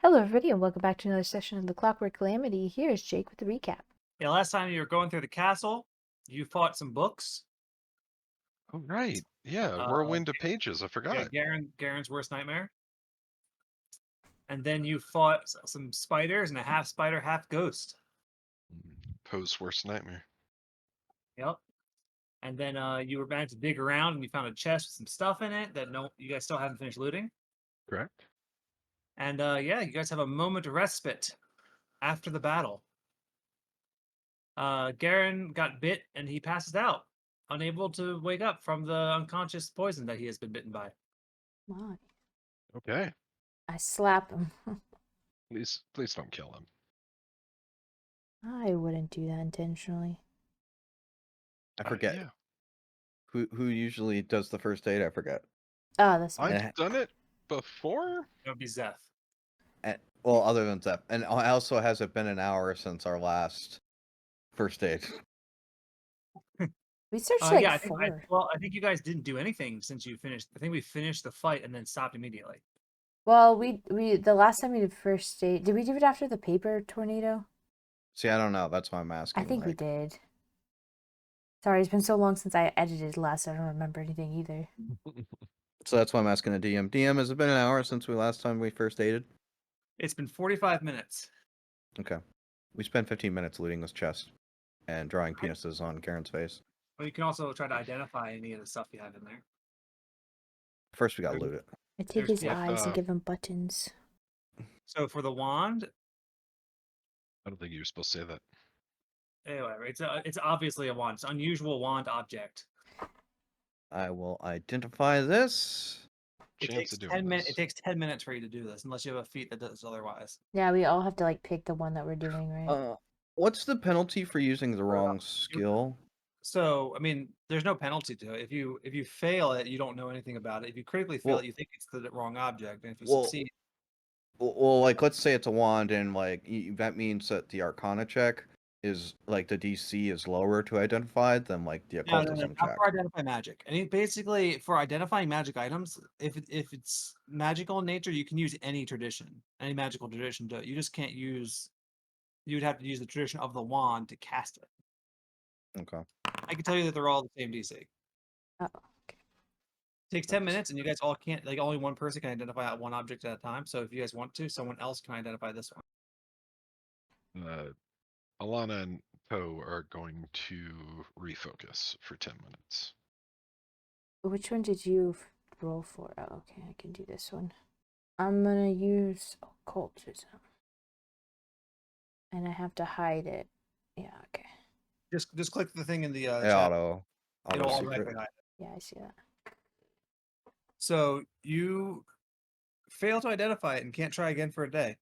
Hello, everybody, and welcome back to another session of the Clockwork Calamity. Here's Jake with the recap. Yeah, last time you were going through the castle, you fought some books. Oh, right. Yeah, Uh, Whirlwind of Pages. I yeah, forgot. Garen's worst nightmare, and then you fought some spiders and a half spider, half ghost. Poe's worst nightmare. Yep. And then you were managed to dig around and you found a chest with some stuff in it that you guys still haven't finished looting. Correct? And yeah, you guys have a moment of respite after the battle. Garen got bit and he passes out, unable to wake up from the unconscious poison that he has been bitten by. My. Okay. I slap him. Please don't kill him. I wouldn't do that intentionally. I forget. Yeah. Who usually does the first aid? I forget. Oh, that's me. I've done it before. That would be Zeph. Well, other than that. And also, has it been an hour since our last first aid? We searched like Yeah, four. I think you guys didn't do anything since you finished. I think we finished the fight and then stopped immediately. Well, we the last time we did first aid, did we do it after the paper tornado? See, I don't know. That's why I'm asking. I think we did. Sorry, it's been so long since I edited last. I don't remember anything either. So that's why I'm asking the DM. DM, has it been an hour since last time we first aided? It's been 45 minutes. Okay. We spent 15 minutes looting this chest and drawing penises on Karen's face. Well, you can also try to identify any of the stuff you have in there. First, we got to loot it. I take There's his eyes and uh, give him buttons. So for the wand, I don't think you were supposed to say that. anyway, it's obviously a wand. It's an unusual wand object. I will identify this. It Chance takes of doing 10 minutes. this. It takes 10 minutes for you to do this, unless you have a feat that does otherwise. Yeah, we all have to like pick the one that we're doing, right? What's the penalty for using the wrong skill? So, I mean, there's no penalty to it. If you fail it, you don't know anything about it. If you critically fail it, you think it's the wrong object, and if you succeed, Well, like, let's say it's a wand, and like that means that the Arcana check is like the DC is lower to identify than like the no, occultism not check. for identify magic. And basically, for identifying magic items, if it's magical in nature, you can use any tradition, any magical tradition. You just can't use. You would have to use the tradition of the wand to cast it. Okay. I can tell you that they're all the same DC. Oh, okay. Takes 10 minutes, and you guys all can't. Like only one person can identify one object at a time. So if you guys want to, someone else can identify this one. Alana and Poe are going to refocus for 10 minutes. Which one did you roll for? Oh, okay, I can do this one. I'm gonna use occultism. And I have to hide it. Yeah, okay. Just click the thing in the Yeah, chat. auto It'll secret. automatically hide it. Yeah, I see that. So you fail to identify it and can't try again for a day.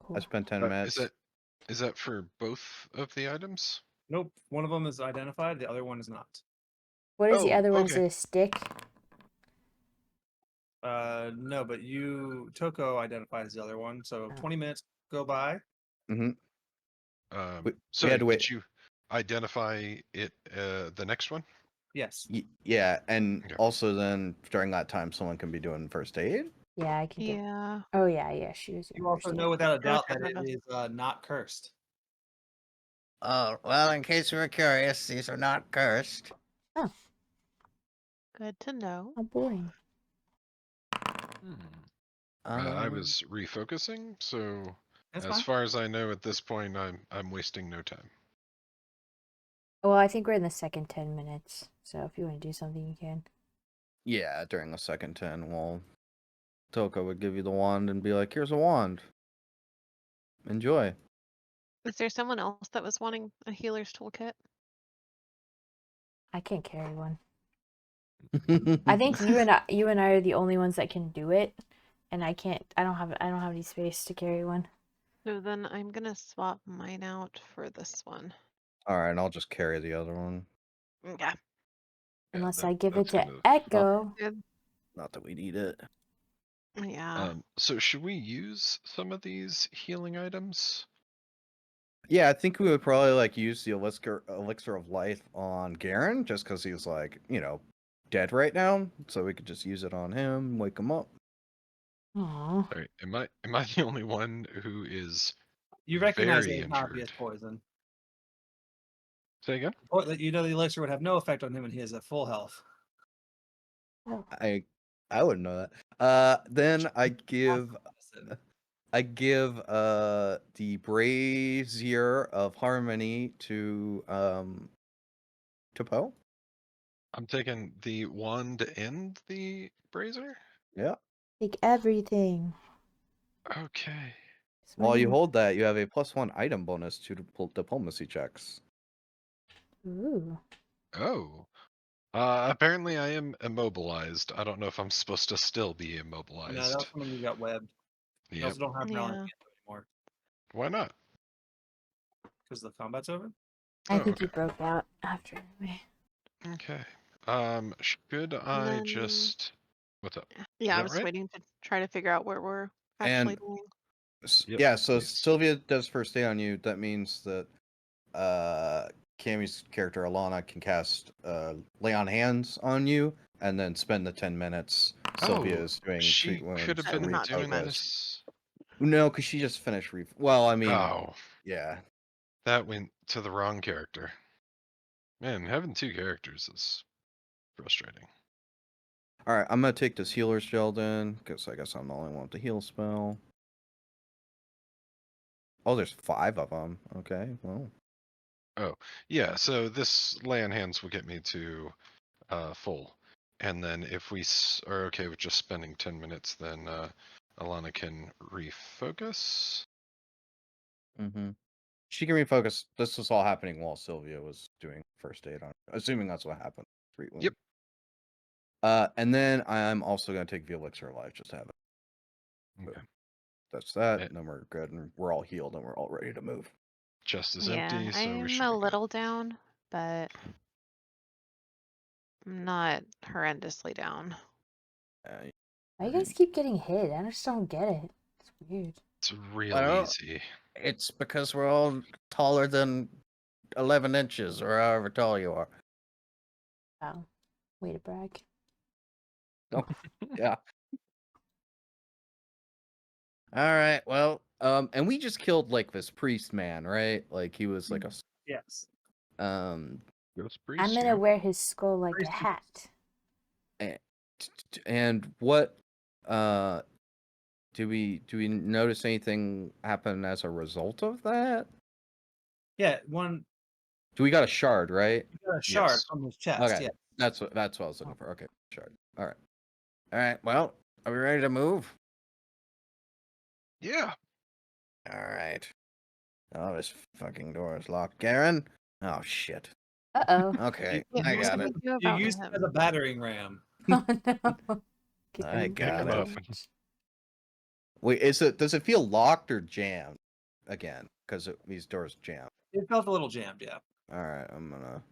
Cool. I spent 10 minutes. Is that for both of the items? Nope. One of them is identified. The other one is not. What is the Oh, other one? okay. A stick? No, but Toko identifies the other one. So 20 minutes go by. Mm-hmm. So we had to wait. did you identify it? The next one? Yes. Yeah, and Okay. also then during that time, someone can be doing first aid. Yeah, I can do. Yeah. Oh yeah, she was. You also know without a doubt that it is not cursed. Well, in case you were curious, these are not cursed. Oh. Good to know. How boring. I was refocusing, so That's as fine. far as I know at this point, I'm wasting no time. Well, I think we're in the second 10 minutes. So if you want to do something, you can. Yeah, during the second 10, well, Toko would give you the wand and be like, here's a wand. Enjoy. Is there someone else that was wanting a healer's toolkit? I can't carry one. I think you and I are the only ones that can do it, and I can't. I don't have any space to carry one. So then I'm gonna swap mine out for this one. All right, I'll just carry the other one. Yeah. Unless I give it to Echo. Not that we need it. Yeah. So should we use some of these healing items? Yeah, I think we would probably like use the elixir of life on Garen, just because he's like, dead right now. So we could just use it on him, wake him up. Aw. Sorry, am I the only one who is You recognize very it would not be injured? as poison. Say again? You know the elixir would have no effect on him when he is at full health. I wouldn't know that. Then I give the brazier of harmony to Poe. I'm taking the wand and the brazier? Yeah. Take everything. Okay. It's While you mine. hold that, you have a +1 item bonus to diplomacy checks. Ooh. Oh. Apparently I am immobilized. I don't know if I'm supposed to still be No, that immobilized. was when you got webbed. You Yep. also don't have rally Yeah. anymore Why not? because the combat's over. I Oh, think okay. you broke out after anyway. Okay. Should And I then, just... What's up? yeah, I that was right? waiting to try to figure out what we're And- actually doing. Yep, Yeah, so please. Sylvia does first aid on you. That means that Cammy's character Alana can cast lay on hands on you and then spend the 10 minutes Sylvia Oh, is doing she treat could wounds have But to been not doing refocus. this. No, because she just finished well, I mean, Oh, yeah. that went to the wrong character. Man, having two characters is frustrating. Alright, I'm gonna take this healer's gel then, because I guess I'm the only one with the heal spell. Oh, there's 5 of them. Okay, well. Yeah, so this lay on hands will get me to full. And then if we are okay with just spending 10 minutes, then Alana can refocus. Mm-hmm. She can refocus. This was all happening while Sylvia was doing first aid on assuming that's what happened. Treat wound. Yep. And then I'm also gonna take the elixir of life, just to have it. Okay. That's that. Eh. And then we're good and we're all healed and we're all ready to move. Chest is Yeah, empty, so we I'm should a be good. little down, but I'm not horrendously down. Why you guys keep getting hit? I just don't get it. It's weird. It's real Well, easy. It's because we're all taller than 11 inches or however tall you are. Wow. Way to brag. Yeah. All right, well, And we just killed like this priest man, right? Like he was like Yes. Ghost I'm priest, gonna yeah. wear his skull like a Priest. hat. and what do we notice anything happen as a result of that? Yeah, one Do we got a shard, right? you got a shard Yes. from his chest. Okay. Yeah. That's what I was looking for. Okay, shard. All right. all right, well, are we ready to move? Yeah. All right. Oh, this fucking door is locked. Garen? Oh, shit. Uh-oh. Okay, Yeah, I what got do it. we do You about used it as a him? battering ram. Oh no. Give I him got it. damage. Wait, does it feel locked or jammed again? Because these doors jam. It felt a little jammed, yeah. All right, I'm gonna.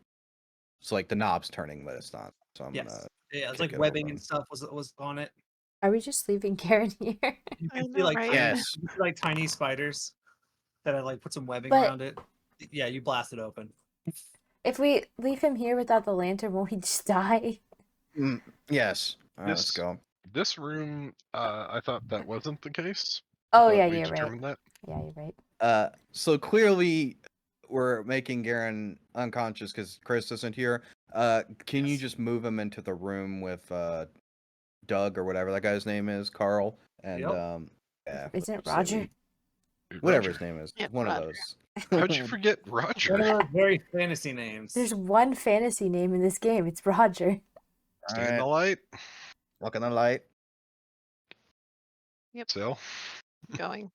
It's like the knob's turning, but it's not. So I'm Yes. gonna. Yeah, it's kick like it webbing open. and stuff was on it. Are we just leaving Karen here? You I can see know, like right? tiny, Yes. you can see, like tiny spiders that I like put some webbing But- around it. Yeah, you blast it open. If we leave him here without the lantern, won't he just die? Yes. All right, let's This- go. This room, I thought that wasn't the case. Oh but yeah, we you're right. determined that. Yeah, you're right. So clearly we're making Garen unconscious because Chris isn't here. Can you Yes. just move him into the room with Doug or whatever that guy's name is, Carl, and Yep. yeah, Isn't it so Roger? whatever Roger. his name is, Yep, one Roger. of those. How'd you forget One Roger? of those very fantasy names. There's one fantasy name in this game. It's Roger. All Stay in the right, light. look in the light. Still. Going.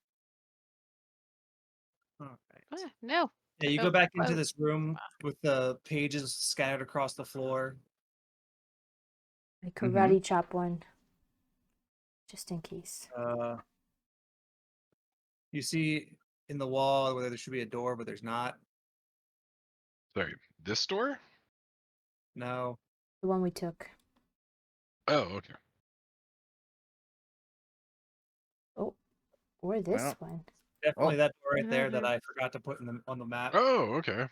All right. No. Yeah, you Oh, go back into close. this room with the pages scattered across the floor. I karate chop one. Just in case. You see in the wall where there should be a door, but there's not. Sorry, this door? No. The one we took. Oh, okay. Oh. Or this Well. one. Definitely Oh. that door right there that Mhm. I forgot to put on the map. Oh, okay.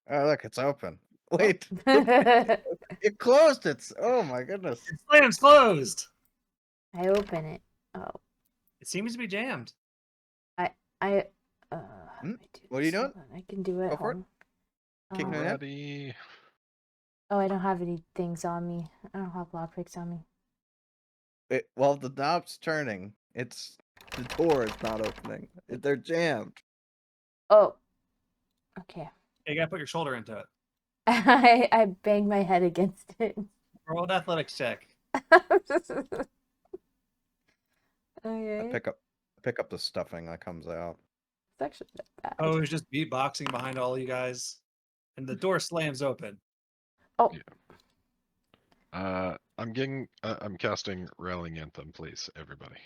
Oh, look, it's open. Wait, I it closed. Oh my goodness. It slams closed. open it. Oh. seems to be jammed. I let me do What are you this. Hold doing? on, I can do it. Go for it. Hold on. Kicking her head? Ready? Oh, I don't have any things on me. I don't have lockpicks on me. Well, the knob's turning. It's the door is not opening. They're jammed. Oh, okay. You gotta put your shoulder into it. I banged my head against it. Roll an athletics check. Okay. Pick up the stuffing that comes out. It's actually not bad. Oh, he's just beatboxing behind all you guys, and the door slams open. Oh, I'm casting Rallying Anthem, please, everybody.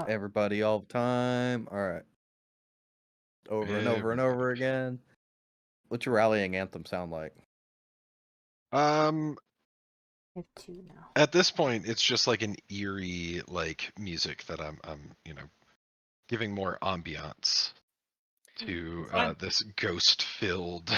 Everybody all the time. All right. Over and over and over Everybody. again. What's your rallying anthem sound like? I have 2 now. At this point, it's just like an eerie like music that I'm giving more ambiance to Fine. this ghost-filled.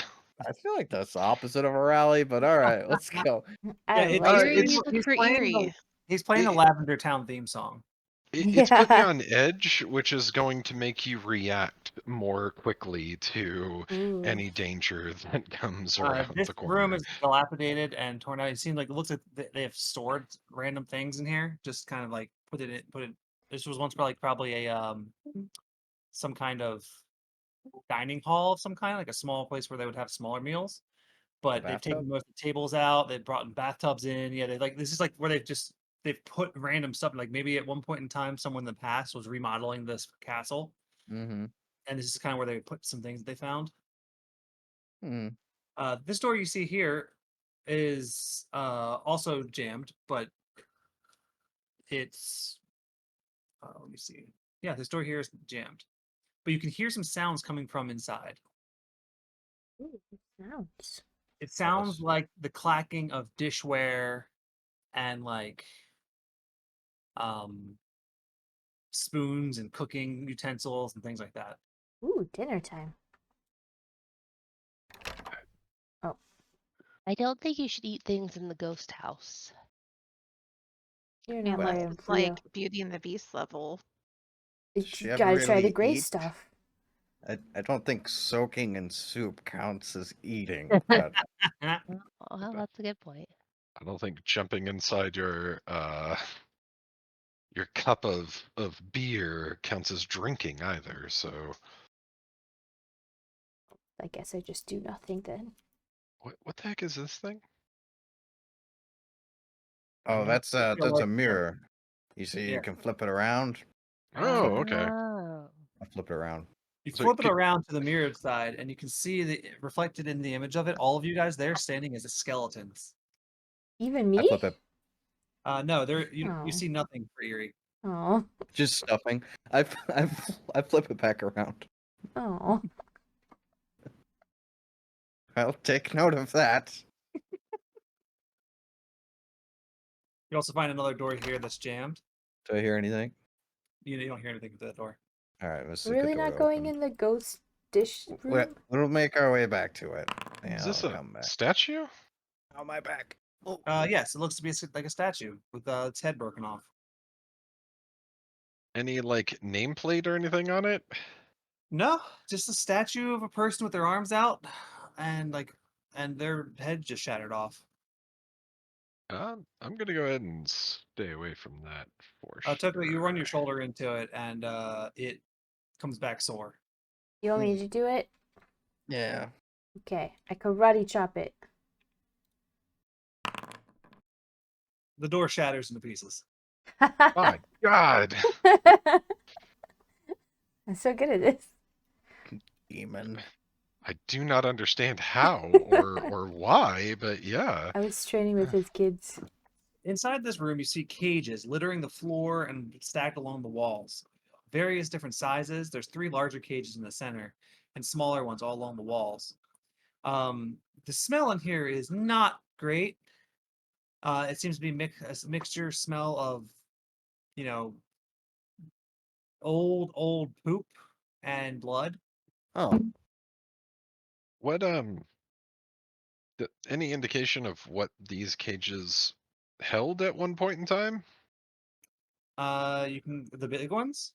I feel like that's the opposite of a rally, but all right, let's go. I it's- like Eerie, it's- you look for playing eerie. He's playing the It- Lavender Town theme song. It's put me Yeah. on edge, which is going to make you react more quickly to Ooh. any danger that comes around This the corner. room is dilapidated and torn out. It seems like it looks like they have stored random things in here. Just kind of like put it. This was once probably a some kind of dining hall of some kind, like a small place where they would have smaller meals. But they've taken bathtub? most of the tables out. They've brought in bathtubs in. Yeah, they like this is like where they've put random stuff. Like maybe at one point in time, someone in the past was remodeling this castle, Mm-hmm. and this is kind of where they put some things that they found. Hmm. This door you see here is also jammed, but it's let me see. Yeah, this door here is jammed, but you can hear some sounds coming from inside. Ooh, sounds. It sounds Us. like the clacking of dishware and like um spoons and cooking utensils and things like that. Ooh, dinner time. I don't think you should eat things in the ghost house. You're not Unless my it's Frio. like Beauty and the Beast level. You She ever gotta try the really gray eat? stuff. I don't think soaking in soup counts as eating, but Well, that's a good point. I don't think jumping inside your cup of beer counts as drinking either. So I guess I just do nothing then. what the heck is this thing? oh, that's a like- mirror. You see, Yeah. you can flip it around. Oh, okay. Oh. I flip it around. You So flip it could- around to the mirrored side, and you can see the reflected in the image of it. All of you guys there standing as skeletons. Even I me? flip it. No, there you Oh. see nothing for Erie. Oh. Just stuffing. I flip it back around. Oh. I'll take note of that. You also find another door here that's jammed. Do I hear anything? You don't hear anything through that door. All right, let's Really not going in the ghost dish room? We'll make our way back to it. Yeah, Is this I'll a come back. statue? On my back. Oh. Yes, it looks to be like a statue with its head broken off. Any like nameplate or anything on it? No, just a statue of a person with their arms out, and their head just shattered off. I'm gonna go ahead and stay away from that for Tucker, you run your sure. shoulder into it, and it comes back sore. You want me to do it? Yeah. Okay, I karate chop it. The door shatters into pieces. My God. I'm so good at this. Demon. I do not understand how or why, but yeah. I was training with his kids. Inside this room, you see cages littering the floor and stacked along the walls. Various different sizes. There's 3 larger cages in the center and smaller ones all along the walls. The smell in here is not great. It seems to be a mixture smell of, old poop and blood. Oh, What any indication of what these cages held at one point in time? You can the big ones.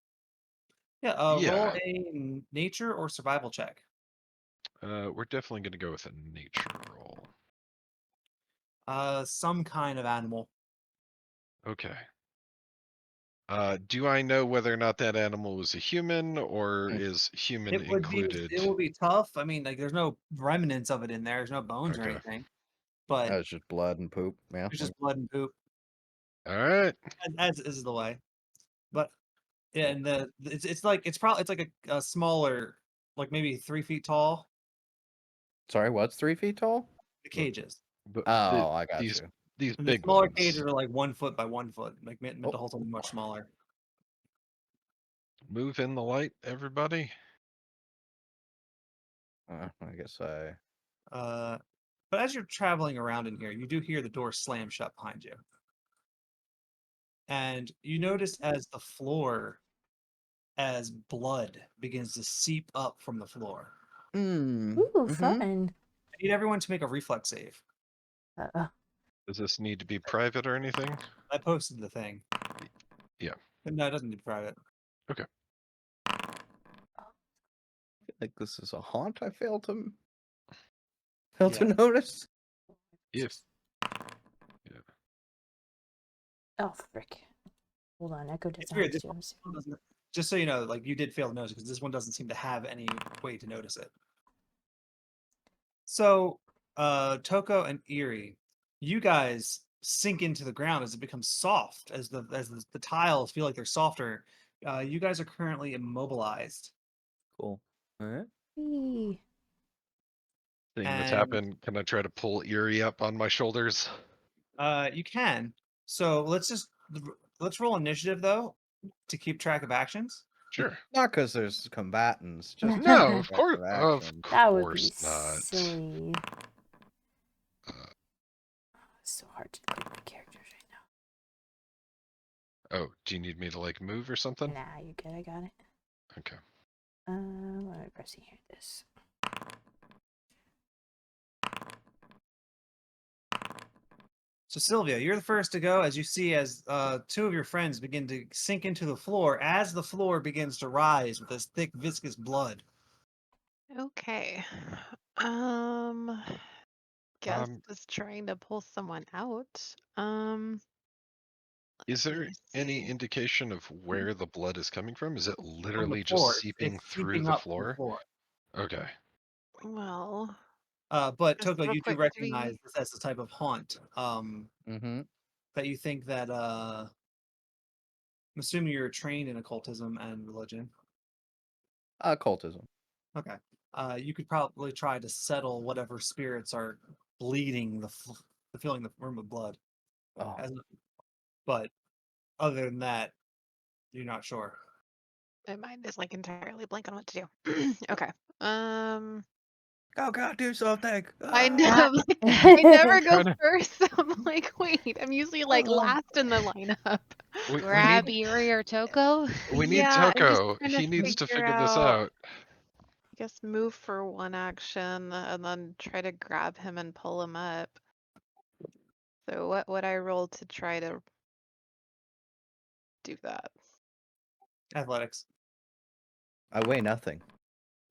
Yeah. Roll Yeah. a nature or survival check. We're definitely gonna go with a nature roll. Some kind of animal. Okay. Do I know whether or not that animal was a human or Mm. is human It would be. included? It will be tough. I mean, like, there's no remnants of it in there. There's no bones or Okay. anything. But That was just blood and poop. Yeah. it's just blood and poop, All right. as is the way. But yeah, and it's like it's like a smaller, like maybe 3 feet tall. Sorry, what's 3 feet tall? The cages. But Oh, I got these you. these And the big smaller ones. cages are like 1 foot by 1 foot, like meant Oh. to hold something much smaller. Move in the light, everybody. I guess I. But as you're traveling around in here, you do hear the door slam shut behind you. And you notice as the floor, as blood begins to seep up from the floor. Mm. Ooh, mhm. fun. I need everyone to make a reflex save. Does this need to be private or anything? I posted the thing. Yeah. But no, it doesn't need to be private. I feel like this is a haunt. I failed to Yeah. notice. If Oh, frick. Hold on, Echo It's doesn't weird. have This to. I'm assuming. one doesn't, just so you know, like you did fail to notice because this one doesn't seem to have any way to notice it. So, Toko and Eerie, you guys sink into the ground as it becomes soft, as the tiles feel like they're softer. You guys are currently immobilized, Cool. All right. Whee. seeing this and happen, can I try to pull Eerie up on my shoulders? you can. So let's roll initiative though to keep track of actions. Sure. Not because there's combatants, just No, of track course, of action. That would be course not. silly. Uh, It's so hard to pick my characters right Oh, do you need me to like move or something? now. Nah, you good? I got it. Okay. What am I pressing here? This. So Sylvia, you're the first to go as you see as two of your friends begin to sink into the floor as the floor begins to rise with this thick viscous blood. Okay. Guess just trying to pull someone out. Is Let there me any see. indication of where the blood is coming from? Is it From the literally just floor. seeping It's through seeping the up from the floor? floor. Okay. Well, But just Toko, real you do quick, do recognize we? this as a type of haunt. Mm-hmm. That you think that I'm assuming you're trained in occultism and religion. Occultism. Okay. You could probably try to settle whatever spirits are bleeding filling the room with blood. Oh. But other than that, you're not sure. My mind is like entirely blank on what to do. Okay. Go, do something. I Ah! know. Like, I never go Trying to- first. So I'm like, wait. I'm usually like last in the lineup. We Grab need Eerie or Toko. we need Yeah, I'm just Toko. trying He to needs to figure figure this out. out. I guess move for one action and then try to grab him and pull him up. So what would I roll to try to do that? Athletics. I weigh nothing.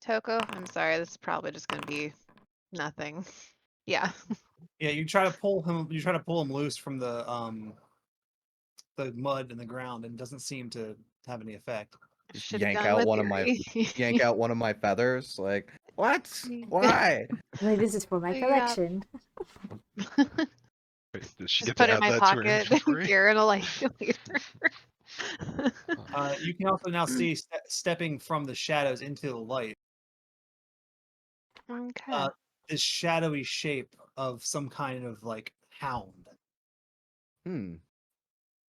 Toko, I'm sorry, this is probably just gonna be nothing. Yeah. Yeah, you try to pull him. You try to pull him loose from the mud and the ground, and it doesn't seem to have any effect. Just Should have yank gone out with one of my yank out one of my feathers. Like what? Why? Like, this is for my Yeah. collection. Wait, does she Just get put to it in add my that to her pocket. inventory? Garen will like later. You can also now see stepping from the shadows into the light. Okay. This shadowy shape of some kind of like hound, Hmm.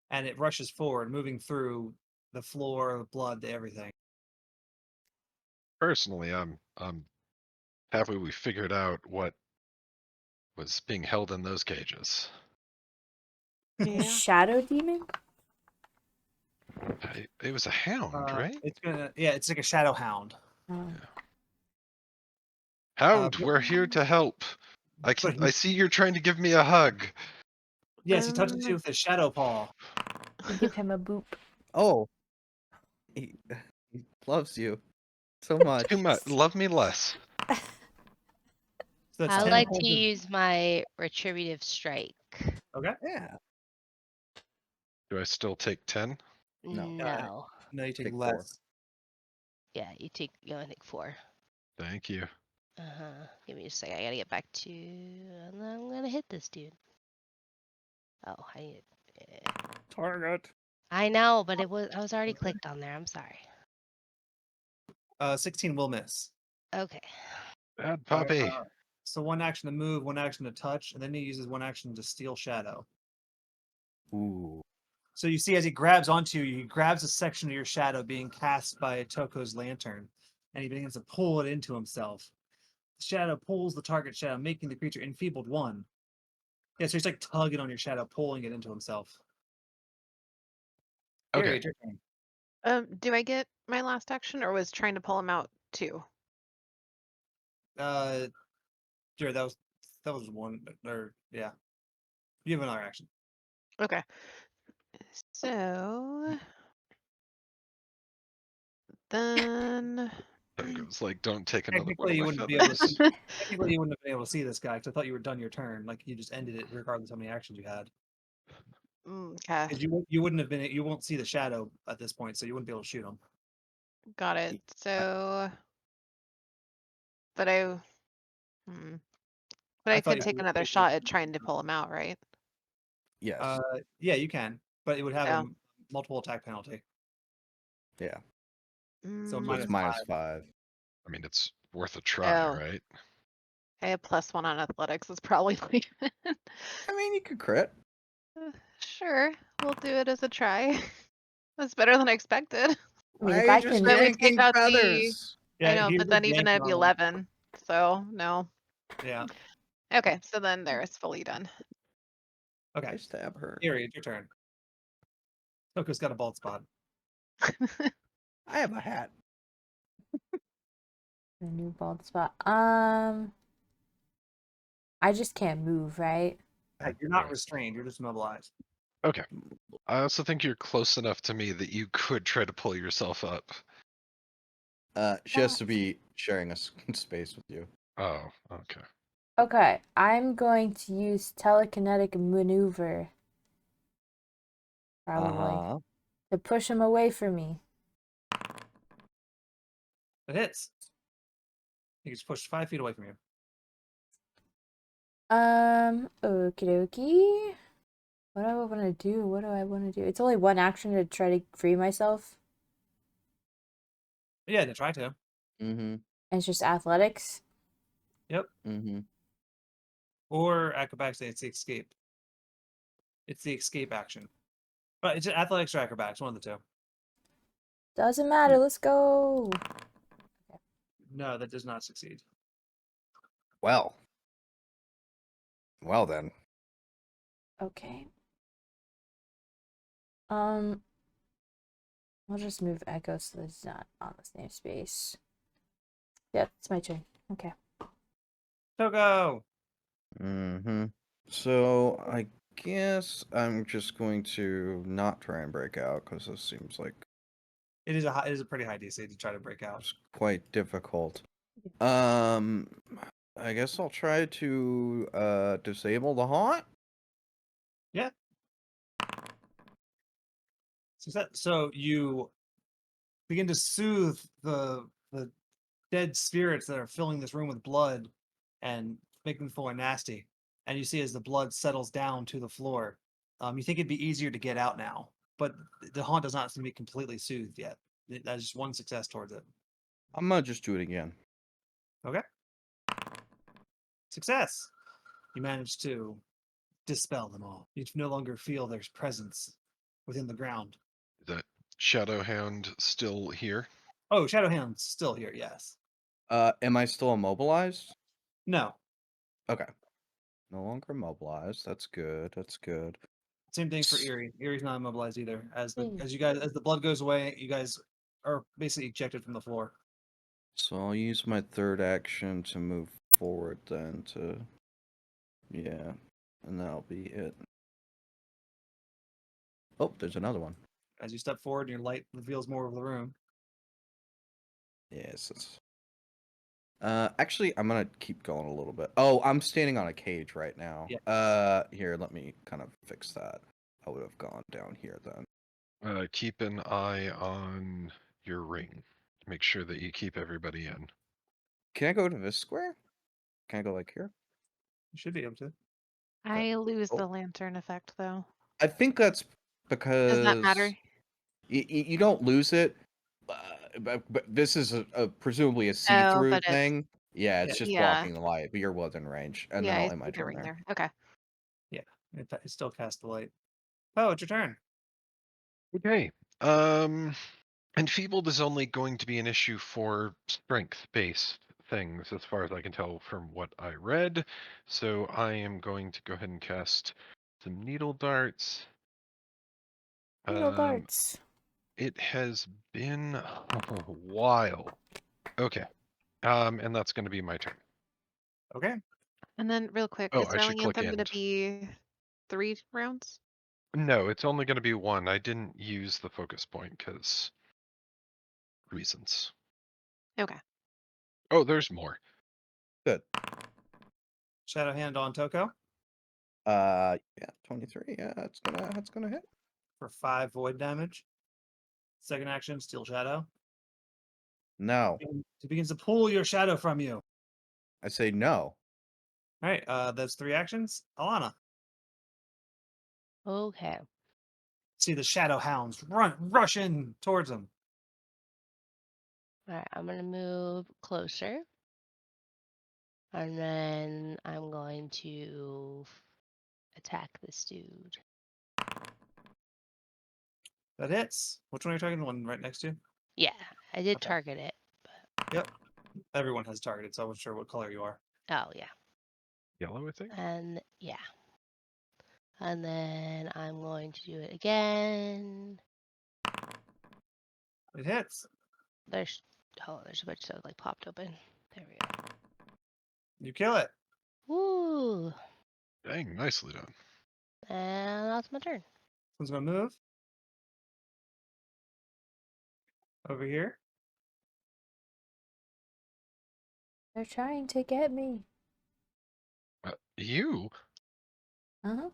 and it rushes forward, moving through the floor, the blood, everything. Personally, I'm happy we figured out what was being held in those cages. A Yeah. shadow demon? It was a hound, right? It's like a shadow hound. Oh. Hound, but- we're here to help. I but- see you're trying to give me a hug. Yes, he touches you with his shadow paw. You give him a boop. Oh, he loves you so much. Too much. Love me less. So that's I 10 like to points of- use my retributive strike. Okay. Yeah. Do I still take 10? No. No. No, you take Take 4. less. Yeah, you only take 4. Thank you. Give me a second. I gotta get back to. And then I'm gonna hit this dude. Oh, Target. I know, but I was already clicked on there. I'm sorry. 16 will miss. Okay. Bad puppy. So 1 action to move, 1 action to touch, and then he uses 1 action to steal shadow. Ooh. So you see, as he grabs onto you, he grabs a section of your shadow being cast by Toko's lantern, and he begins to pull it into himself. The shadow pulls the target shadow, making the creature enfeebled 1. Yeah, so he's like tugging on your shadow, pulling it into himself. Okay. Gary, it's your turn. Do I get my last action, or was trying to pull him out too? Sure, that was 1, or yeah. You have another action. Okay. So then. Togo's like, don't take another one Technically, of you my wouldn't be able to. feathers. Technically, you wouldn't have been able to see this guy because I thought you were done your turn. Like you just ended it, regardless of how many actions you had. Okay, Because you wouldn't have been. You won't see the shadow at this point, so you wouldn't be able to shoot him. got it. So, but I, hmm. But I I thought could you take were another able to- shot at trying to pull him out, right? Yes. Yeah, you can, but it would have Oh. a multiple attack penalty. Yeah. So Mm, So it's minus 5. -5. I mean, it's worth a try, Oh. right? I have +1 on athletics. It's probably like, I mean, you could crit. sure, we'll do it as a try. That's better than I expected. I mean, Why if are you I just can, That would take yanking out the. feathers? Yeah, I know, he but was then even yanking at on 11, so no. Yeah. Okay, so then there, it's fully done. Okay. I stab her. Gary, it's your turn. Toko's got a bald spot. I have a hat. a new bald spot. I just can't move, right? You're not Right. restrained. You're just immobilized. Okay. I also think you're close enough to me that you could try to pull yourself up. She has to be sharing a space with you. Oh, okay. Okay, I'm going to use telekinetic maneuver. Probably. To push him away from me. It hits. He gets pushed 5 feet away from you. Okie dokie. What do I want to do? What do I want to do? It's only 1 action to try to free myself. Yeah, to try to. Mm-hmm. And it's just athletics. Yep. Mm-hmm. Or acrobatics, it's the escape. It's the escape action. But it's athletics or acrobatics, one of the two. Doesn't matter. Let's go. No, that does not succeed. Well. Well then. Okay. I'll just move Echo so that it's not on the same space. Yep, it's my turn. Okay. Toko! Mm-hmm. So I guess I'm just going to not try and break out because this seems like It is a pretty high DC to try to break out. it's quite difficult. I guess I'll try to disable the haunt. Yeah. So you begin to soothe the dead spirits that are filling this room with blood and making the floor nasty. And you see as the blood settles down to the floor, you think it'd be easier to get out now, but the haunt does not seem to be completely soothed yet. That's just 1 success towards it. I'm gonna just do it again. Okay. Success. You manage to dispel them all. You no longer feel their presence within the ground. Is that Shadowhound still here? Oh, Shadowhound's still here, yes. Am I still immobilized? No. Okay. No longer immobilized. That's good. That's good. Same thing for Eerie. Eerie's not immobilized either. As Hmm. the blood goes away, you guys are basically ejected from the floor. So I'll use my 3rd action to move forward then to... Yeah. And that'll be it. Oh, there's another one. as you step forward, your light reveals more of the room. Yes. Actually, I'm gonna keep going a little bit. Oh, I'm standing on a cage right now. Yeah. Here, let me kind of fix that. I would have gone down here then. Keep an eye on your ring. Make sure that you keep everybody in. Can I go to this square? Can I go like here? You should be able to. I lose Oh. the lantern effect though. I think that's because Does that matter? you don't lose it. But this is presumably a see-through but it's- thing. Yeah, it's just Yeah. blocking the light, but you're within range. And Yeah, then I I'll end my see the turn ring there. there. Okay. It still casts the light. Oh, it's your turn. Okay. Enfeebled is only going to be an issue for strength-based things, as far as I can tell from what I read. So I am going to go ahead and cast some needle darts. Needle darts. It has been a while. Okay. And that's going to be my turn. Okay. And then real quick, Oh, is I should Styling click Anthem gonna end. be 3 rounds? No, it's only going to be one. I didn't use the focus point because reasons. Okay. Oh, there's more. Good. Shadow Hand on Toko Yeah, 23. Yeah, that's gonna hit. for 5 void damage. Second action, Steel Shadow. No. It begins to pull your shadow from you. I say no. All right, that's 3 actions. Alana, Okay. see the Shadow Hounds rush in towards him. All right, I'm gonna move closer. And then I'm going to attack this dude. That hits. Which one are you targeting? The one right next to you? Yeah, I did Okay. target it. Yep. Everyone has targeted, so I wasn't sure what color you are. Oh, yeah. Yellow, I think. And yeah. And then I'm going to do it again. It hits. There's a bunch that like popped open. There we go. You kill it. Woo! Dang, nicely done. And that's my turn. One's gonna move. Over here. They're trying to get me. You Uh-huh.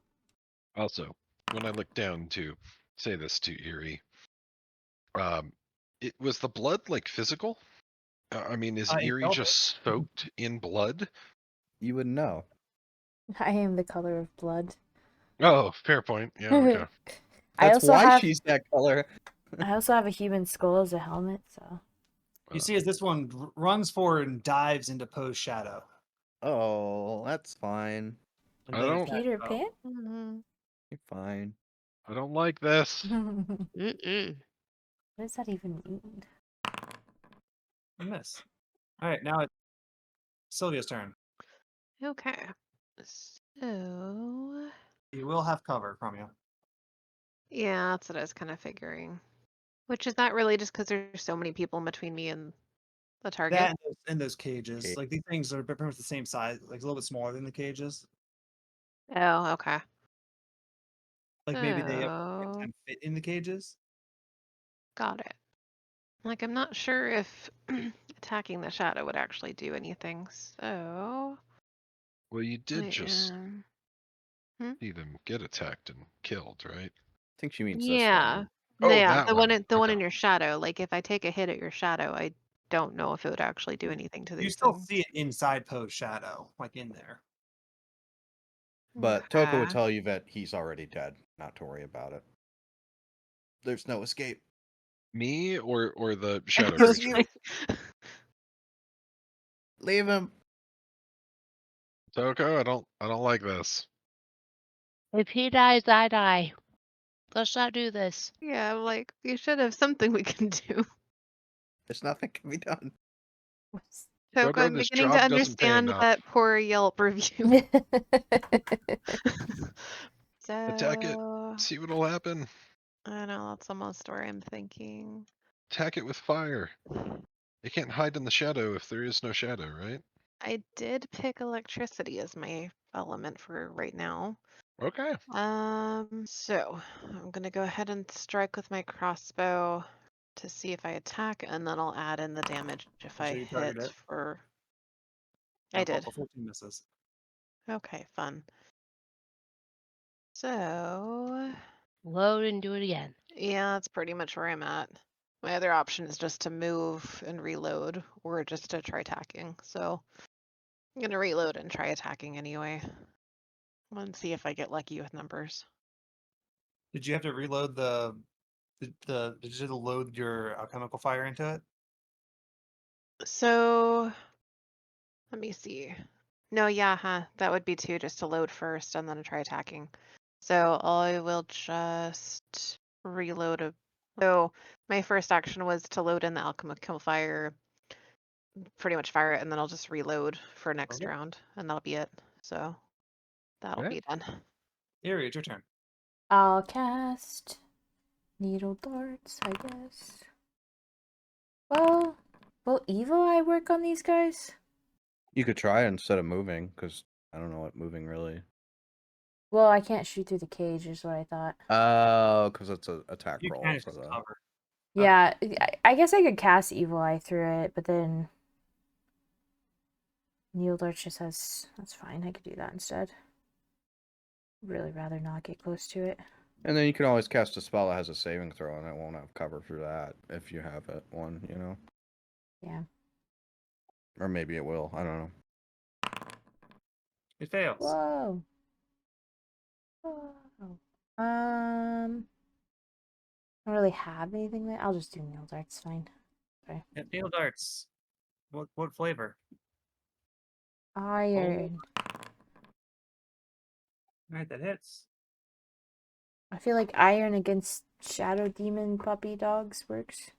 also, when I look down to say this to Erie, it was the blood like physical? I mean, is It Erie felt just soaked in blood? You would know. I am the color of blood. Oh, fair point. Yeah, okay. That's why she's that color. I also have a human skull as a helmet, so. You see as this one runs forward and dives into Poe's shadow. Oh, that's fine. And I then don't- attacks Peter Poe. Pan? Mhm. You're fine. I don't like this. What Mm-mm. does that even mean? A miss. All right, now it's Sylvia's turn. Okay. So You will have cover from you. yeah, that's what I was kind of figuring. Which is not really just because there's so many people in between me and the target. That and those cages. Okay. Like these things are pretty much the same size, like a little bit smaller than the cages. Oh, okay. Like maybe they Oh. can fit in the cages. Got it. Like, I'm not sure if attacking the shadow would actually do anything, so Well, you did I just am. see them get attacked and killed, right? I think she means Yeah. this Oh, Yeah, that the one one. in the one in Okay. your shadow. Like, if I take a hit at your shadow, I don't know if it would actually do anything to You these still things. see it inside Poe's shadow, like in there. one. But Toko would Okay. tell you that he's already dead. Not to worry about it. There's no escape. Me or the shadow Just creature? you. Leave him. Toko, I don't like this. If he dies, I die. Let's not do this. Yeah, I'm like, you should have something we can do. There's nothing can be done. Toko, Toko, I'm this beginning to job doesn't pay understand enough. that poor Yelp review. Attack it. So, See what'll happen. I know that's almost where I'm thinking. Attack it with fire. It can't hide in the shadow if there is no shadow, right? I did pick electricity as my element for right now. Okay. So I'm gonna go ahead and strike with my crossbow to see if I attack, and then I'll add in the damage if So I you target hit it. for. I did. 14 misses. Okay, fun. So Load and do it again. yeah, that's pretty much where I'm at. My other option is just to move and reload, or just to try attacking. So I'm gonna reload and try attacking anyway. And see if I get lucky with numbers. Did you have to reload did you load your alchemical fire into it? So let me see. No, yeah, that would be 2 just to load first and then try attacking. So I will just reload so my first action was to load in the alchemical fire, pretty much fire it, and then I'll just reload for next Okay. round, and that'll be it. So that'll Okay. be done. Erie, it's your turn. I'll cast needle darts, I guess. Well, will evil eye work on these guys? You could try it instead of moving, because I don't know what moving really. Well, I can't shoot through the cage, is what I thought. Oh, because it's an attack You roll can for just the. cover. Yeah, I guess I could cast evil eye through it, but then needle darts just has. That's fine. I could do that instead. Really rather not get close to it. And then you can always cast a spell that has a saving throw, and it won't have cover for that if you have it one, you know. Yeah. Or maybe it will. I don't know. It fails. Whoa. Whoa. I don't really have anything there. I'll just do needle darts. Fine. Okay. Yeah, needle darts. What flavor? Iron. Alright, that hits. I feel like iron against shadow demon puppy dogs works.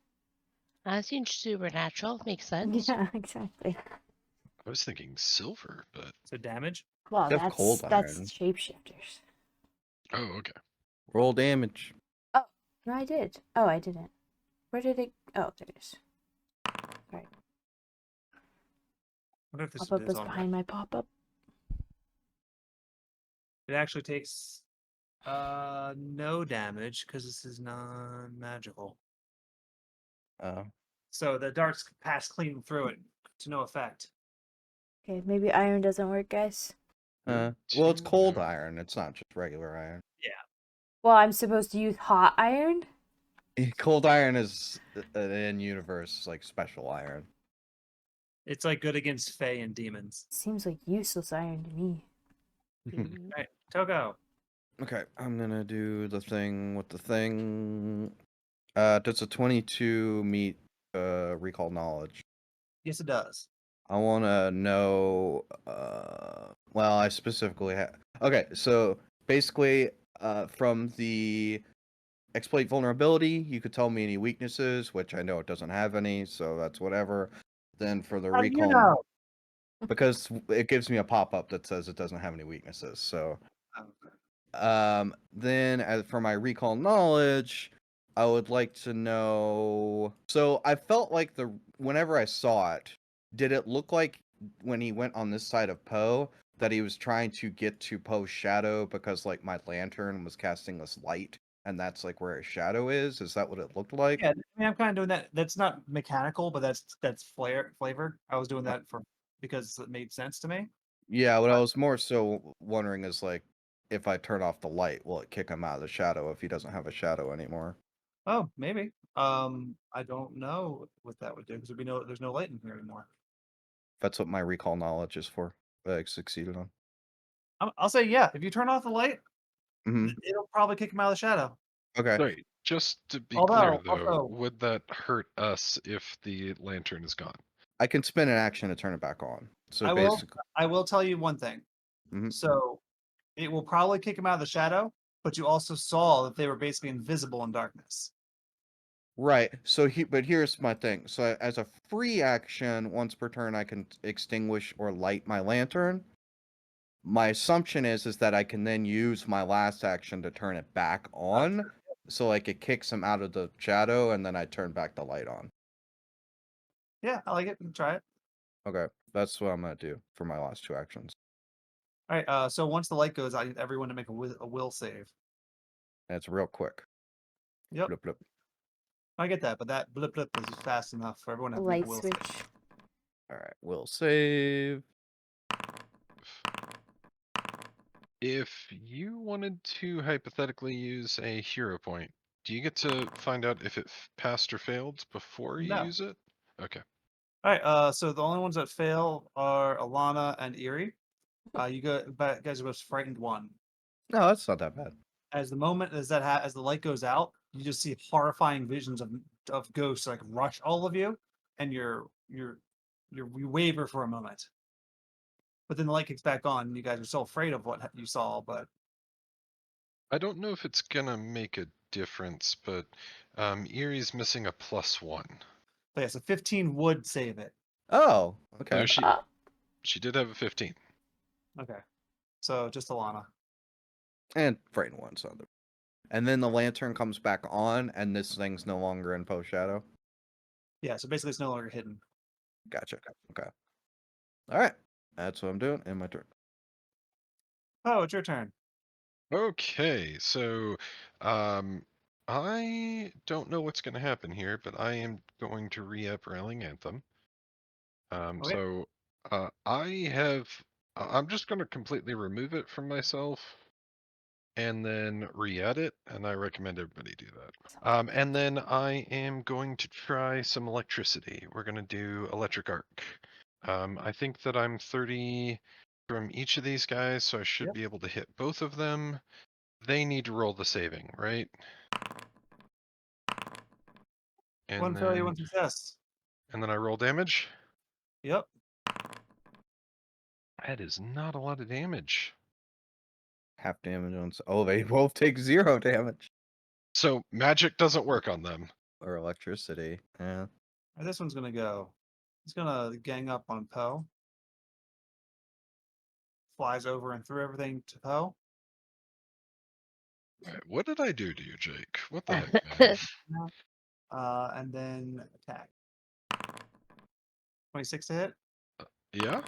That seems supernatural. Makes sense. Yeah, exactly. I was thinking silver, but So damage. Well, You have cold that's iron. shapeshifters. oh, okay. Roll damage. Oh, no, I did. Oh, I didn't. Where did it? Oh, there it is. Right. What if this Pop up is is on behind my pop up. It actually takes no damage because this is non-magical. So the darts pass clean through it to no effect. Okay, maybe iron doesn't work, guys. Well, it's cold iron. It's not just regular iron. Well, I'm supposed to use hot iron? Cold iron is an in-universe like special iron. It's like good against Fae and demons. Seems like useless iron to me. Mhm. Alright, Togo. Okay, I'm gonna do the thing with the thing. Does a 22 meet recall knowledge? Yes, it does. I want to know. Well, I specifically have. Okay, so basically, from the exploit vulnerability, you could tell me any weaknesses, which I know it doesn't have any, so that's whatever. Then for the How do you recall, know? because it gives me a pop-up that says it doesn't have any weaknesses. So, then as for my recall knowledge, I would like to know. So I felt like whenever I saw it, did it look like when he went on this side of Poe that he was trying to get to Poe's shadow because like my lantern was casting this light and that's like where his shadow is? Is that what it looked like? Yeah, I mean, I'm kind of doing that. That's not mechanical, but that's flavor. I was doing that because it made sense to me. Yeah, what I was more so wondering is like if I turn off the light, will it kick him out of the shadow if he doesn't have a shadow anymore? Oh, maybe. I don't know what that would do because there's no light in here anymore. That's what my recall knowledge is for. That I succeeded on. I'll say yeah. If you turn off the light, Mhm. it'll probably kick him out of the shadow. Okay. Wait, just to be Although- clear though, also- would that hurt us if the lantern is gone? I can spin an action to turn it back on. So I will. basically, I will tell you one thing. Mhm. So, it will probably kick him out of the shadow, but you also saw that they were basically invisible in darkness. right. So but here's my thing. So as a free action, once per turn, I can extinguish or light my lantern. My assumption is that I can then use my last action to turn it back on. So like it kicks him out of the shadow, and then I turn back the light on. Yeah, I like it. Try it. Okay, that's what I'm gonna do for my last two actions. All right. So once the light goes out, I need everyone to make a will save. That's real quick. Yep. Blip, blip. I get that, but that blip blip is fast enough for everyone to have to make a Light will switch. save. All right, will save. If you wanted to hypothetically use a hero point, do you get to find out if it passed or failed before you No. use it? Okay. All right. So the only ones that fail are Alana and Eerie. You guys are both frightened 1. No, that's not that bad. As the moment as as the light goes out, you just see horrifying visions of ghosts like rush all of you, and you waver for a moment. But then the light kicks back on, and you guys are so afraid of what you saw. But I don't know if it's gonna make a difference, but Erie's missing a +1. yeah, so 15 would save it. Oh, No, okay. she did have a 15. Okay, so just Alana. And frightened one, so and then the lantern comes back on, and this thing's no longer in post shadow. Yeah, so basically it's no longer hidden. Gotcha. Okay. All right, that's what I'm doing in my turn. Oh, it's your turn. Okay, so I don't know what's gonna happen here, but I am going to re-up Railing Anthem. Okay. So I'm just gonna completely remove it from myself and then re-add it, and I recommend everybody do that. And then I am going to try some electricity. We're gonna do electric arc. I think that I'm 30 from each of these guys, so I should Yep. be able to hit both of them. They need to roll the saving, right? And 1 failure, 1 success. and then I roll damage. Yep. That is not a lot of damage. Half damage on. Oh, they both take 0 damage. So magic doesn't work on them. Or electricity. Yeah. This one's gonna go. He's gonna gang up on Poe. Flies over and through everything to Poe. What did I do to you, Jake? What the heck, man? And then attack. 26 to hit. Yeah?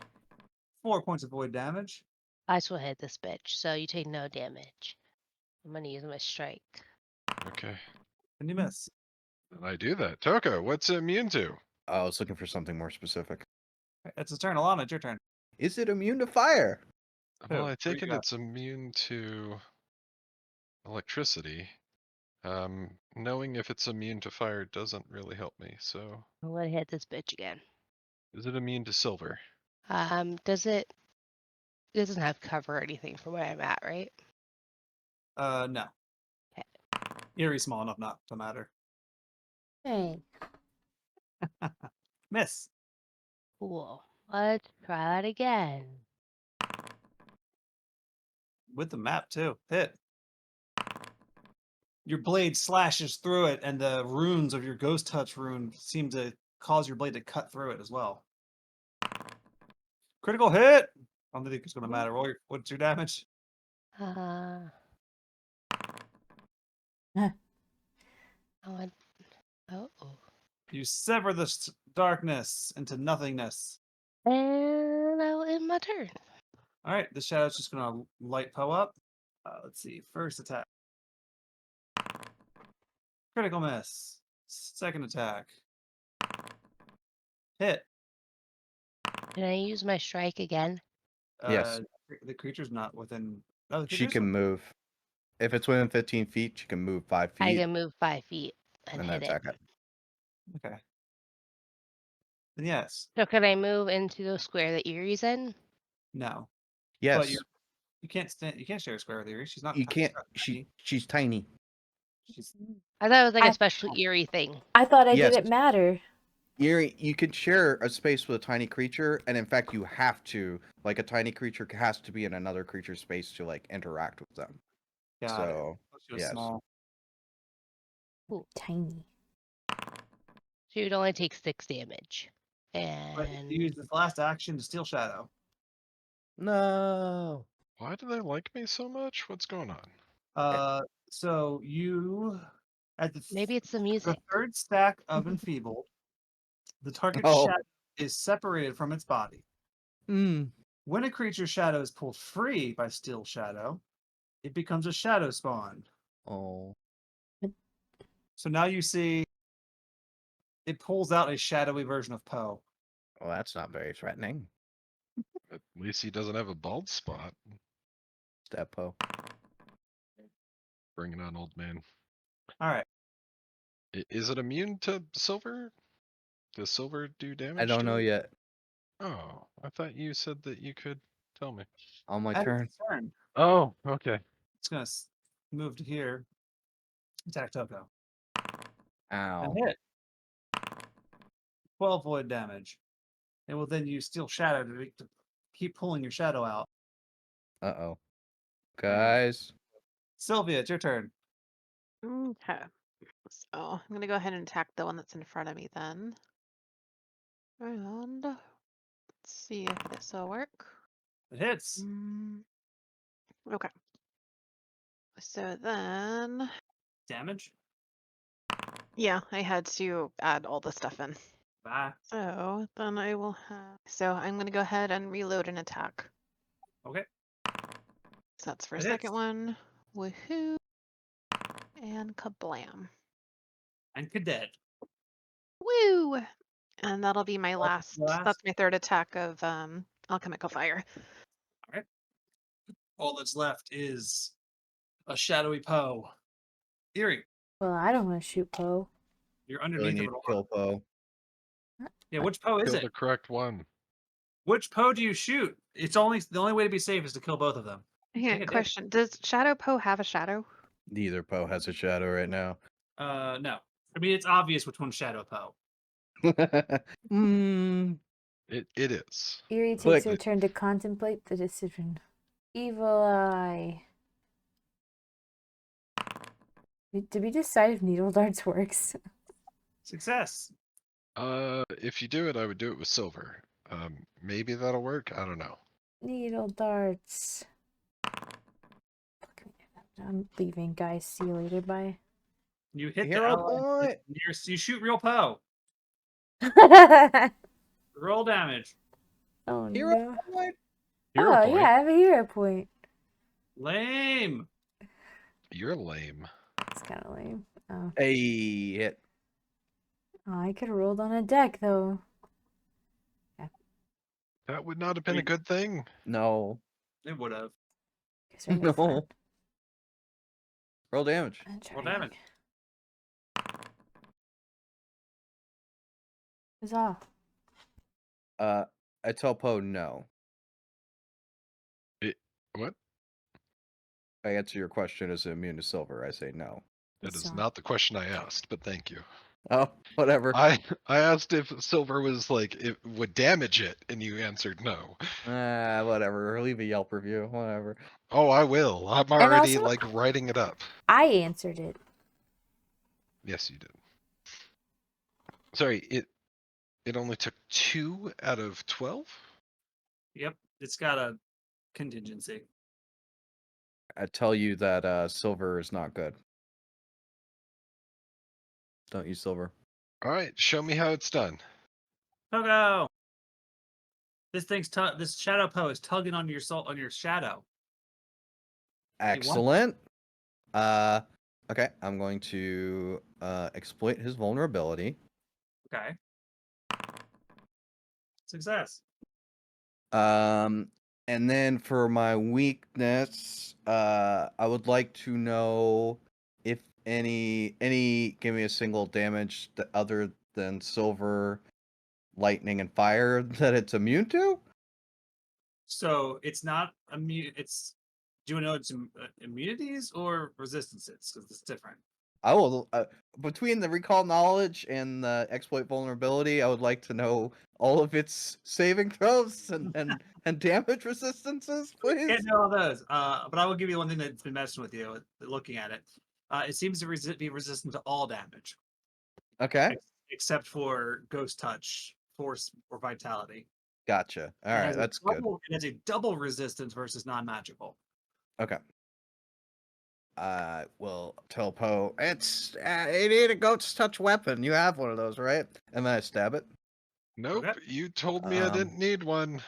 4 points of void damage. I just will hit this bitch, so you take no damage. I'm gonna use my strike. Okay. And you miss. And I do that. Toko, what's it immune to? I was looking for something more specific. It's his turn. Alana, it's your turn. Is it immune to fire? Well, Who? I Who take you it got? it's immune to electricity. Knowing if it's immune to fire doesn't really help me, so I'm gonna hit this bitch again. is it immune to silver? Does it doesn't have cover or anything from where I'm at, right? No. Okay. Eerie's small enough not to matter. Hey. Miss. Cool. Let's try that again. With the map too. Hit. Your blade slashes through it, and the runes of your ghost touch rune seem to cause your blade to cut through it as well. Critical hit. I don't think it's going to matter. What's your damage? Uh, Huh. oh. You sever the darkness into nothingness. And I will end my turn. All right, the shadow's just going to light Poe up. Let's see. First attack. Critical miss. Second attack. Hit. Can I use my strike again? Yes. The creature's not within. Oh, the She creature's can move. If it's within 15 feet, she can move 5 feet I can move 5 feet and and hit then it. attack it. Okay. Then yes. So can I move into the square that Erie's in? No. Yes. But you can't stand. You can't share a square with Eerie. She's not. You can't. She's not She's tiny. She's I thought it was like a I- special Erie thing. I thought it Yes. didn't matter. You can share a space with a tiny creature, and in fact, you have to. Like a tiny creature has to be in another creature's space to like interact with them. got it. So She was yes. small. Tiny. She would only take 6 damage. But And you use this last action to steal shadow. No. Why do they like me so much? What's going on? So you at maybe it's the the music. third stack of enfeebled, the target's Oh. shadow is separated from its body. Hmm. When a creature's shadow is pulled free by Steel Shadow, it becomes a shadow spawn. Oh. So now you see it pulls out a shadowy version of Poe. Well, that's not very threatening. At least he doesn't have a bald spot. Stab Poe. Bring it on, old man. All right. Is it immune to silver? Does silver do damage? I don't to know it? yet. Oh, I thought you said that you could tell me. On my At turn. its turn, Oh, okay. it's going to move to here. Attack Toko. Ow. And hit. 12 void damage. It will then use Steel Shadow to keep pulling your shadow out. Uh-oh. Guys. Sylvia, it's your turn. Okay. So I'm gonna go ahead and attack the one that's in front of me then. And let's see if this will work. It hits. Okay. So then, Damage. yeah, I had to add all the stuff in. Bye. So then I will have. So I'm gonna go ahead and reload an attack. Okay. So that's for a It second hits. one. Woohoo! And kablam! And Cadet. Woo! And that'll be my last. last? That's my third attack of alchemical fire. All right. All that's left is a shadowy Poe. Eerie, Well, I don't want to shoot Poe. you're Really underneath need of to it. kill Poe. Yeah, which Poe is Kill it? the correct one. Which Poe do you shoot? It's only the only way to be safe is to kill both of them. Yeah, Take a question. Does Shadow Poe have a shadow? Neither Poe has a shadow right now. No. I mean, it's obvious which one's Shadow Poe. Hmm. It is. Eerie takes Click. her turn to contemplate the decision. Evil Eye. Did we decide if needle darts works? Success. If you do it, I would do it with silver. Maybe that'll work. I don't know. Needle darts. I'm leaving, guys. See you later. Bye. You hit the Hero ally. point. You shoot real Poe. Roll damage. Oh Hero no. point. Hero Oh point. yeah, I have a hero point. Lame. You're lame. It's kind of lame. Oh. Hey, hit. Oh, I could have rolled on a deck though. That would not have been a good thing. No. It would have. Guess we're no fun. No. Roll damage. I'm Roll trying. damage. Huzzah. I tell Poe no. What? I answer your question, is it immune to silver? I say no. That It's is not the question I asked, but thank you. Oh, whatever. I asked if silver was like it would damage it, and you answered no. Whatever. Leave a Yelp review. Whatever. Oh, I will. I'm And already also- like writing it up. I answered it. Yes, you did. Sorry, it only took 2 out of 12. Yep. It's got a contingency. I tell you that silver is not good. Don't use silver. All right, show me how it's done. Pogo. This this Shadow Poe is tugging on your shadow. Excellent. Okay, I'm going to exploit his vulnerability. Okay. Success. And then for my weakness, I would like to know if any give me a single damage that other than silver, lightning, and fire that it's immune to. So it's not immune. It's do you know it's immunities or resistances? Because it's different. I will between the recall knowledge and the exploit vulnerability, I would like to know all of its saving throws and damage resistances, please. Can't know all those. But I will give you one thing that's been messing with you. Looking at it, it seems to be resistant to all damage, Okay, except for Ghost Touch, Force, or Vitality. gotcha. All It right, has a that's good. It has a double resistance versus non-magical. Okay. I will tell Poe, you need a Ghost Touch weapon. You have one of those, right? And then I stab it. Nope, Okay. you told me I didn't need one.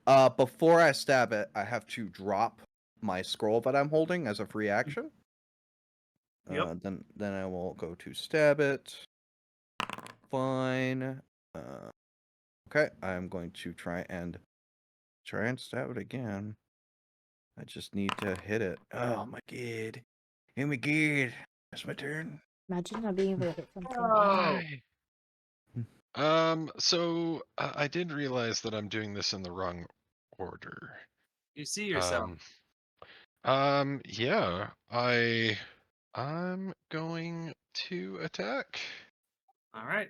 Before I stab it, I have to drop my scroll that I'm holding as a free action. Yep. Then I will go to stab it. Fine. Okay, I'm going to try and stab it again. I just need to hit it. Oh my god. Oh my god. That's my turn. Imagine not being able to hit something. Oh, Why? So I did realize that I'm doing this in the wrong order. you see yourself. Yeah, I'm going to attack. All right.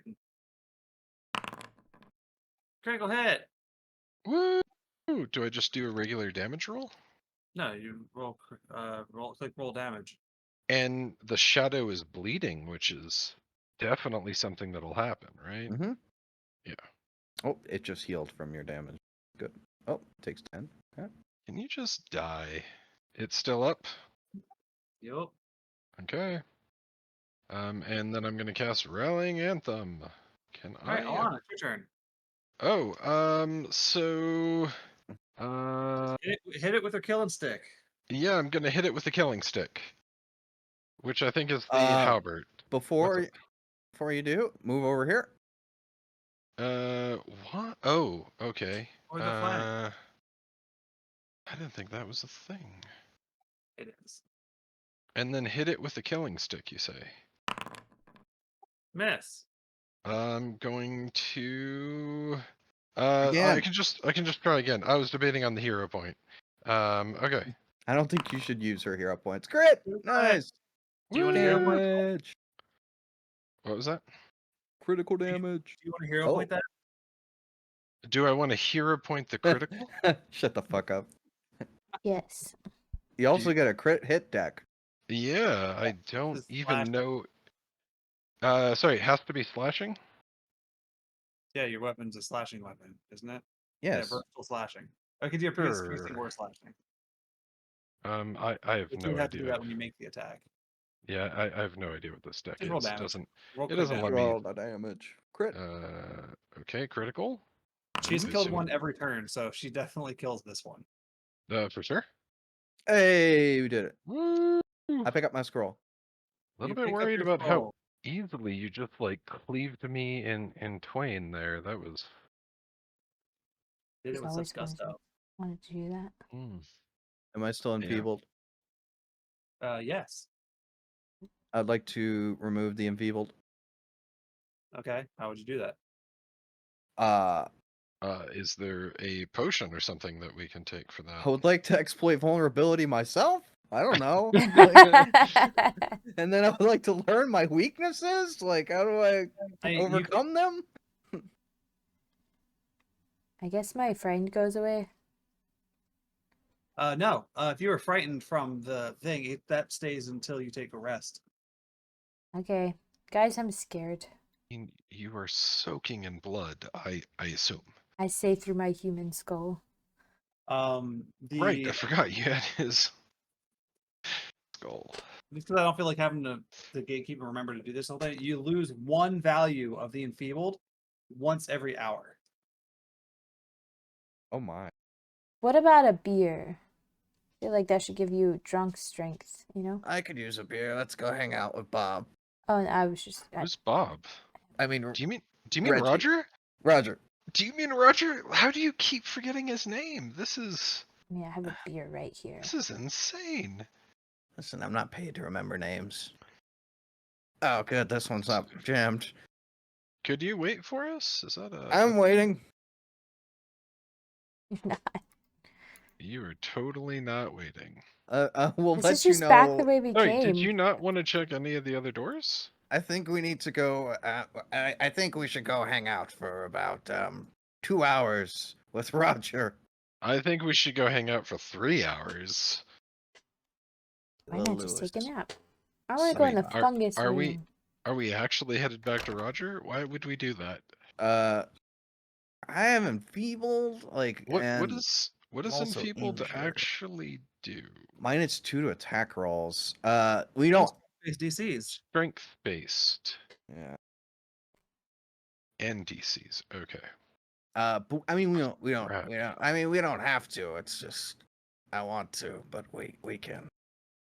Critical hit. Woo! Do I just do a regular damage roll? No, you roll. Click roll damage. And the shadow is bleeding, which is definitely something that'll happen, right? Mm-hmm. Yeah. Oh, it just healed from your damage. Good. Oh, takes 10. Okay. Can you just die? It's still up. Yep. Okay. And then I'm gonna cast Rallying Anthem. Can All right, I? Alana, it's your turn. Oh, so, Hit it with her killing stick. yeah, I'm gonna hit it with the killing stick, which I think is the Uh, halberd. Before you do, move over here. What? Oh, okay. Or the flank. I didn't think that was a thing. It is. And then hit it with the killing stick, you say? Miss. I'm going to. Again. I can just try again. I was debating on the hero point. Okay. I don't think you should use her hero points. Crit! Do it. Nice! Do you want a hero point? Damage! What was that? Critical damage. Do you want a hero Oh. point that? Do I want to hero point the critical? Shut the fuck up. Yes. You also you- get a crit hit deck. Yeah, I don't This is even slashing. know. Sorry, it has to be slashing? Yeah, your weapon's a slashing weapon, isn't it? Yeah, Yes. vertical slashing. Okay, your PC Sure. or slashing. I have But you no have to do idea. that when you make the attack. Yeah, I have no idea what this deck Just roll is. It damage. doesn't Roll it crit doesn't damage. let me Roll the damage. Crit. okay, critical? She's I killed assume- one every turn, so she definitely kills this one. For sure. Hey, we did it. Woo! I pick up my scroll. A little You bit pick up worried your about how scroll. easily you just like cleaved me in twain there. That was Did it It's with always such gusto. wanted to do that. Am I still enfeebled? Yes. I'd like to remove the enfeebled. Okay. How would you do that? is there a potion or something that we can take for that? I would like to exploit vulnerability myself. I don't know. And then I would like to learn my weaknesses. Like, how do I You overcome them? I guess my friend goes away. No. If you were frightened from the thing, that stays until you take a rest. Okay. Guys, I'm scared. You are soaking in blood, I assume. I say through my human skull. Right, I forgot you had his skull. Just because I don't feel like having the gatekeeper remember to do this all day, you lose one value of the enfeebled once every hour. Oh my. What about a beer? I feel like that should give you drunk strength, you know? I could use a beer. Let's go hang out with Bob. Oh, and I was just... Who's Bob? I mean, Do you mean Reggie. Roger? Roger. Do you mean Roger? How do you keep forgetting his name? This is I have a beer right here. this is insane. Listen, I'm not paid to remember names. Oh, good. This one's not jammed. Could you wait for us? Is that a I'm waiting. You're not. You are totally not waiting. We'll This let is you just back the know. way we Sorry, came. did you not want to check any of the other doors? I think we need to go. I think we should go hang out for about 2 hours with Roger. I think we should go hang out for 3 hours. Why not just take a Lewis. nap? I want to go in the Are- fungus are room. we- Are we actually headed back to Roger? Why would we do that? I am enfeebled. Like, What and is also enfeebled injured. actually do? -2 to attack rolls. We don't. Face DCs. Strength based Yeah. and DCs. Okay. But, I mean, Crap. I mean, we don't have to. It's just I want to, but we can.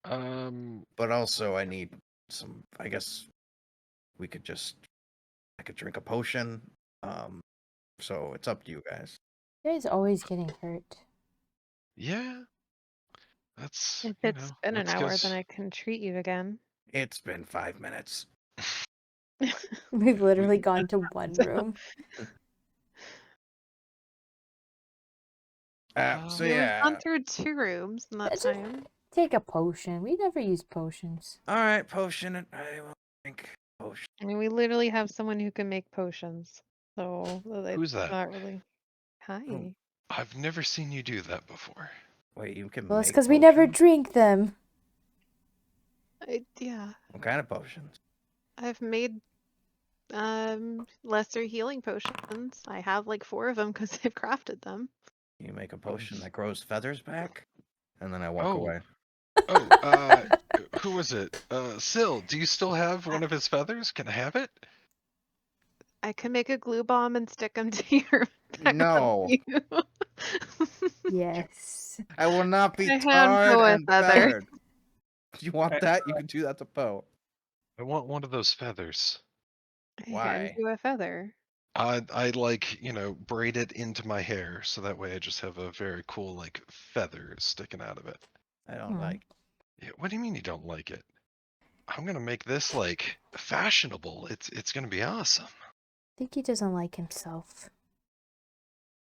But also, I need some. I guess we could just. I could drink a potion. So it's up to you guys. You guys always getting hurt. yeah, that's If it's been an that's hour, 'cause- then I can treat you again. It's been 5 minutes. We've literally gone to one room. So We've yeah. gone through 2 rooms in that Just time. take a potion. We never use potions. All right, potion. I will drink potion. I mean, we literally have someone who can make potions. So Who's it's that? not really. Hi. I've never seen you do that before. Wait, you can Well, it's make because we never potions? drink them. Yeah. What kind of potions? I've made lesser healing potions. I have like 4 of them because I've crafted them. You make a potion that grows feathers back, and then I walk Oh. away. Oh, who was it? Syl, do you still have one of his feathers? Can I have it? I can make a glue bomb and stick them to your back No. of you. Yes. I will not be A hand tarred full of and feathers. feathered. Do you want that? You can do that to Poe. I want one of those feathers. I Why? hand you a feather. I like, braid it into my hair so that way I just have a very cool like feather sticking out of it. I don't Hmm. like. Yeah, what do you mean you don't like it? I'm gonna make this like fashionable. It's gonna be awesome. I think he doesn't like himself.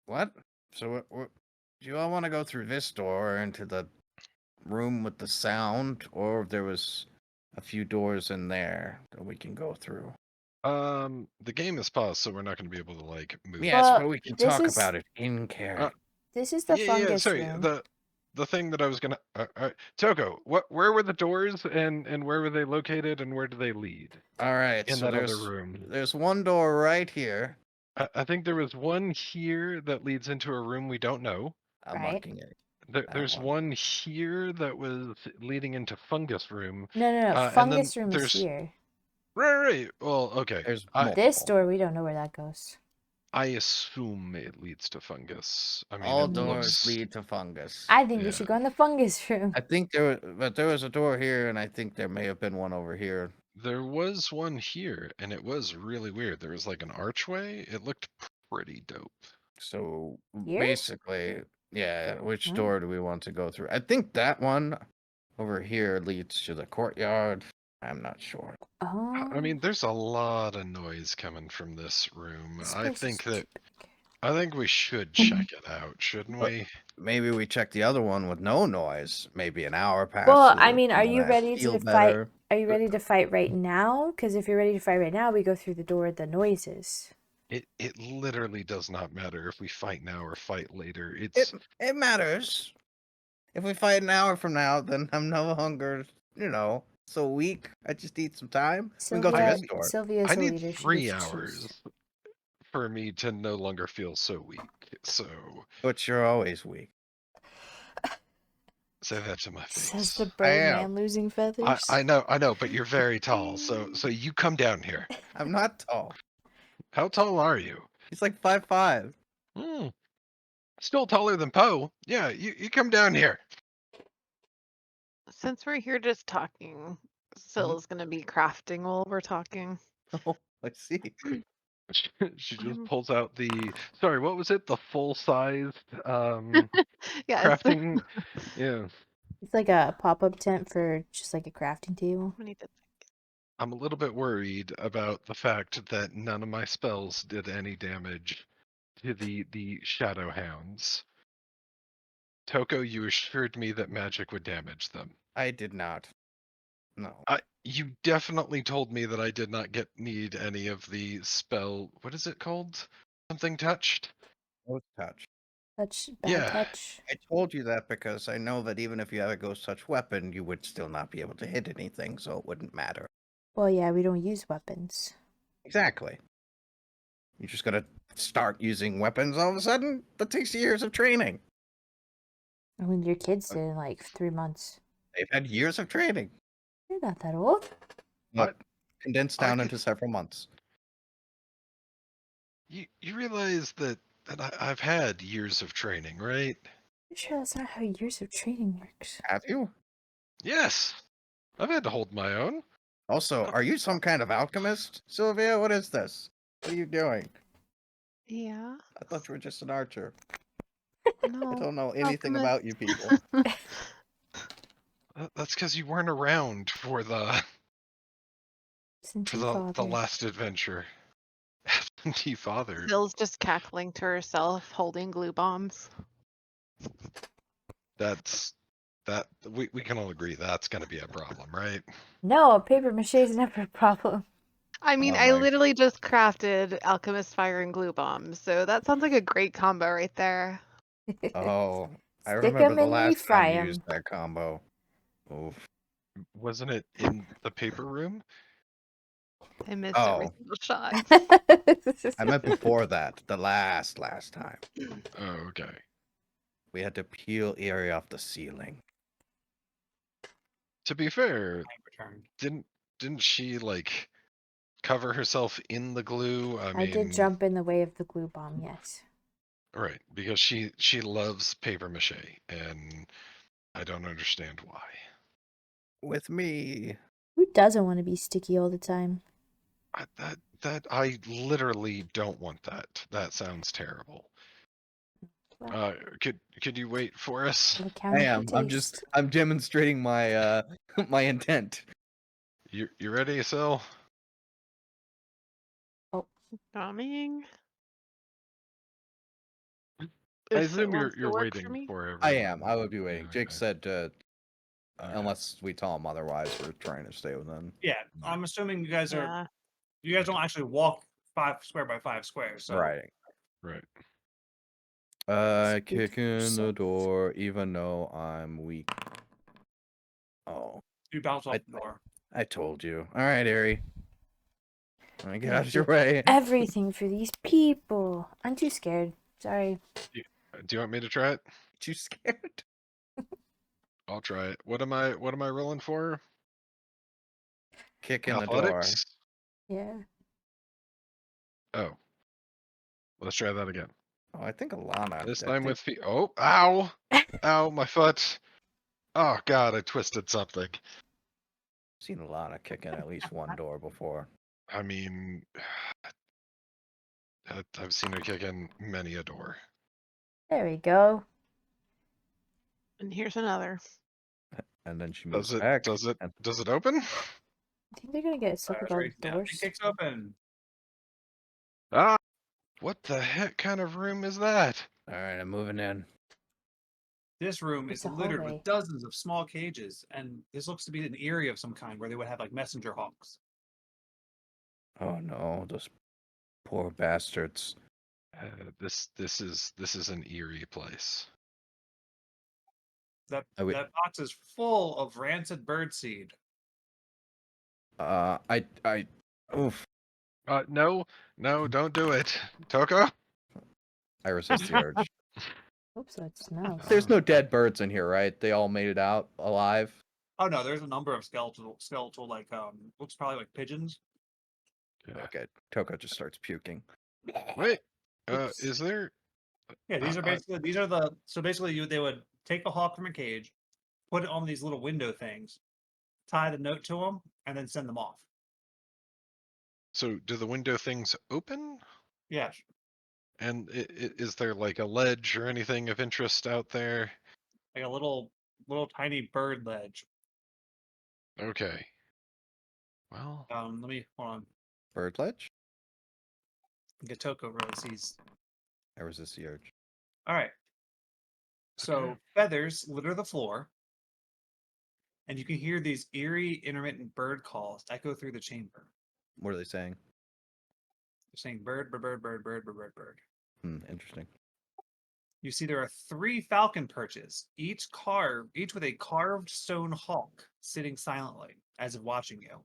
What? So do you all want to go through this door into the room with the sound, or there was a few doors in there that we can go through? The game is paused, so we're not gonna be able to like move. Yes, Well, but we can this talk is- about it in character. This is the Yeah, fungus sorry. room. The thing that I was gonna. Toko, where were the doors and where were they located and where do they lead? All right, In so that other room. there's one door right here. I think there was one here that leads into a room we don't know. I'm Right. marking it. There's one. one here that was leading into fungus room. No. and then Fungus room is there's- here. Right. Well, okay. There's This multiple. door, we don't know where that goes. I assume it leads to fungus. I mean, All it doors looks. lead to fungus. I think we Yeah. should go in the fungus room. I think there was a door here, and I think there may have been one over here. There was one here, and it was really weird. There was like an archway. It looked pretty dope. So Here? basically, yeah. Which Huh? door do we want to go through? I think that one over here leads to the courtyard. I'm not sure. Oh. I mean, there's a lot of noise coming from this room. this I place is think too that big. I think we should check it out, shouldn't But- we? Maybe we check the other one with no noise. Maybe an hour passes. Well, I mean, are and then you I ready feel to fight? better. Are you ready to fight right now? Because if you're ready to fight right now, we go through the door with the noises. It literally does not matter if we fight now or fight later. It's It matters. If we fight an hour from now, then I'm no longer, so weak. I just need some time. We can go through Sylvia, this door. Sylvia's I the need leader. She 3 gets to choose. hours for me to no longer feel so weak. So But you're always weak. say that to my face. Says the I brave am. man losing feathers. I know, but you're very tall. So you come down here. I'm not tall. How tall are you? He's like 5'5". Still taller than Poe. Yeah, you come down here. Since we're here just talking, Syl's gonna be crafting while we're talking. Oh, I see. She just pulls out the. Sorry, what was it? The full-sized Yeah, crafting. Yeah. It's like a pop-up tent for just like a crafting table. I'm a little bit worried about the fact that none of my spells did any damage to the shadow hounds. Toko, you assured me that magic would damage them. I did not. No. You definitely told me that I did not need any of the spell. What is it called? Something touched? Ghost touch. Touch, bad Yeah. touch. I told you that because I know that even if you have a ghost touch weapon, you would still not be able to hit anything, so it wouldn't matter. Well, yeah, we don't use weapons. Exactly. You're just gonna start using weapons all of a sudden? That takes years of training. I mean, your kids did in like 3 months. They've had years of training. You're not that old. But condensed I down could- into several months. You realize that And I've had years of training, right? I'm sure that's not how years of training works. Have you? Yes. I've had to hold my own. Also, are you some kind of alchemist, Sylvia? What is this? What are you doing? Yeah. I thought you were just an archer. No. I don't know anything Alchemist. about you people. That's because you weren't around for the Absentee the father. last adventure. Absentee father. Bill's just cackling to herself, holding glue bombs. That's that we can all agree that's gonna be a problem, right? No, paper mache is never a problem. I mean, Oh I my- literally just crafted alchemist fire and glue bombs, so that sounds like a great combo right there. Oh, I Stick remember 'em the and last time refry you 'em. used that combo. Oof. Wasn't it in the paper room? I missed every Oh, single shot. I meant before that. The last time. Oh, okay. We had to peel Eerie off the ceiling. To be fair, I returned. didn't she like cover herself in the glue? I did jump in the way of the glue bomb, yes. Right, because she loves paper mache, and I don't understand why. With me. Who doesn't want to be sticky all the time? I literally don't want that. That sounds terrible. Well, Could you wait for us? gotta I count am. the taste. I'm demonstrating my my intent. You ready, Sil? Coming. I If it assume wants to you're work for waiting me. for I everyone. am. I would be waiting. Yeah, Jake okay. said Okay. unless we tell him otherwise, we're trying to stay within. Yeah, I'm assuming you guys are. Yeah. You guys don't actually walk 5 square by 5 squares. So Right. Right. Speak Kick for in the yourself. door, even though I'm weak. Oh, you bounce off I- the door. I told you. All right, Ari. Let me get Gonna out of your do way. Everything for these people. I'm too scared. Sorry. Do you want me to try it? Too scared? I'll try it. What am I rolling for? Kick in the door. Athletics? Yeah. Oh. Let's try that again. Oh, I think Alana. This I time think- with feet. Oh, ow! Ow, my foot. Oh god, I twisted something. I've seen Alana kick in at least one door before. I mean, I've seen her kick in many a door. There we go. And here's another. And then she moves Does it back. does it and- does it open? I think they're gonna get stuck with all the Yeah, doors. it kicks open. Ah! What the heck kind of room is that? All right, I'm moving in. This room It's is a littered hallway. with dozens of small cages, and this looks to be an eyrie of some kind where they would have like messenger hawks. Oh no, those poor bastards. This is an eerie place. That Oh, wait. that box is full of rancid birdseed. Oof. No, don't do it, Toko. I resist the urge. Oops, so it smells. There's no dead birds in here, right? They all made it out alive. Oh no, there's a number of skeletal like looks probably like pigeons. Yeah. Okay, Toko just starts puking. Wait, Oops. is there? Yeah, these are I- basically so basically they would take a hawk from a cage, put it on these little window things, tie the note to them, and then send them off. So do the window things open? Yeah, And is there like a ledge or anything of interest out there? like a little tiny bird ledge. Okay. Well, Let me hold on. Bird ledge? Get Toko really sees. I resist the urge. All right. So Okay. feathers litter the floor, and you can hear these eerie, intermittent bird calls echo through the chamber. What are they saying? They're saying bird, bird, bird, bird, bird, bird, bird, bird. Interesting. You see there are 3 falcon perches, each with a carved stone hawk sitting silently, as if watching you.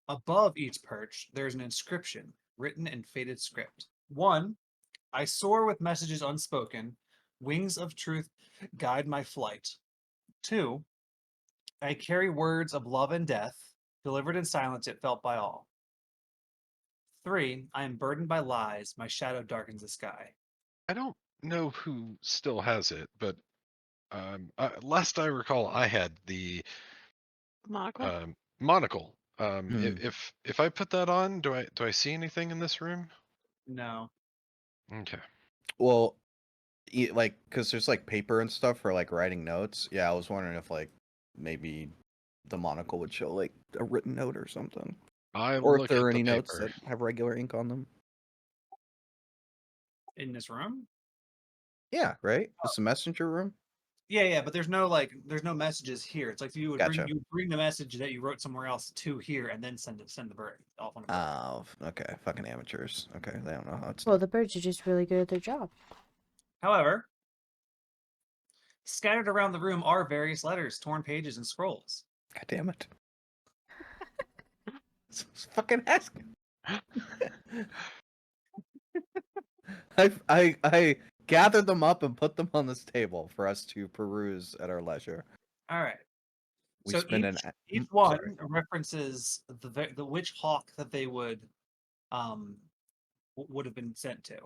Above each perch, there's an inscription written in faded script. 1, I soar with messages unspoken. Wings of truth guide my flight. 2, I carry words of love and death, delivered in silence yet felt by all. 3, I am burdened by lies, my shadow darkens the sky. I don't know who still has it, but last I recall, I had the Monocle? monocle. Hmm. If I put that on, do I see anything in this room? No. Okay. Well, like, cause there's like paper and stuff for like writing notes. Yeah, I was wondering if like maybe the monocle would show like a written note or something, I or if look there at are the any notes paper. that have regular ink on them. In this room? Yeah, right. It's the messenger room. Yeah, but there's no messages here. It's like Gotcha. you bring the message that you wrote somewhere else to here and then send the bird off on a bird. Oh, okay. Fucking amateurs. Okay, they don't know how it's Well, done. the birds are just really good at their job. However, scattered around the room are various letters, torn pages, and scrolls. God damn it. It's fucking asking. I gathered them up and put them on this table for us to peruse at our leisure. All right. We So spend each sorry. one references the which hawk that they would would have been sent to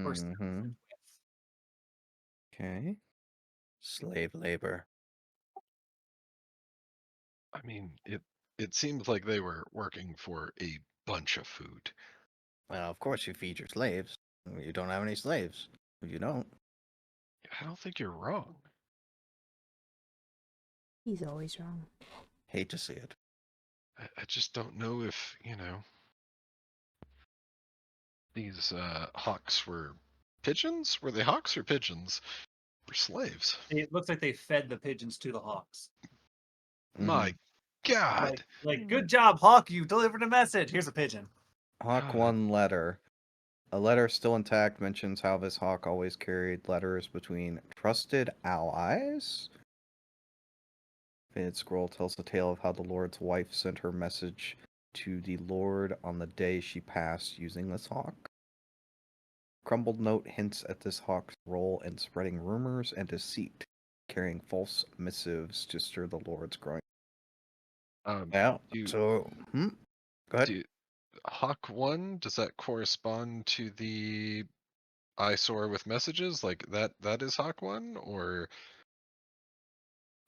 or sent Mm-hmm. with. Okay. Slave labor. I mean, it seems like they were working for a bunch of food. Well, of course you feed your slaves. You don't have any slaves. You don't. I don't think you're wrong. He's always wrong. Hate to see it. I just don't know if, these hawks were pigeons? Were they hawks or pigeons? Or slaves? It looks like they fed the pigeons to the hawks. My God. Like good job, hawk! You delivered a message. Here's a pigeon. Hawk one letter. A letter still intact mentions how this hawk always carried letters between trusted allies. Faded scroll tells the tale of how the Lord's wife sent her message to the Lord on the day she passed using this hawk. Crumbled note hints at this hawk's role in spreading rumors and deceit, carrying false missives to stir the Lord's growing. Yeah. Do, So, go ahead. do Hawk 1, does that correspond to the eyesore with messages? Like that is Hawk 1? Or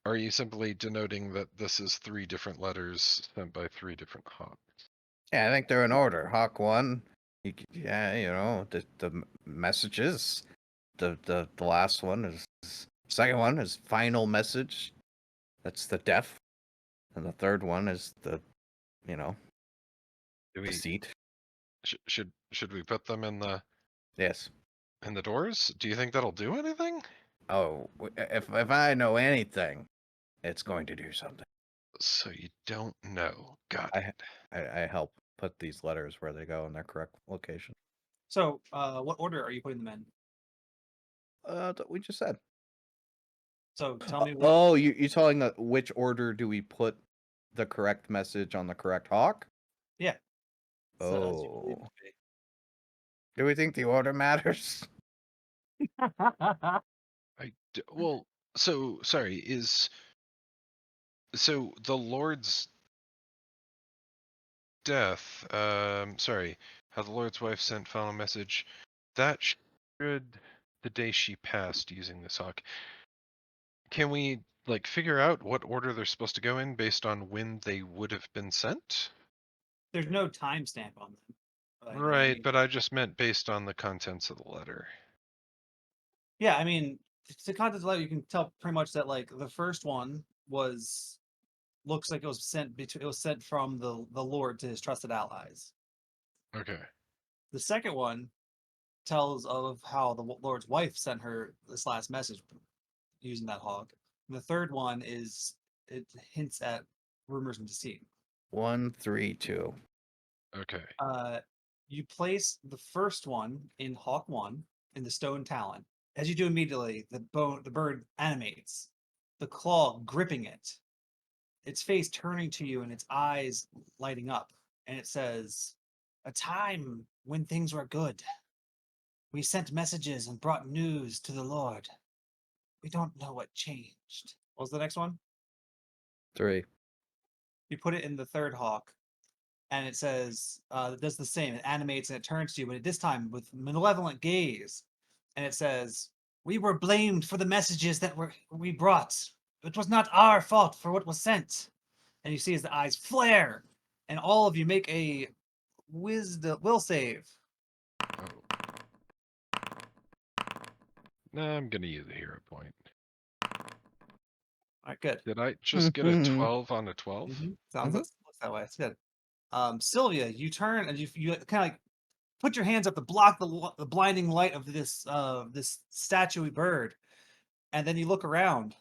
are you simply denoting that this is 3 different letters sent by 3 different hawks? Yeah, I think they're in order. Hawk one. Yeah, the messages. The last one is second one is final message. That's the death, and the third one is the you know Do we deceit. should we put them Yes. in the doors? Do you think that'll do anything? Oh, if I know anything, it's going to do something. So you don't know. Got I, it. I help put these letters where they go in their correct location. So, what order are you putting them in? That we just said. So tell me. Oh, you telling which order do we put the correct message on the correct hawk? Yeah. So as you believe Oh, Do we think the order matters? it to Well, so sorry, so the Lord's death, sorry, how the Lord's wife sent final message, that should the day she passed using this hawk. Can we like figure out what order they're supposed to go in based on when they would have been sent? There's no timestamp on them. Right, but I just meant based on the contents of the letter. Yeah, I mean, the content of the letter, you can tell pretty much that like the first one looks like it was sent from the Lord to his trusted allies. Okay. The second one tells of how the Lord's wife sent her this last message using that hawk. And the third one it hints at rumors and deceit. 1, 3, 2. Okay. You place the first one in Hawk 1 in the stone talon. As you do immediately, the bird animates, the claw gripping it, its face turning to you and its eyes lighting up, and it says, "A time when things were good. We sent messages and brought news to the Lord. We don't know what changed." What was the next one? 3. You put it in the third hawk. and it says it does the same. It animates and it turns to you, but this time with malevolent gaze, and it says, "We were blamed for the messages that we brought. It was not our fault for what was sent." And you see as the eyes flare, and all of you make a will save. Oh. Nah, I'm gonna use a hero point. All right, good. Did I just get a 12 on a 12? Sounds looks that way. It's good. Sylvia, you turn and you kind of like put your hands up to block the blinding light of this statuey bird, and then you look around,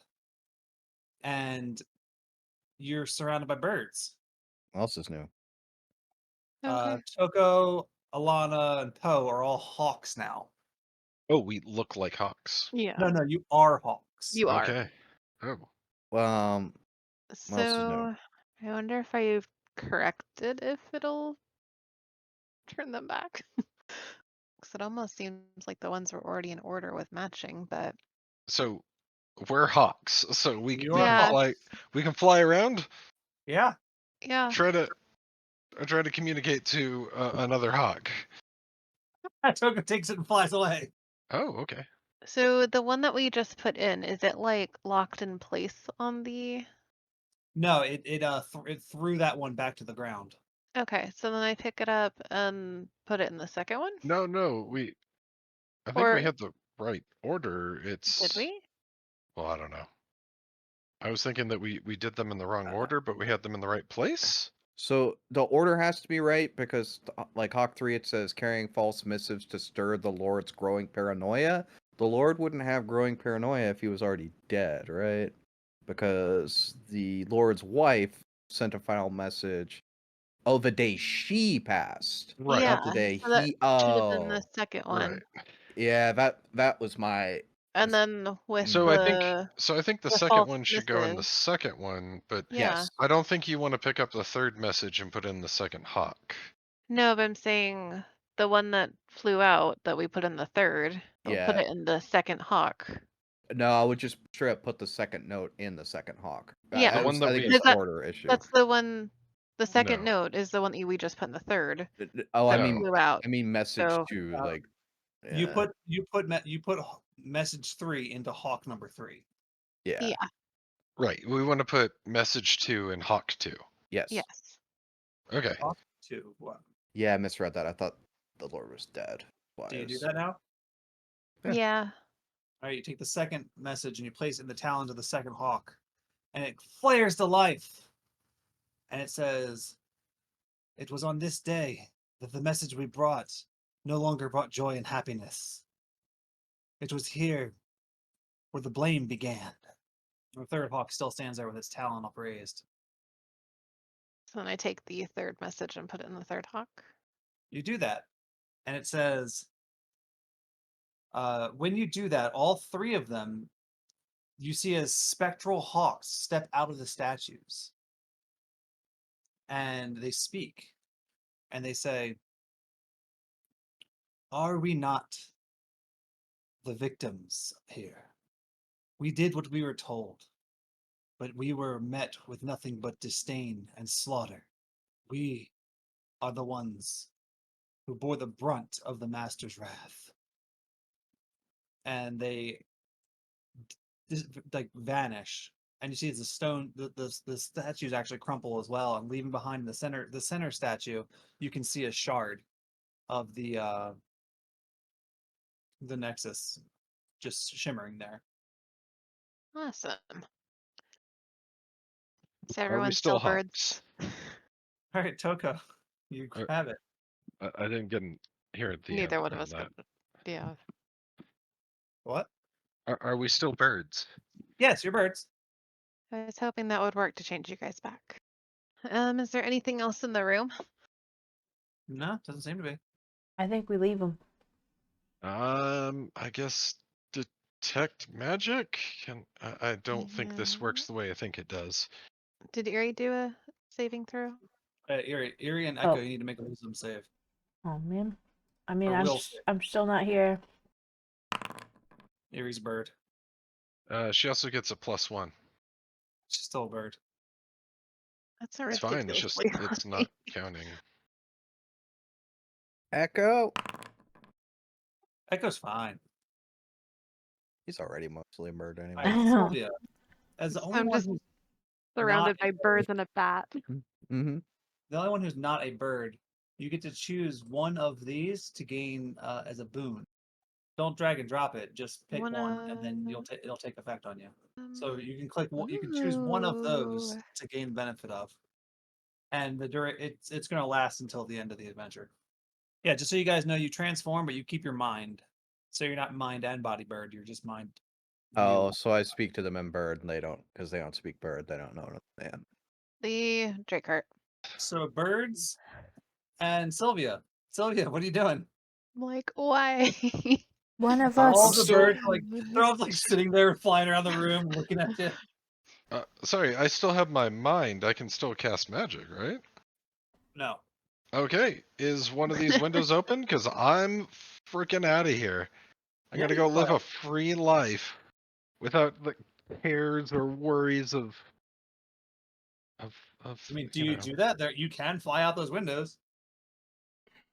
and you're surrounded by birds. What else is new? Okay. Toko, Alana, and Poe are all hawks now. Oh, we look like hawks. Yeah. No, you are hawks. You are. Okay. Oh. What else is new? So I wonder if I've corrected if it'll turn them back. Because it almost seems like the ones were already in order with matching, but So we're hawks. So we You we are can Yeah. fly we can fly around. Yeah. yeah. Try to communicate to another hawk. Toko takes it and flies away. Oh, okay. So the one that we just put in, is it like locked in place on the? No, it threw that one back to the ground. Okay, so then I pick it up and put it in the second one? No, I think we Or had the right order. did It's we? well, I don't know. I was thinking that we did them in the wrong order, but we had them in the right place. So the order has to be right because, like Hawk 3, it says carrying false missives to stir the Lord's growing paranoia. The Lord wouldn't have growing paranoia if he was already dead, right? Because the Lord's wife sent a final message. Oh, the day she passed, Right. Yeah, not the day so that he. should have been the Oh, second Right. one. yeah, that was my. And then with So I think the the second false one should go in the missive. second one, but Yeah. Yes. I don't think you want to pick up the third message and put in the second hawk. No, but I'm saying the one that flew out that we put in the third, we'll put Yeah. it in the second hawk. No, I would just straight up put the second note in the second Hawk. Yeah. The one that I think we it was Is that order issue. that's the one the second No. note is the one that we just put in the third Oh, I that No. mean, flew out. message So to Uh, like. You Yeah. put message 3 into hawk number 3. Yeah. yeah, Right. We want to put message 2 and hawk 2. Yes. yes. Okay. Hawk 2. What? Yeah, I misread that. I thought the Lord was dead. Do you do that now? Yeah. Yeah. All right, you take the second message and you place it in the talons of the second hawk, and it flares to life. And it says, "It was on this day that the message we brought no longer brought joy and happiness. It was here where the blame began." The third hawk still stands there with its talon upraised. So then I take the third message and put it in the third hawk. You do that, and it says, when you do that, all 3 of them, you see as spectral hawks step out of the statues. And they speak, and they say, "Are we not the victims here? We did what we were told, but we were met with nothing but disdain and slaughter. We are the ones who bore the brunt of the master's wrath." And they like vanish, and you see the stone, the statues actually crumple as well, and leaving behind the center statue, you can see a shard of the nexus just shimmering there. Awesome. Is Are we everyone still still birds? hawks? All right, Toko, you Are- grab it. I didn't hear the Neither one of answer us on that. could. Yeah. What? Are we still birds? Yes, you're birds. I was hoping that would work to change you guys back. Is there anything else in the room? No, doesn't seem to be. I think we leave them. I guess detect magic? I don't think this works the way I think it does. Did Erie do a saving throw? Erie and Echo, Oh. you need to make a wisdom save. Oh man. I mean, Or I'm will save. I'm still not here. Erie's a bird. She also gets a +1. She's still a bird. That's a It's fine. It's just ridiculously it's high. not counting. Echo. Echo's fine. He's already mostly a bird All anyway. right, I know. Sylvia, as the So only I'm one just who's surrounded not by birds and a bat. Mm-hmm. the only one who's not a bird, you get to choose one of these to gain as a boon. Don't drag and drop it. Just pick one, and then it'll take effect on you. So you can click. You can choose one of those Ooh. to gain benefit of, and it's going to last until the end of the adventure. Yeah, just so you guys know, you transform, but you keep your mind. So you're not mind and body bird. You're just mind. Oh, so I speak to them in bird, and they don't, because they don't speak bird. They don't know what I'm saying. The Dracart. So birds and Sylvia. Sylvia, what are you doing? I'm like, why? One of All I'm of the us. still birds they're all like sitting there flying around the room looking at you. sorry. I still have my mind. I can still cast magic, right? No. Okay. Is one of these windows open? Because I'm freaking out of here. I Yeah, gotta you go can live fly. a free life without the cares or worries of. I mean, do You you know. do that? There, you can fly out those windows.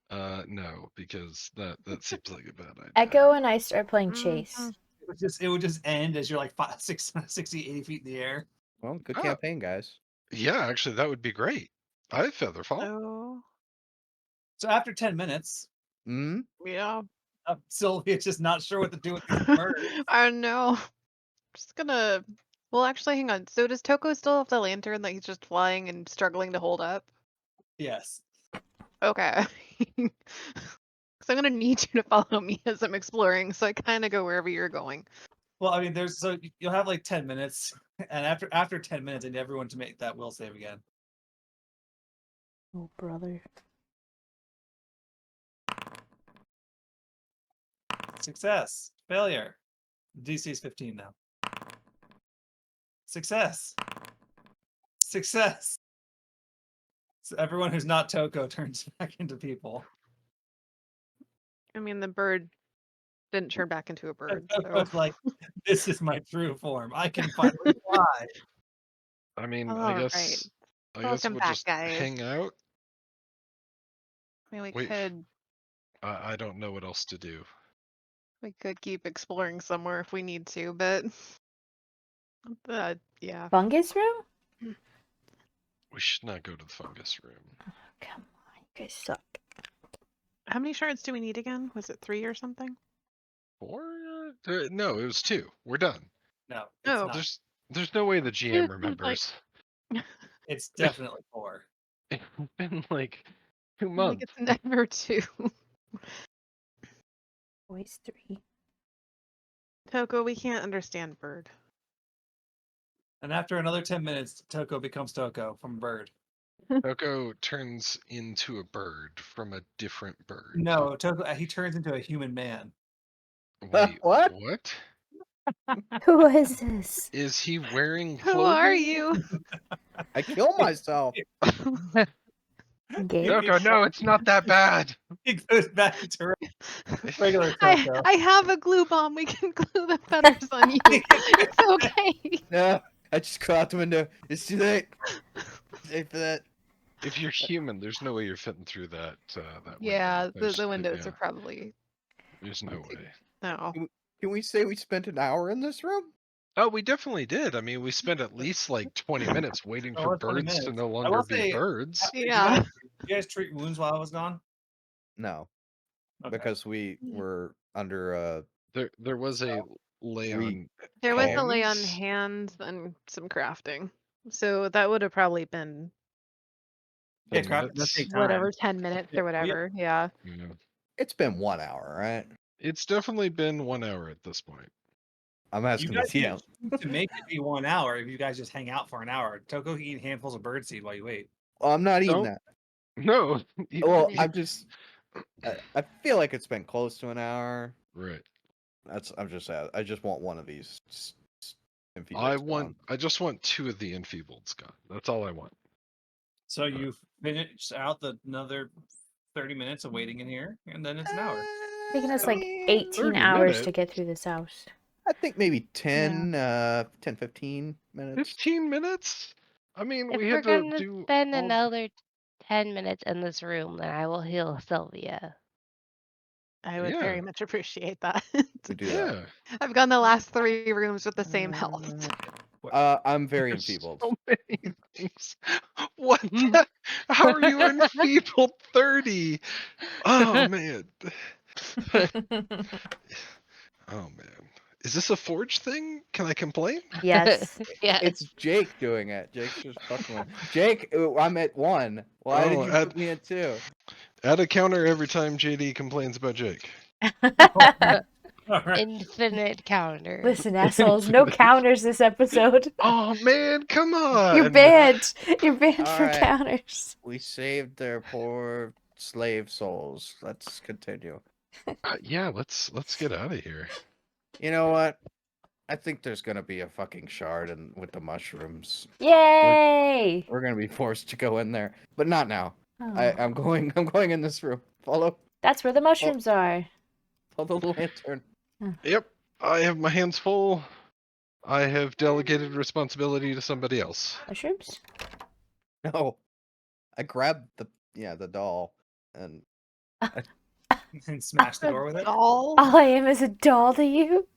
No, because that seems like a bad idea. Echo and I start playing Mhm. chase. It would just end as you're like 60, 80 feet in the air. Well, good Oh. campaign, guys. Yeah, actually, that would be great. I have Featherfall. Oh, So after 10 minutes, Hmm. yeah. Sylvia's just not sure what to do with these birds. I know. Just gonna. Well, actually, hang on. So does Toko still have the lantern that he's just flying and struggling to hold up? Yes. Okay. Because I'm gonna need you to follow me as I'm exploring, so I kind of go wherever you're going. Well, I mean, you'll have like 10 minutes, and after 10 minutes, I need everyone to make that will save again. Oh, brother. Success. Failure. DC is 15 now. Success. Success. So everyone who's not Toko turns back into people. I mean, the bird didn't turn back into a bird, so. Toko's like, this is my true form. I can finally fly. I mean, All I right. guess Welcome we'll back, just guys. hang out. I mean, Wait, could I don't know what else to do. we could keep exploring somewhere if we need to, but yeah. Fungus room? We should not go to the fungus room. Come on, you guys suck. How many shards do we need again? Was it 3 or something? 4? No, it was 2. We're done. No, it's Oh. not. There's no way the GM Like- remembers. It's definitely 4. It's been like 2 Like months. it's never 2. Always 3. Toko, we can't understand bird. And after another 10 minutes, Toko becomes Toko from bird. Toko turns into a bird from a different bird. No, Toko, he turns into a human man. Wait, What? what? Who is this? Is he wearing Who clothing? are you? I kill myself. Gay? Toko, no, it's not that bad. He goes back to regular Toko. I have a glue bomb. We can glue the feathers on you. It's okay. No, I just go out the window. It's too late. Too late for that. If you're human, there's no way you're fitting through that. That Yeah, window. the windows are probably There's no way. no. Can we say we spent an hour in this room? Oh, we definitely did. I mean, we spent at least like 20 minutes waiting Oh, for 20 birds to minutes. no I longer will be say, birds. Yeah. Did you guys treat wounds while I was gone? No, Okay. because we were under There was a lay We- on. There was a lay on hands. hands and some crafting. So that would have probably been Yeah, 10 crap. minutes. Let's take time. whatever, 10 minutes Yeah, or whatever. Yeah. Yeah. It's been 1 hour, right? It's definitely been 1 hour at this point. I'm You asking the guys TM. can to make it be 1 hour if you guys just hang out for an hour. Toko can eat handfuls of birdseed while you wait. Well, I'm not eating Don't- that. No. Well, Yeah. I'm just. I feel like it's been close to an hour. Right. I'm just. I just want one of these. enfeebled I just want 2 of the enfeebled gone. That's all I want. So you finish out another 30 minutes of waiting in here, and then it's an hour. Taking us I like mean, 18 30 hours to minutes? get through this house. I think maybe 10, 15 minutes. 15 minutes? I mean, If we we're had to gonna do spend all. another 10 minutes in this room, then I will heal Sylvia. I would Yeah. very much appreciate that. We do that. Yeah. I've gone the last 3 rooms with the same health. I'm very There's enfeebled. so many things. What? How are you enfeebled 30? Oh man. Oh man. Is this a forge thing? Can I complain? Yes. Yes. It's Jake doing it. Jake's just fucking with Jake, I'm at 1. Why did Oh, you put me at 2? Add a counter every time JD complains about Jake. All right. Infinite counter. Listen, assholes, no counters this episode. Oh man, come You're on. banned. You're banned for Alright. counters. We saved their poor slave souls. Let's continue. Yeah, let's get out of here. You know what? I think there's gonna be a fucking shard with the mushrooms. Yay! We're gonna be forced to go in there, but not now. Oh, I'm going in this room. Follow that's where the mushrooms are. the lantern. Yep, I have my hands full. I have delegated responsibility to somebody else. Mushrooms? No. I grabbed the doll and And smash the door with it. Doll. All I am is a doll to you?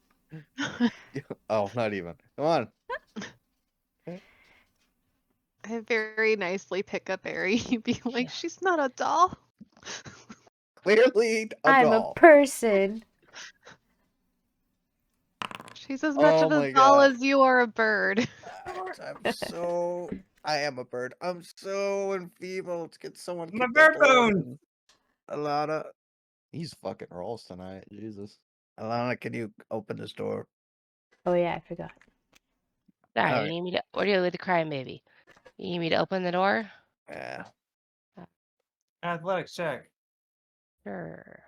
oh, not even. Come on. I very nicely pick up Barry. You'd be like, she's not a doll. Clearly a I'm doll. a person. She's as much Oh of a my doll God. as you are a bird. I am a bird. I'm so enfeebled. Get someone My kick that bird door bone. open. Alana. He's fucking rolls tonight. Jesus. Alana, can you open this door? Oh yeah, I forgot. Sorry, Alright. you need me to. What are you with the crying baby? You need me to open the door? Yeah. Athletics check. Sure.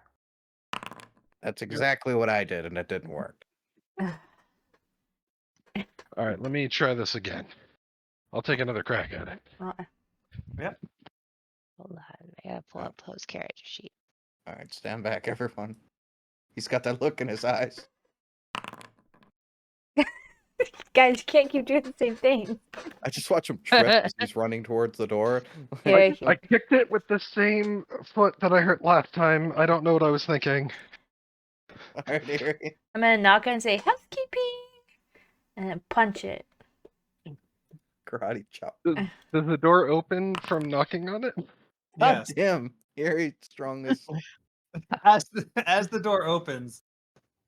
That's exactly what I did, and it didn't work. All right, let me try this again. I'll take another crack at it. Hold on. I gotta pull up Poe's character sheet. Alright, stand back, everyone. He's got that look in his eyes. Guys, you can't keep doing the same thing. I just watch him trip as he's running towards the door. Yeah. I kicked it with the same foot that I hurt last time. I don't know what I was thinking. Alright, Harry. I'm gonna knock and say housekeeping, and then punch it. Karate chop. Does the door open from knocking on it? God Yes. damn. Harry's strongest. As the door opens,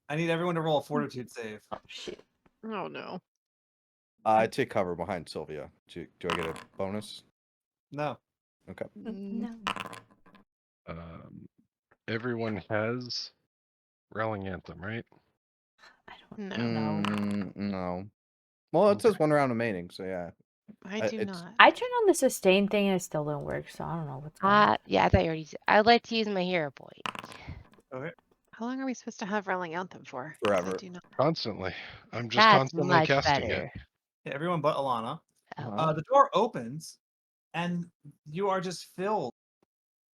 I need everyone to roll a fortitude save. Oh shit. Oh no. I take cover behind Sylvia. Do I get a bonus? No. Okay. No. Everyone has Rowling Anthem, right? I don't No, No. Well, it says Okay. one round remaining, so yeah. I do it's- not. I turned on the sustain thing and it still don't work, so I don't know what's going on. Yeah, I thought you already said. I'd like to use my hero point. Okay. How long are we supposed to have Rolling Anthem for? 'Cause Forever. I do not. Constantly. I'm just That's constantly much casting better. it. Yeah, everyone but Alana. Oh. The door opens, and you are just filled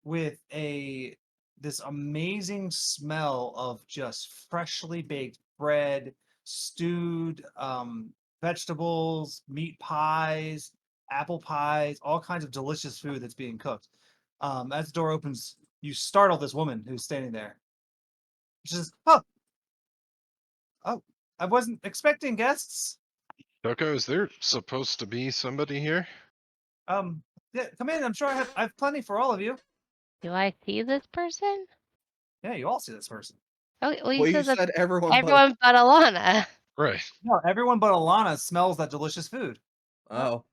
with this amazing smell of just freshly baked bread, stewed vegetables, meat pies, apple pies, all kinds of delicious food that's being cooked. As the door opens, you startle this woman who's standing there. She says, "Oh, I wasn't expecting guests. Coco, is there supposed to be somebody here? Yeah, come in. I'm sure I have plenty for all of you. Do I see this person? Yeah, you all see this person. Okay, well, you Well, you said that's said everyone. everyone but Alana. Right. No, everyone but Alana smells that delicious food. Oh.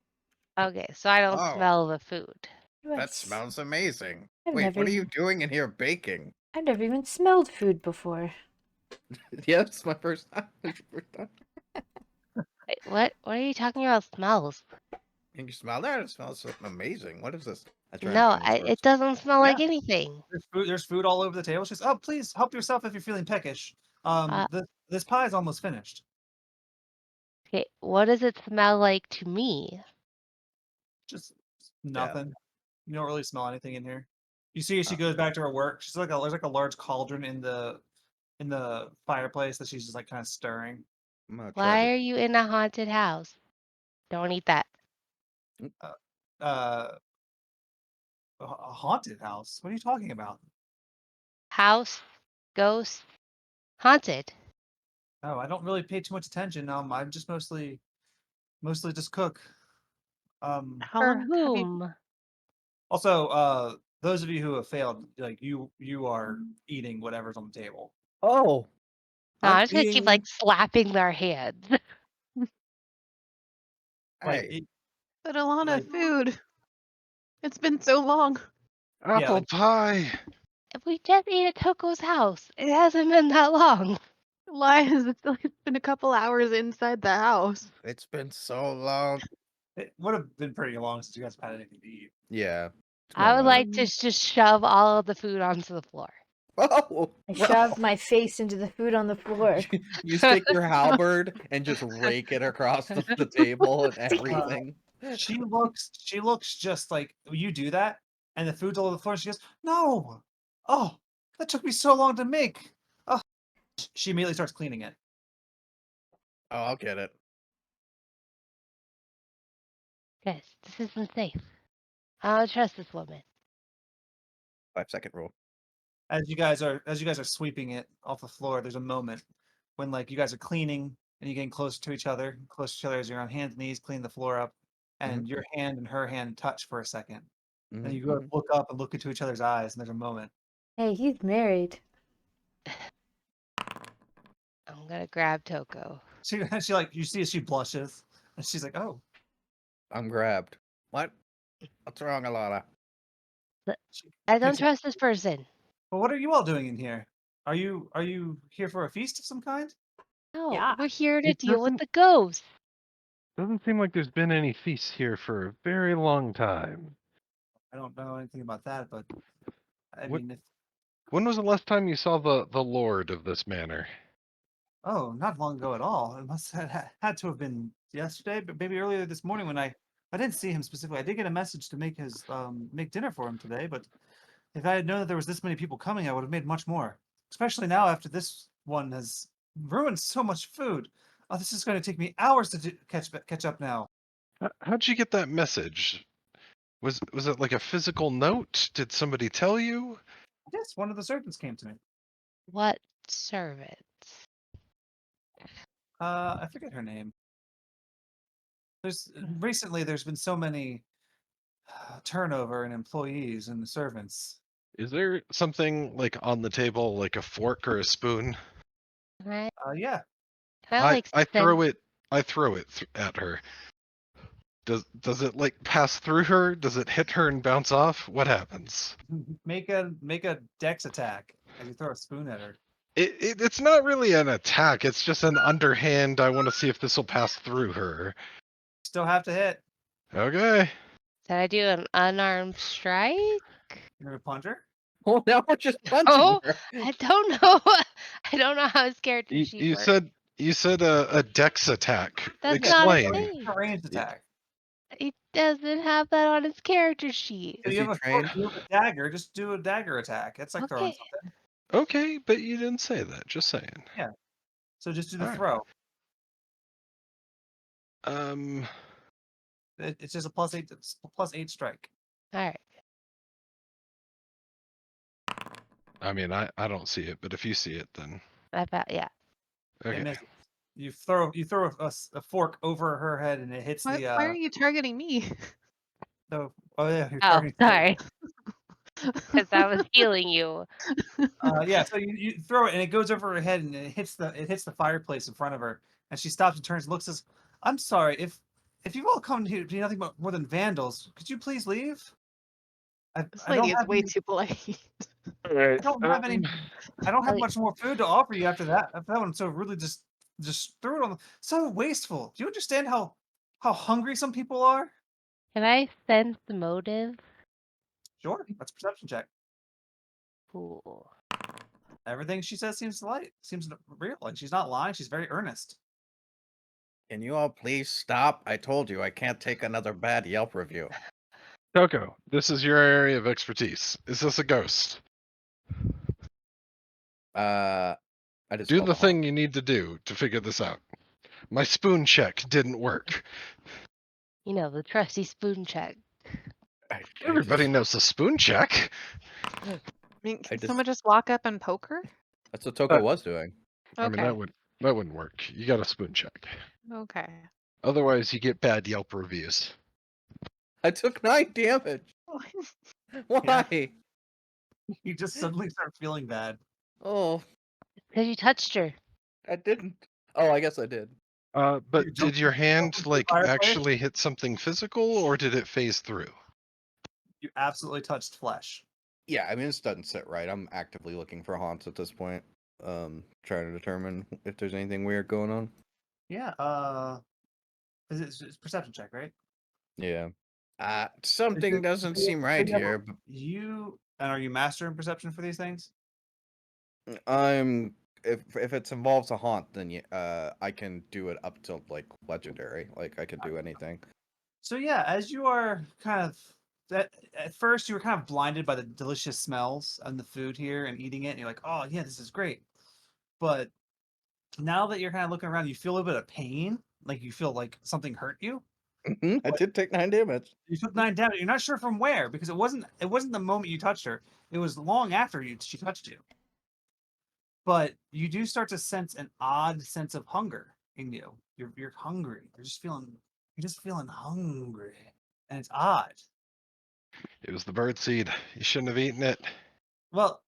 Okay, so I don't Oh. smell the food. That smells amazing. I've Wait, never what are you even- doing in here baking? I've never even smelled food before. Yeah, it's my first time. Wait, what are you talking about smells? Can you smell that? It smells amazing. What is this? I try and No, find source. it doesn't smell like Yeah. anything. There's food all over the table. She says, "Oh, please help yourself if you're feeling peckish. This pie is almost finished." Okay, what does it smell like to me? Just nothing. You don't really smell anything in here. You see, as she goes back to her work. She's like there's like a large cauldron in the fireplace that she's just like kind of stirring. I'm gonna try Why to- are you in a haunted house? Don't eat that. Uh, a haunted house. What are you talking about? House, ghost, haunted. Oh, I don't really pay too much attention. I'm just mostly just cook. How For long have you? whom? Also, those of you who have failed, like you are eating whatever's on the table. Oh, No, I'm I'm just gonna keep eating. like slapping their hands. Like, Hey, But Alana, like food. It's been so long. Yeah, Apple like- pie. We just ate at Toko's house. It hasn't been that long. Lies. It's been a couple hours inside the house. It's been so long. it would have been pretty long since you guys have had anything to eat. yeah. it's been I a would while. like to just shove all of the food onto the floor. Oh, I well, shoved my face into the food on the floor. you stick your halberd and just rake it across the table and everything. She looks just like you do that, and the food's all over the floor. And she goes, "No, oh, that took me so long to make." Oh, she immediately starts cleaning it. Oh, I'll get it. Guys, this isn't safe. I don't trust this woman. 5-second rule. As you guys are sweeping it off the floor, there's a moment when like you guys are cleaning and you're getting closer to each other as you're on hands and knees cleaning the floor up, and your hand and her hand touch for a second. And you go to look up and look into each other's eyes, and there's a moment. Hey, he's married. I'm gonna grab Toko. She like you see as she blushes, and she's like, "Oh." I'm grabbed. What? What's wrong, Alana? She I don't picks up- trust this person. Well, what are you all doing in here? Are you here for a feast of some kind? No, Yeah. we're here to It deal with doesn't- the ghost. Doesn't seem like there's been any feasts here for a very long time. I don't know anything about that, but I What- mean, if When was the last time you saw the lord of this manor? oh, not long ago at all. It must have had to have been yesterday, but maybe earlier this morning when I didn't see him specifically. I did get a message to make his make dinner for him today, but if I had known that there was this many people coming, I would have made much more. Especially now after this one has ruined so much food. Oh, this is going to take me hours to catch up now. How'd you get that message? Was it like a physical note? Did somebody tell you? Yes, one of the servants came to me. What servant? I forget her name. Recently there's been so many turnover in employees and the servants. Is there something like on the table, like a fork or a spoon? Can Yeah, I like I send- throw it. I throw it at her. Does it like pass through her? Does it hit her and bounce off? What happens? make a dex attack as you throw a spoon at her. It's not really an attack. It's just an underhand. I want to see if this will pass through her. Still have to hit. Okay. Did I do an unarmed strike? You're gonna punch her. Well, now we're just punching Oh, her. I don't know. I don't know how his character sheet You works. said a dex attack. That's not a Explain. thing. A ranged attack. He doesn't have that on his character sheet. If Is you he have a trained? you have a dagger, just do a dagger attack. It's like throwing Okay. something. Okay, but you didn't say that. Just saying. So just do the Alright. throw. Um. It's just a +8 strike. All right. I mean, I don't see it, but if you see it, then Yeah. It okay. misses. You throw a fork over her head and it hits Why, the why are you targeting me? oh yeah you're Oh, targeting sorry. Because I was healing you. yeah, so you throw it and it goes over her head and it hits the fireplace in front of her, and she stops and turns and looks and says, "I'm sorry, if you've all come here to be nothing but more than vandals, could you please leave? This I don't lady is have way any, too polite. I don't have any I don't have Okay. much more food to offer you after that one, so really just threw it on so wasteful. Do you understand how hungry some people are?" Can I sense the motive? Sure, that's a perception check. Cool. Everything she says seems real. Like she's not lying. She's very earnest. Can you all please stop? I told you I can't take another bad Yelp review. Coco, this is your area of expertise. Is this a ghost? I Do dispelled the harm. thing you need to do to figure this out. My spoon check didn't work. You know, the trusty spoon check. I Everybody just- knows the spoon check. I mean, I can just- someone just walk up and poke her? That's what Toko was doing. I mean, Okay. that wouldn't work. You got a spoon check. Okay. Otherwise, you get bad Yelp reviews. I took 9 damage. Why? You just suddenly start feeling bad. Oh, Because you touched her. I didn't. Oh, I guess I did. But You did your jump hand into the like fireplace? actually hit something physical, or did it phase through? You absolutely touched flesh. Yeah, I mean, this doesn't sit right. I'm actively looking for haunts at this point. Trying to determine if there's anything weird going on. Yeah. It's perception check, right? Yeah. Something doesn't seem right here. But You and are you master in perception for these things? I'm if it involves a haunt, then I can do it up to like legendary. Like I can do anything. So yeah, as you are kind of at first you were kind of blinded by the delicious smells and the food here and eating it, and you're like, oh yeah, this is great. But now that you're kind of looking around, you feel a little bit of pain, like you feel like something hurt you. I did take 9 damage. You took 9 damage. You're not sure from where because it wasn't the moment you touched her. It was long after she touched you. But you do start to sense an odd sense of hunger in you. You're hungry. You're just feeling hungry, and it's odd. It was the bird seed. You shouldn't have eaten it. Well,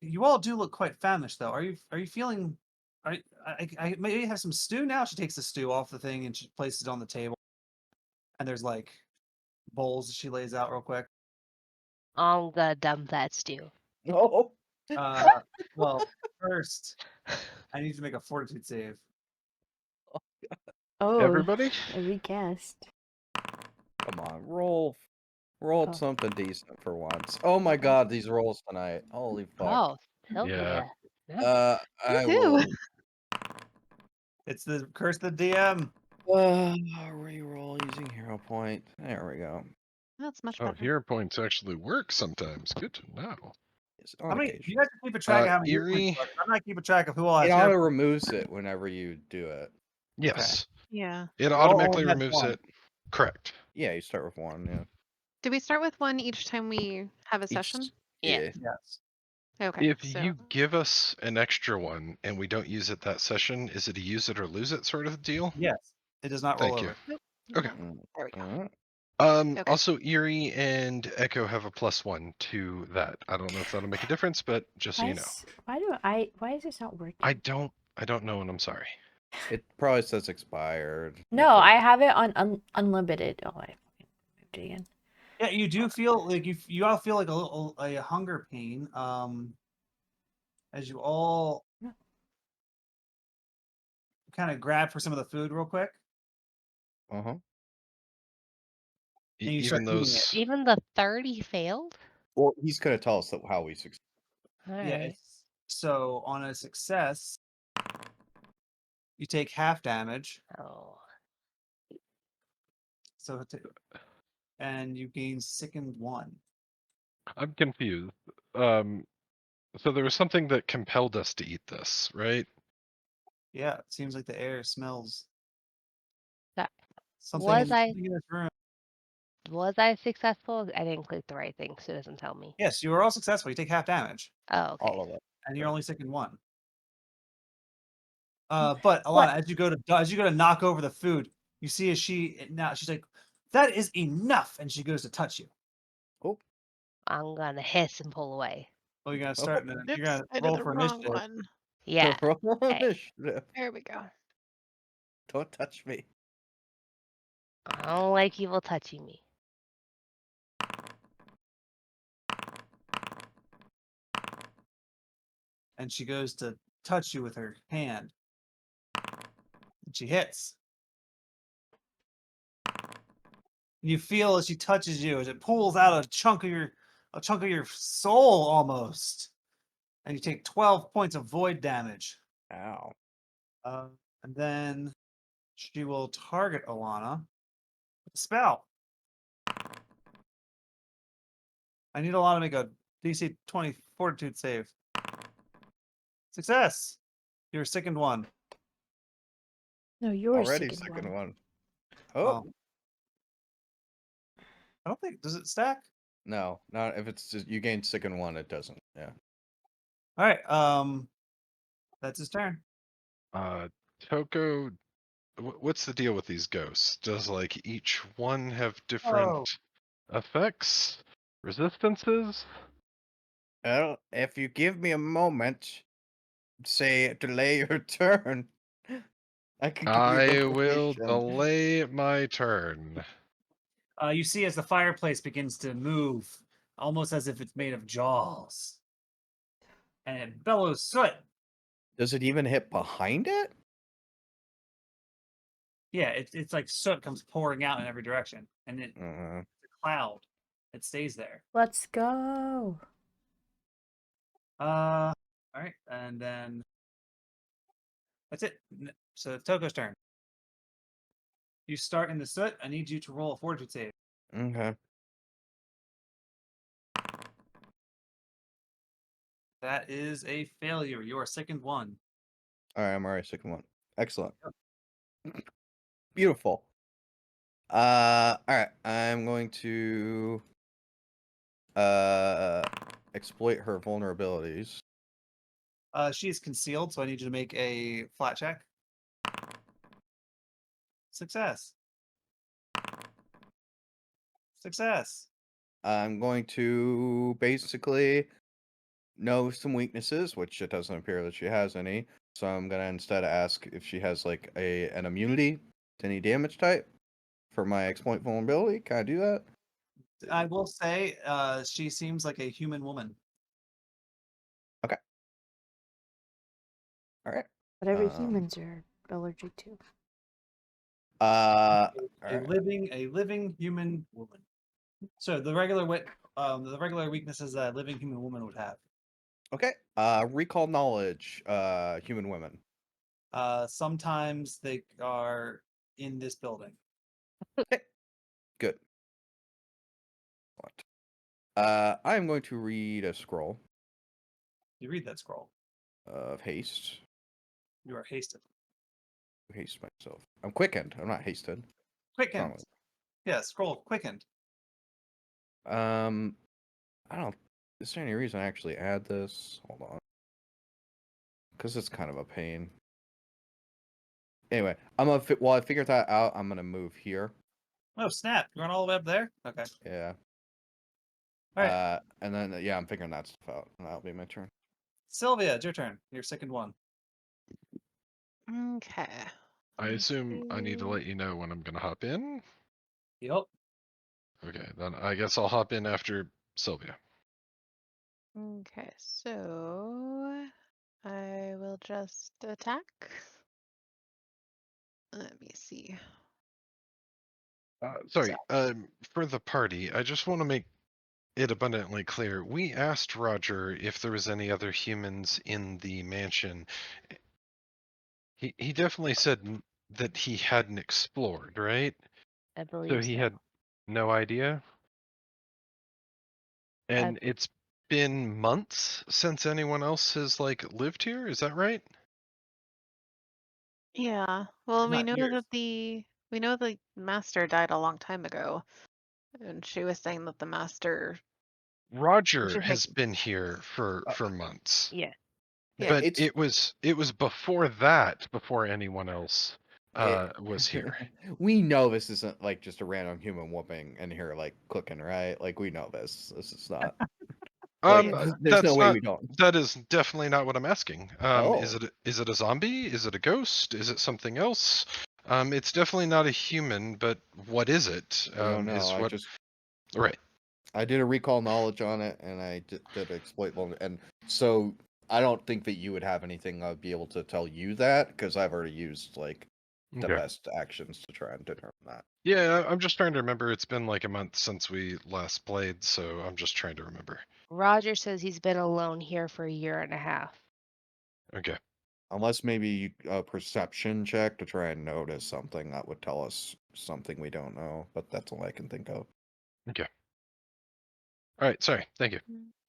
you all do look quite famished, though. Are you feeling? I maybe have some stew now. She takes the stew off the thing and she places it on the table, and there's like bowls that she lays out real quick. I'm gonna dump that stew. Oh, Well, first I need to make a fortitude save. Oh, Everybody? a recast. come on, roll Oh. something decent for once. Oh my god, these rolls tonight. Holy fuck. Oh, hell Yeah. yeah. I too. will It's the curse of the DM. reroll using hero point. There we go. That's much Oh, better. hero points actually work sometimes. Good to know. Yes, How on many? occasion. You guys keep a track of how many hero Eerie. points are. I'm not keeping track of who all has It hero auto points. removes it whenever you do it. Yes. Yeah. It all automatically had removes one. it. Correct. Yeah, you start with 1, yeah. Do we start with one each time we have a Each- session? Yeah. Yes. Okay. If so you give us an extra one and we don't use it that session, is it a use it or lose it sort of deal? Yes. It does not roll Thank you. over. Okay. there we go. Alright. Okay. Also, Eerie and Echo have a +1 to that. I don't know if that'll make a difference, but just so you know. Why is this not working? I don't know, and I'm sorry. It probably says expired. No, I have it on unlimited. Oh, I moved it again. Yeah, you do feel like you all feel like a hunger pain. As you all Yeah. kind of grab for some of the food real quick, Uh-huh. and you start Even eating those. Even the 30 failed? Well, he's gonna tell us how we succeed. Yeah. Alright. So on a success, you take half damage. Oh. So and you gain sickened 1. I'm confused. So there was something that compelled us to eat this, right? Yeah, it seems like the air smells. That- Something Was I something in this room. was I successful? I didn't click the right thing, so it doesn't tell me. Yes, you are all successful. You take half damage, Oh, okay. All of it. and you're only sickened 1. But Alana, What? as you go to knock over the food, you see as she's like, "That is enough," and she goes to touch you. I'm gonna hiss and pull away. Oh, you're gonna start. Oh. You're gonna I did roll the for wrong initiative. one. Yeah. Roll Okay. initiative. There we go. Don't touch me. I don't like people touching me. And she goes to touch you with her hand. And she hits. And you feel as she touches you, as it pulls out a chunk of your soul almost. And you take 12 points of void damage. Ow. And then she will target Alana with a spell. I need Alana to make a DC 20 fortitude save. Success! You're sickened 1. No, you're Already second second one. one. Oh, I don't think does it stack. No, not if it's just, you gain sick in one, it doesn't. Yeah. All right. That's his turn. Toko, what's the deal with these ghosts? Does like each one have different Oh. effects, resistances? Well, if you give me a moment, say delay your turn, I could give you I will information. delay my turn. You see as the fireplace begins to move, almost as if it's made of jaws, and it bellows soot. Does it even hit behind it? Yeah, it's like soot comes pouring out in every direction, and it's a cloud. It stays there. Let's go. All right, and then that's it. So it's Toko's turn. You start in the soot. I need you to roll a fortitude save. Okay. That is a failure. You are second one. All right, I'm already sick in one. Excellent. Beautiful. All right. I'm going to exploit her vulnerabilities. She is concealed, so I need you to make a flat check. Success. Success. I'm going to basically know some weaknesses, which it doesn't appear that she has any. So I'm gonna instead ask if she has like an immunity to any damage type for my exploit vulnerability. Can I do that? I will say, she seems like a human woman. All right. Whatever humans are allergic to. All A right. living human woman. So the regular weaknesses that a living human woman would have. Okay. Recall knowledge. Human women. Sometimes they are in this building. Okay. Good. What? I'm going to read a scroll You read that scroll. of haste. You are hasted. Haste myself. I'm quickened. I'm not hasted. Quickened. Wrong. Yeah, scroll quickened. I don't. Is there any reason I actually add this? Hold on. Because it's kind of a pain. Anyway, I'm gonna while I figure that out, I'm gonna move here. Oh snap! You're on all the way up there. Okay. Yeah. All right. And then yeah, I'm figuring that stuff out. And that'll be my turn. Sylvia, it's your turn. Your second one. Okay. I Let's assume I need to see. let you know when I'm gonna hop in. Yep. Okay, then I guess I'll hop in after Sylvia. Okay, so I will just attack. Let me see. Sorry, for the party, I just want to make it abundantly clear. We asked Roger if there was any other humans in the mansion. He definitely said that he hadn't explored, right? I So believe he so. had no idea. And it's been months since anyone else has like lived here, is that right? Yeah. Well, Not years. we know the master died a long time ago, and she was saying that the master. Roger should make has been here for months. Yeah. Yeah. But It's it was before that, before anyone else was here. we know this isn't like just a random human whooping in here like cooking, right? Like we know this. This is not like there's no That's way not we don't. that is definitely not what I'm asking. Oh, Is it a zombie? Is it a ghost? Is it something else? It's definitely not a human, but what is it? we don't know. Is I what just right. I did a recall knowledge on it, and I did exploit and so I don't think that you would have anything I'd be able to tell you that because I've already used like the Okay. best actions to try and determine that. Yeah, I'm just trying to remember. It's been like a month since we last played, so I'm just trying to remember. Roger says he's been alone here for a year and a half. Okay. Unless maybe a perception check to try and notice something that would tell us something we don't know, but that's all I can think of. Okay. All right. Sorry. Thank you.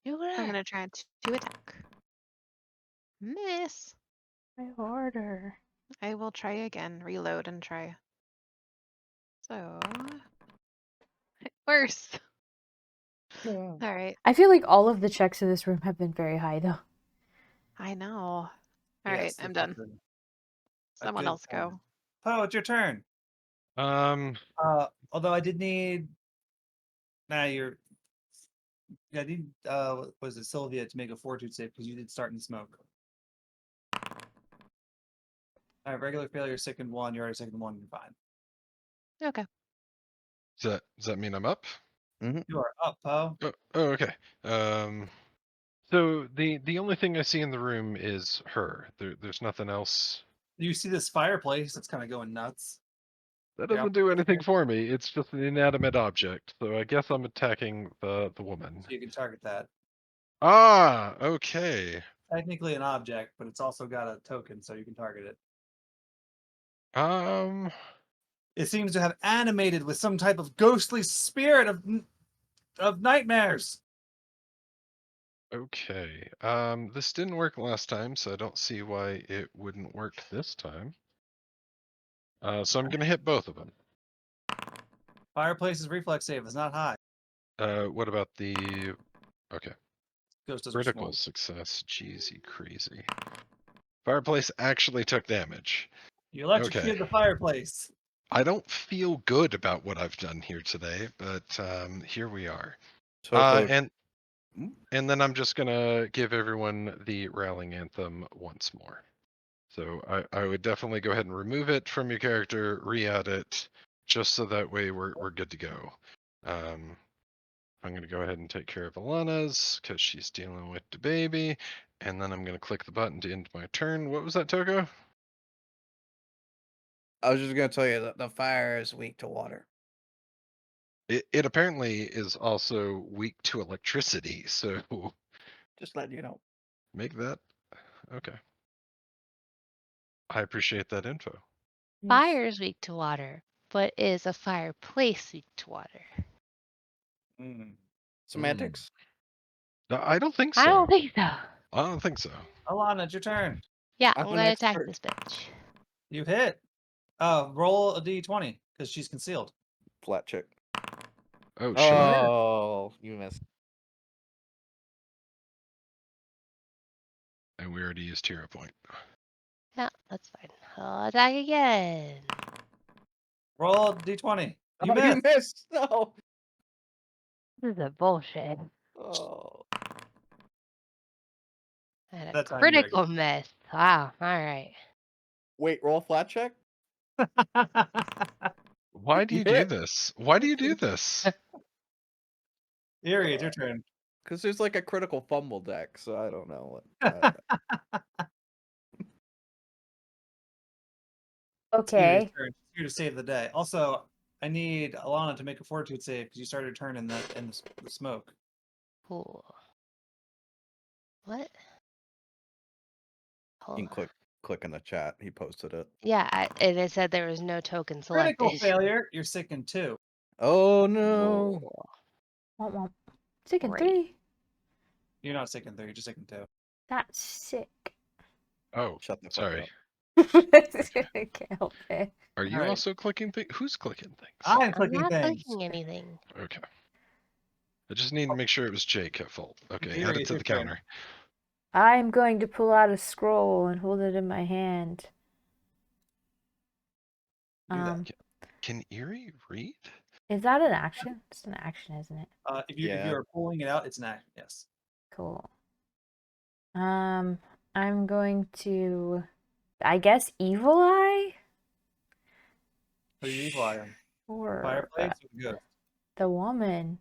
I'm gonna try to attack. Miss. My order. I will try again. Reload and try. So. Worse. Yeah. All right. I feel like all of the checks in this room have been very high, though. I know. All right, Yes, I'm this done. is a Someone good else plan. go. Poe, it's your turn. Although I did need. Nah, you're. I need. Was it Sylvia to make a fortitude save because you did start in smoke. All right, regular failure, second one. You're already second one. You're fine. Okay. Does that mean I'm up? You are up, Poe. Oh, okay. So the only thing I see in the room is her. There's nothing else. You see this fireplace that's kind of going nuts. That Yeah. doesn't do anything for me. It's just an inanimate object. So I guess I'm attacking the woman. So you can target that. Ah, okay. Technically an object, but it's also got a token, so you can target it. It seems to have animated with some type of ghostly spirit of nightmares. Okay. This didn't work last time, so I don't see why it wouldn't work this time. So I'm gonna hit both of them. Fireplace's reflex save is not high. What about the? Okay. Ghost doesn't Critical smoke. success. Jeez, you crazy. Fireplace actually took damage. You electrocuted the fireplace. I don't feel good about what I've done here today, but here we are. Toko. And then I'm just gonna give everyone the rallying anthem once more. So I would definitely go ahead and remove it from your character, re-add it, just so that way we're good to go. I'm gonna go ahead and take care of Alana's because she's dealing with the baby, and then I'm gonna click the button to end my turn. What was that, Togo? I was just gonna tell you that the fire is weak to water. It apparently is also weak to electricity, so Just letting you know. make that okay. I appreciate that info. Fire is weak to water, but is a fireplace weak to water? Semantics. No, I don't think I so. don't think so. I don't think so. Alana, it's your turn. Yeah, I'm I'm an gonna attack expert. this bitch. You hit. Roll a d20 because she's concealed. Flat check. Oh shit. Oh, you missed. And we already used hero point. Yeah, that's fine. I'll attack again. Roll a d20. You Oh, you missed. missed. No. This is a bullshit. Oh. And a That time you critical miss. Wow. All right. Wait, roll flat check. Why do You you do hit. this? Why do you do this? Erie, it's your turn. Because there's like a critical fumble deck, so I don't know what. It's Erie's Okay. turn. She's here to save the day. Also, I need Alana to make a fortitude save because you started your turn in the smoke. Cool. What? You Hold can on. click in the chat. He posted it. Yeah, and it said there was no token selected. Critical failure. You're sick in 2. Oh no. Whoa. Womp womp. Sick in Great. 3. You're not sick in 3. You're just sick in 2. That's sick. Oh, Shut the fuck sorry. up. I can't help it. Are you Alright. also clicking things? Who's clicking things? I'm I'm clicking not things. clicking anything. Okay. I just need to make sure it was Jake at fault. Okay, add Erie, it it's to your the turn. counter. I'm going to pull out a scroll and hold it in my hand. Do that. Can Erie read? Is that an action? It's an action, isn't it? If you Yeah. are pulling it out, it's an action. Yes. Cool. I'm going to, I guess, Evil Eye? Who do you evil eye on? Sure. Fireplace or the ghost? The woman.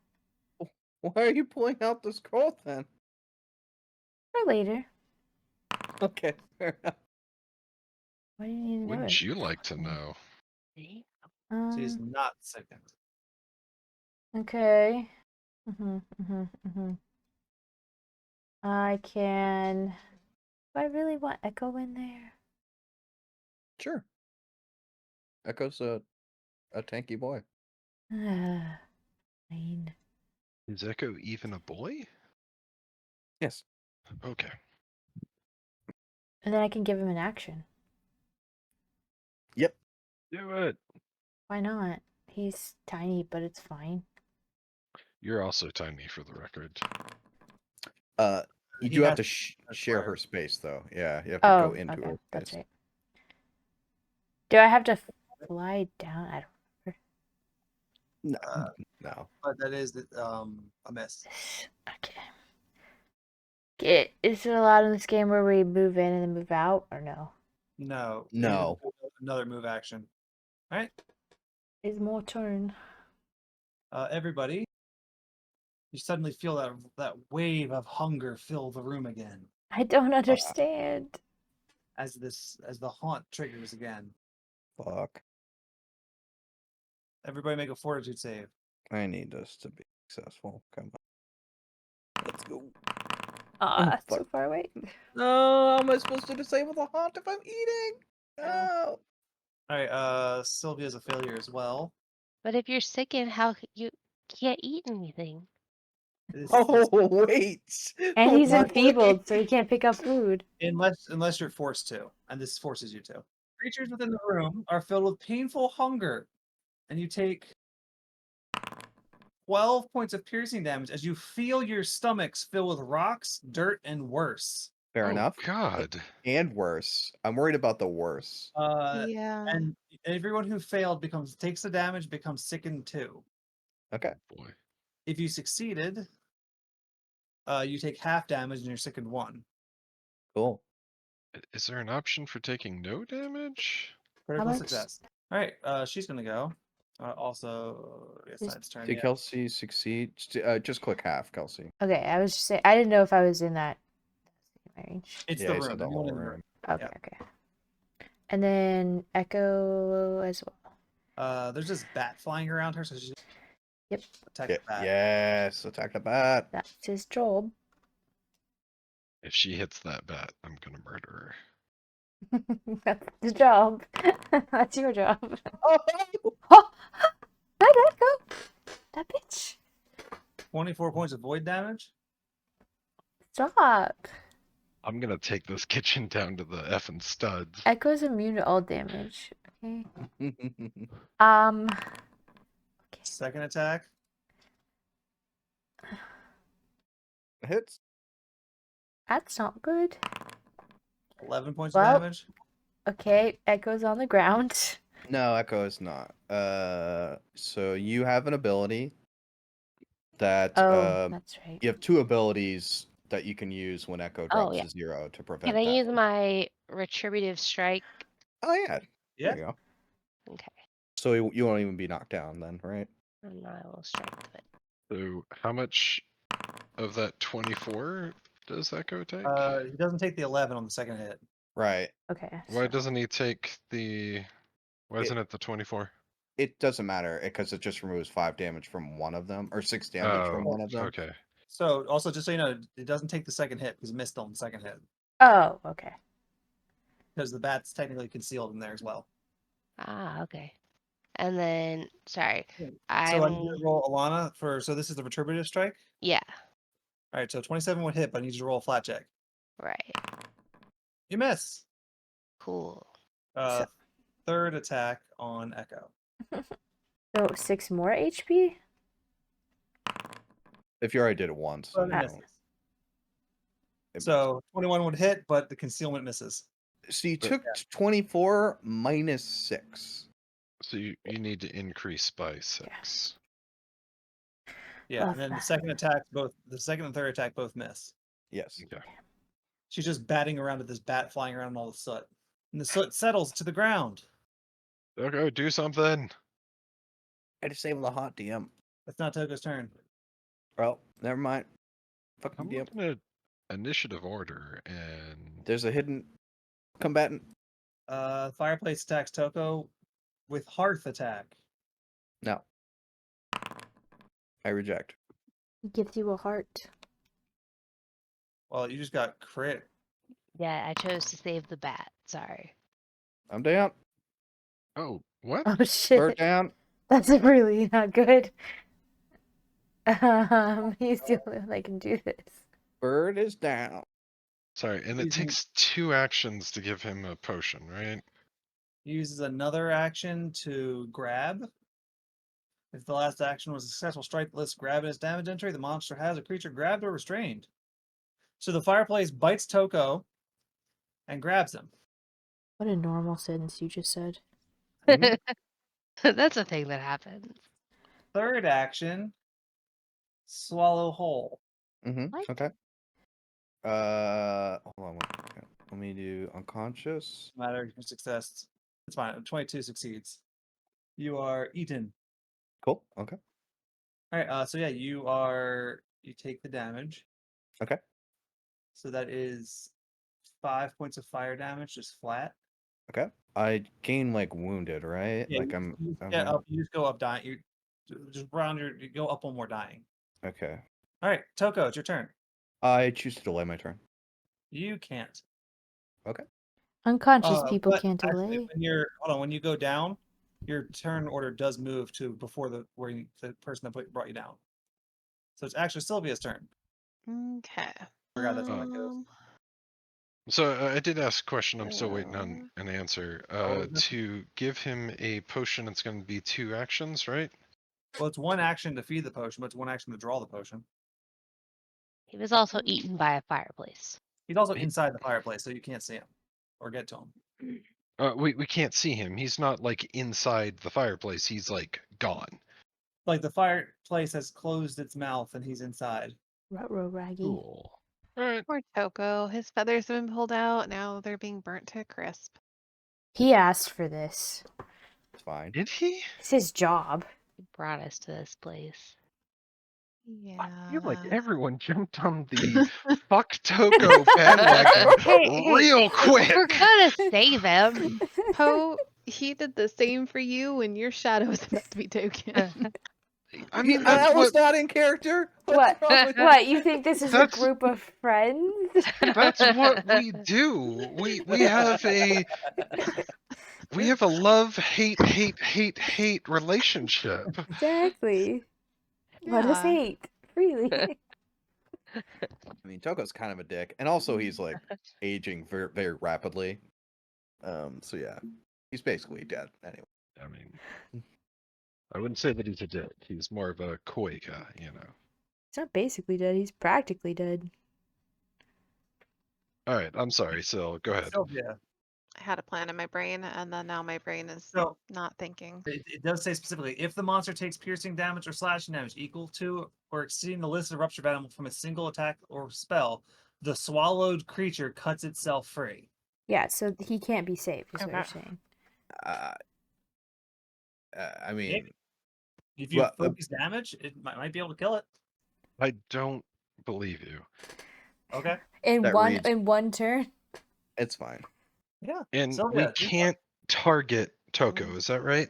Why are you pulling out the scroll then? For later. Okay, fair enough. Why do you need to know Wouldn't it? you like to know? See? She's not second. Okay. I can. Do I really want Echo in there? Sure. Echo's a tanky boy. Fine. Is Echo even a boy? Yes. Okay. And then I can give him an action. Yep. Do it. Why not? He's tiny, but it's fine. You're also tiny for the record. You He do have has to to share her acquire. space, though. Yeah, you have to go Oh, into okay, her that's space. right. Do I have to fly down? I don't No, Uh, no. But that is a miss. Okay. Is it allowed in this game where we move in and then move out, or no? No. No. Another move action. All right. It's more turn. Everybody, you suddenly feel that wave of hunger fill the room again I don't understand. as the haunt triggers again. Fuck. Everybody make a fortitude save. I need this to be successful. Come on. Let's go. Ah, fuck. so far away. No, how am I supposed to disable the haunt if I'm eating? No. All right. Sylvia's a failure as well. But if you're sickened, how you can't eat anything? Oh, wait. And he's What? enfeebled, so he can't pick up food. Unless you're forced to, and this forces you to. Creatures within the room are filled with painful hunger, and you take 12 points of piercing damage as you feel your stomachs fill with rocks, dirt, and worse. Fair Oh, enough. God. And worse. I'm worried about the worse. Yeah. And everyone who failed takes the damage, becomes sickened too. Okay. Boy. If you succeeded, you take half damage and you're sickened 1. Cool. Is there an option for taking no damage? Critical much? success. All right, she's gonna go. Also, yes, Just- it's turn. Did Yeah. Kelsey succeed? Just click half, Kelsey. Okay, I was just saying, I didn't know if I was in that range. It's Yeah, the he said room. the Everyone whole in the room. room. Okay, Yeah. okay. And then Echo as well. There's this bat flying around her, so she's Yep, attack Yeah, the bat. yes, attack the bat. that's his job. If she hits that bat, I'm gonna murder That's his job. That's your job. Oh, Oh, hi, Echo. That bitch. 24 points of void damage. Stop. her. I'm gonna take this kitchen down to the effing studs. Echo's immune to all damage. Okay. Okay. Second attack. hits. That's not good. 11 points Well- of damage. Okay, Echo's on the ground. No, Echo is not. So you have an ability that Oh, that's right. you have 2 abilities that you can use when Echo drops yeah. to 0 to prevent Can I that. use my retributive strike? Oh yeah. Yeah. There you go. Okay. So you won't even be knocked down then, right? And I will strike it. So how much of that 24 does Echo take? He doesn't take the 11 on the second hit. Right. Okay. Why so- doesn't he take the... Why isn't it the 24? It doesn't matter because it just removes 5 damage from one of them or 6 damage from Oh, one of them. okay. So also, just so you know, it doesn't take the second hit because it missed on the second hit Oh, okay. because the bat's technically concealed in there as well. Ah, okay. And then, sorry, So I'm, I need you to roll Alana for. So this is the retributive strike. yeah, All right. So 27 would hit, but I need you to roll a flat check. right. You miss. Cool. Third attack on Echo. So 6 more HP? If you already did it once. But it you know, misses. it So 21 would hit, but the concealment misses. So you But- took 24 minus 6. So you need to increase by 6. Yeah, Love and then the that. second and third attack both miss. Yes. Okay. She's just batting around at this bat flying around in all the soot. And the soot settles to the ground. Okay, do something. I disabled the hot DM. It's not Toko's turn. Well, never mind. Fuck I'm you, DM. looking at initiative order and There's a hidden combatant. Fireplace attacks Toko with hearth attack. No. I reject. He gives you a heart. Well, you just got crit. Yeah, I chose to save the bat. Sorry. I'm down. oh, what? Oh Bird shit. down. That's really not good. He's the only one that can do this. Bird is down. Sorry, and it Using- takes 2 actions to give him a potion, right? He uses another action to grab. If the last action was a successful strike, lists grab in its damage entry. The monster has a creature grabbed or restrained. So the fireplace bites Toko and grabs him. What a normal sentence you just said. That's a thing that happens. Third action, swallow whole. What? Okay. Hold on 1 second. Let me do unconscious. No matter your success. It's fine. 22 succeeds. You are eaten. Cool. Okay. All right. So yeah, you take the damage. Okay. So that is 5 points of fire damage, just flat. Okay. I gain like wounded, right? Yeah, like you I'm get like- up. You just go up dying. You just you go up one more dying. Okay. All right, Toko, it's your turn. I choose to delay my turn. You can't. Okay. Unconscious people But can't actually, delay. when you go down, your turn order does move to before the person that brought you down. So it's actually Sylvia's turn. Okay. Forgot that's how that goes. So I did ask a question. I'm still waiting on an answer. Oh, is it? To give him a potion, it's going to be 2 actions, right? Well, it's one action to feed the potion, but it's one action to draw the potion. He was also eaten by a fireplace. He's also inside the fireplace, so you can't see him or get to him. We can't see him. He's not like inside the fireplace. He's like gone. Like the fireplace has closed its mouth and he's inside. Ruh-roh raggy. Cool. All right. Poor Toko. His feathers have been pulled out. Now they're being burnt to a crisp. He asked for this. It's fine. Did he? It's his job. He brought us to this place. I feel like Yeah. everyone jumped on the fuck Toko bandwagon Hey, real quick. We're gonna save him. Poe, he did the same for you when your shadow was about to be taken. I mean, that that's was what not in character. What? What's wrong with What? You think this is a That's- group of friends? that's what we do. We have a love hate relationship. Exactly. Let us Yeah. hate freely. I mean, Toko's kind of a dick, and also he's like aging very, very rapidly. So yeah, he's basically dead anyway. I mean, I wouldn't say that he's a dick. He's more of a Koika, you know. He's not basically dead. He's practically dead. All right, I'm sorry. So go ahead. Sylvia. I had a plan in my brain, and then now my brain is So not thinking. it does say specifically, if the monster takes piercing damage or slashing damage equal to or exceeding the list of rupture venom from a single attack or spell, the swallowed creature cuts itself free. Yeah, so he can't be saved, is what you're Okay. saying. I mean, If you Well, focus damage, it might be able to kill it. I don't believe you. Okay. In That one reads- in one turn. it's fine. Yeah. And Sylvia, we do something. can't target Toko, is that right?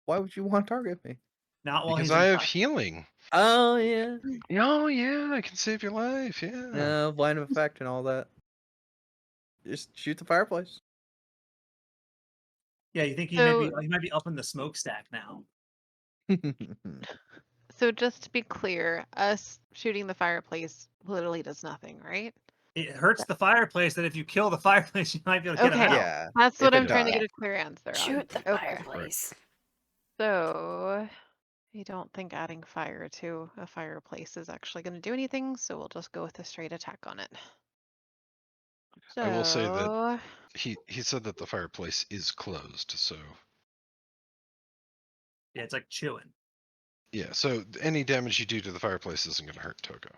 Why would you want to target me? Not while Because he's I have inside. healing. Oh yeah. Oh yeah, I can save your life. Yeah. Line of effect and all that. Just shoot the fireplace. Yeah, you think he So- might be up in the smokestack now. So just to be clear, us shooting the fireplace literally does nothing, right? It hurts the fireplace that if you kill the fireplace, you might be able to get him Okay. out. Yeah. That's If what it I'm trying to dies. get a clear answer on. Shoot the Okay. fireplace. So I don't think adding fire to a fireplace is actually going to do anything, so we'll just go with a straight attack on it. So I will say that he said that the fireplace is closed, so Yeah, it's like chewing. yeah, so any damage you do to the fireplace isn't gonna hurt Toko.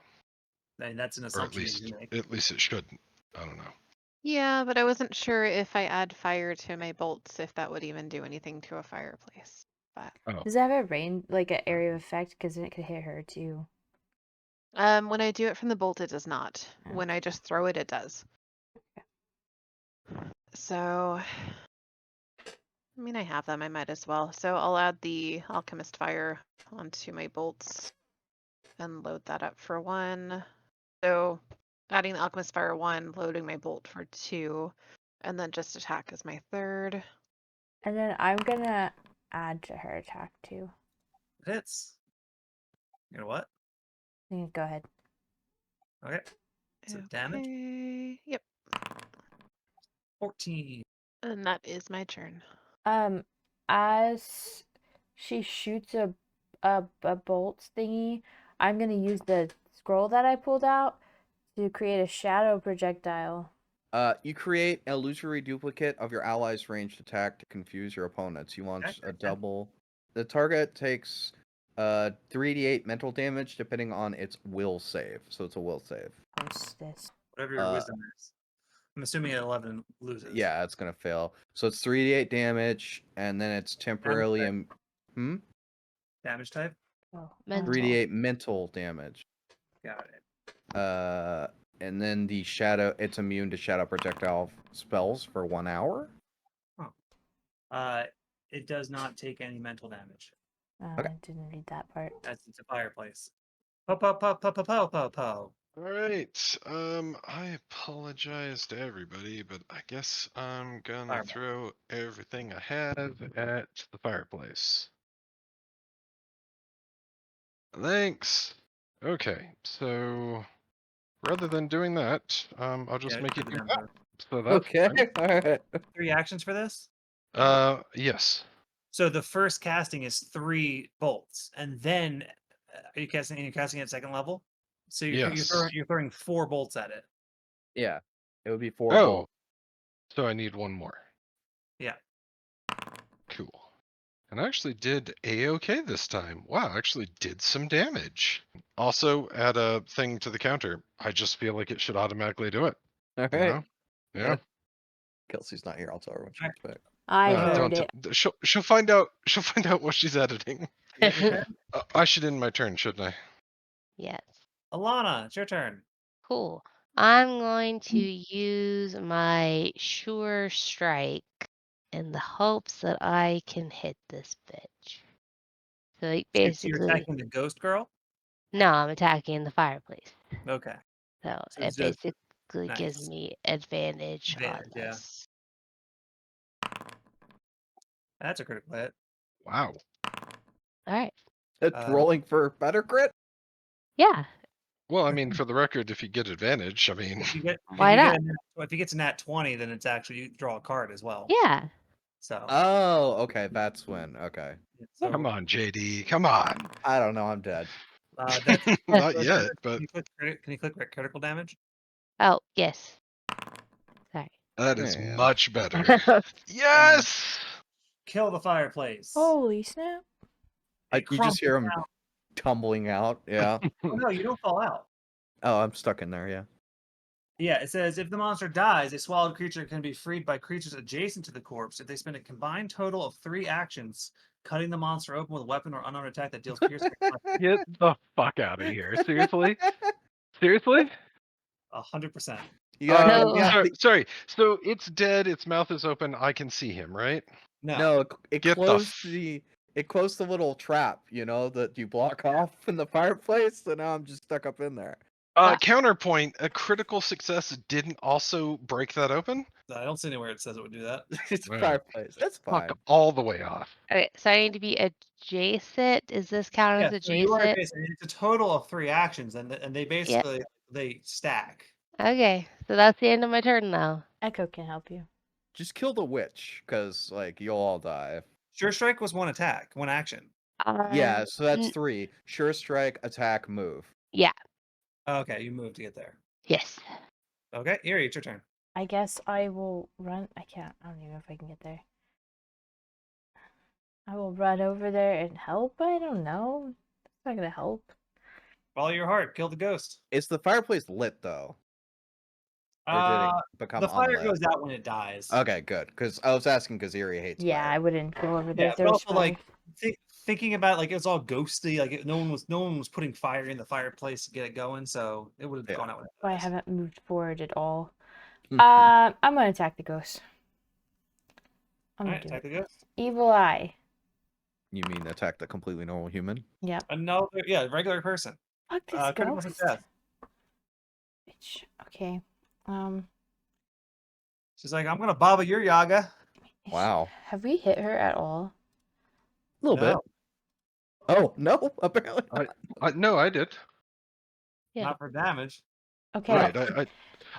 I mean, that's an Or at assumption least you can make. it shouldn't. I don't know. yeah, but I wasn't sure if I add fire to my bolts, if that would even do anything to a fireplace. But Does it have a range, like an area of effect? Because then it could hit her too. when I do it from the bolt, it does not. Oh. When I just throw it, it does. So, I mean, I have them. I might as well. So I'll add the alchemist fire onto my bolts and load that up for 1. So adding the alchemist fire 1, loading my bolt for 2, and then just attack as my 3rd. And then I'm gonna add to her attack too. It hits. You know what? Go ahead. Okay. So damage Okay. Yep. 14. And that is my turn. As she shoots a bolt thingy, I'm gonna use the scroll that I pulled out to create a shadow projectile. You create an illusory duplicate of your ally's ranged attack to confuse your opponents. You launch a double. The target takes 3d8 mental damage depending on its will save. So it's a will save. Post this. Whatever your wisdom is. I'm assuming at 11 loses. Yeah, it's gonna fail. So it's 3d8 damage, and then it's temporarily Damage type? Oh, Mental. 3d8 mental damage. Got it. And then the shadow, it's immune to shadow projectile spells for 1 hour. It does not take any mental damage. Okay. I didn't read that part. That's it's a fireplace. Po po po po po po po po. All right. I apologize to everybody, but I guess I'm gonna Fireball. throw everything I have at the fireplace. Thanks. Okay, so rather than doing that, I'll just Yeah, make do you the do damn that. move. So that's Okay. fine. All right. 3 actions for this. Yes. So the first casting is 3 bolts, and then are you casting? You're casting at 2nd level. So Yes. you're throwing 4 bolts at it. Yeah. It would be 4 Oh, bolts. so I need one more. Yeah. Cool. And I actually did A-okay this time. Wow, I actually did some damage. Also, add a thing to the counter. I just feel like it should automatically do it. All You right. know? Yeah. Kelsey's not here. I'll tell her when she gets back. I heard Don't it. she'll find out. She'll find out what she's editing. You got your turn? I should end my turn, shouldn't I? Yes. Alana, it's your turn. Cool. I'm going to use my sure strike in the hopes that I can hit this bitch. So like So you're basically, attacking the ghost girl. no, I'm attacking the fireplace. Okay. So So it it's just basically gives nice. me advantage on Advantage, yeah. this. That's a critical hit. Wow. All right. Rolling for better crit? Yeah. Well, I mean, for the record, if you get advantage, I mean, If you get Why if you not? get a nat, if you get to nat 20, then it's actually you draw a card as well. Yeah. So Oh, okay. That's when. Okay. so come on, JD, come on. I don't know. I'm dead. that's Not yet, but can you click critical damage? Oh, yes. Sorry. that is Yeah. much better. Yes. Kill the fireplace. Holy snap. You just hear him tumbling out. Yeah. Oh no, you don't fall out. Oh, I'm stuck in there. Yeah. Yeah, it says if the monster dies, a swallowed creature can be freed by creatures adjacent to the corpse if they spend a combined total of 3 actions cutting the monster open with a weapon or unarmed attack that deals piercing. Get the fuck out of here. Seriously? Seriously? 100%. You gotta, No. yeah, Sorry. So it's dead. Its mouth is open. I can see him, right? No. no, it Get the closed it closed the little trap, that you block off in the fireplace. So now I'm just stuck up in there. Counterpoint: a critical success didn't also break that open. I don't see anywhere it says it would do that. It's a Wow. fireplace. That's fine. Fuck all the way off. Okay, so I need to be adjacent. Is this count Yeah, as so you are adjacent? adjacent. It's a total of 3 actions, and they basically they stack. Okay, so that's the end of my turn now. Echo can help you. Just kill the witch, because you'll all die. Sure strike was 1 attack, 1 action. Yeah, so that's n- 3. Sure strike, attack, move. Yeah. Okay, you moved to get there. Yes. Okay, Erie, it's your turn. I guess I will run. I can't. I don't even know if I can get there. I will run over there and help. I don't know. It's not gonna help. Follow your heart. Kill the ghost. Is the fireplace lit, though? Or did it become The fire unlit? goes out when it dies. Okay, good. Because I was asking because Erie hates Yeah, fire. I wouldn't go over there Yeah, if there but was also fire. thinking about it, it's all ghosty. No one was putting fire in the fireplace to get it going, so it would have gone out when it I dies. haven't moved forward at all. Hmm. I'm gonna attack the ghost. I'm All gonna right, do attack it. the ghost. Evil eye. You mean attack the completely normal human? Yep. Another, regular person. Fuck this Critical ghost. success. Bitch. Okay. She's like, I'm gonna Baba your Yaga. Wow. Have we hit her at all? A little bit. Oh, no, apparently not. No, I did. Yeah. Not for damage. Okay. Right.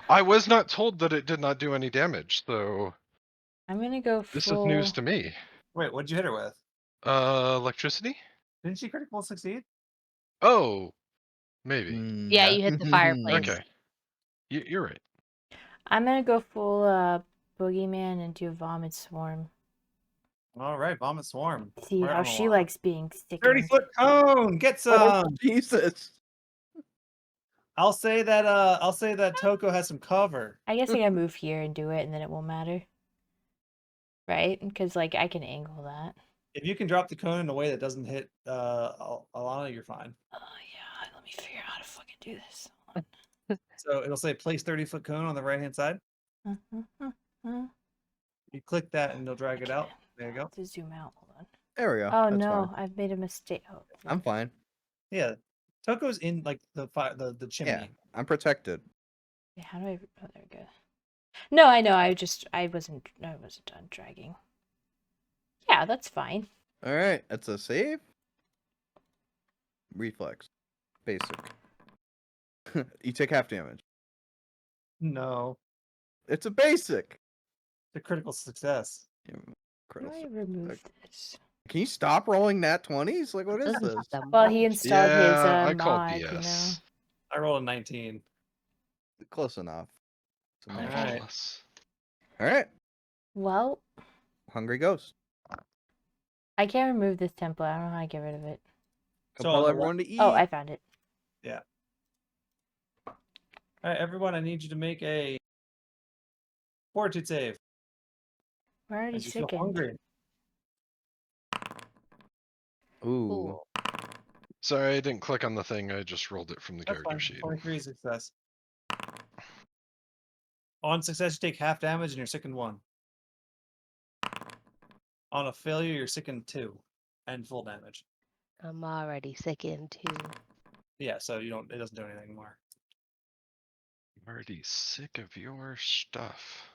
I was not told that it did not do any damage, so I'm gonna go full. this is news to me. Wait, what'd you hit her with? Electricity? Didn't she critical succeed? Oh, maybe. Yeah, you hit the fireplace. Okay. You're right. I'm gonna go full boogeyman and do vomit swarm. All right, vomit swarm. See Right how on she Alana. likes being 30 sickened. foot cone. Get Oh, some. Jesus. I'll say that Toko has some cover. I guess I gotta move here and do it, and then it won't matter. Right? Because, like, I can angle that. If you can drop the cone in a way that doesn't hit Alana, you're fine. Oh, yeah. Let me figure out how to fucking do this. So it'll say place 30-foot cone on the right hand side. You click that and it'll drag it out. There you go. To zoom out. Hold on. There we go. Oh, That's no. fine. I've made a mistake. Oh, I'm fine. Yeah. Toko's in like the chimney. Yeah, I'm protected. yeah, how do I... Oh, there we go. No, I know. I wasn't done dragging. Yeah, that's fine. All right, it's a save. Reflex. Basic. You take half damage. No. It's a basic. The critical success. How Critical do I success. remove this? Can you stop rolling nat 20s? Like, what is This this? is the Well, he most- installed his Yeah, I call mod, BS. you know. I rolled a 19. Close enough. It's a Oh, nat. Alright. plus. All right. Well, Hungry Ghost. I can't remove this template. I don't know how to get rid of it. So Compel on the everyone to eat. Oh, I found it. All right, everyone, I need you to make a fortitude save. We're already As you feel sickened. hungry. Ooh. Cool. Sorry, I didn't click on the thing. I just rolled it from the That's character fine. sheet. 23 is success. On success, you take half damage and you're sickened 1. On a failure, you're sickened 2 and full damage. I'm already sickened too. Yeah, so it doesn't do anything more. I'm already sick of your stuff.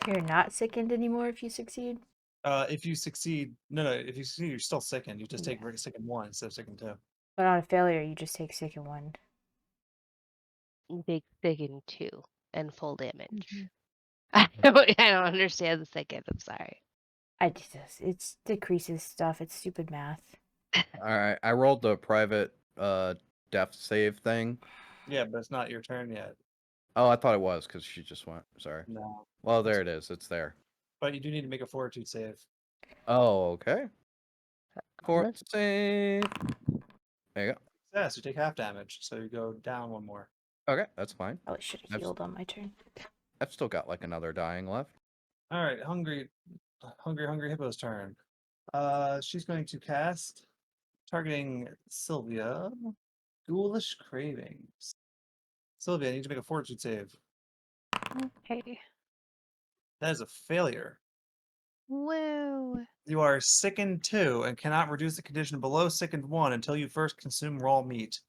You're not sickened anymore if you succeed. If you succeed, no, if you succeed, you're still sickened. You just take Yeah. sickened 1 instead of sickened 2. But on a failure, you just take sicken 1. Big sickened 2 and full damage. Mm-hmm. I don't understand the second. I'm sorry. It decreases stuff. It's stupid math. All right. I rolled the private death save thing. Yeah, but it's not your turn yet. Oh, I thought it was because she just went. Sorry. No. Well, there it is. It's there. But you do need to make a fortitude save. Oh, okay. Fort Let's- save. There you go. Success, you take half damage, so you go down 1 more. Okay, that's fine. Probably should have I've- healed on my turn. I've still got like another dying left. All right, hungry hippo's turn. She's going to cast, targeting Sylvia, Ghoulish Cravings. Sylvia, I need you to make a fortitude save. Okay. That is a failure. Woo. You are sickened 2 and cannot reduce the condition below sickened 1 until you first consume raw meat.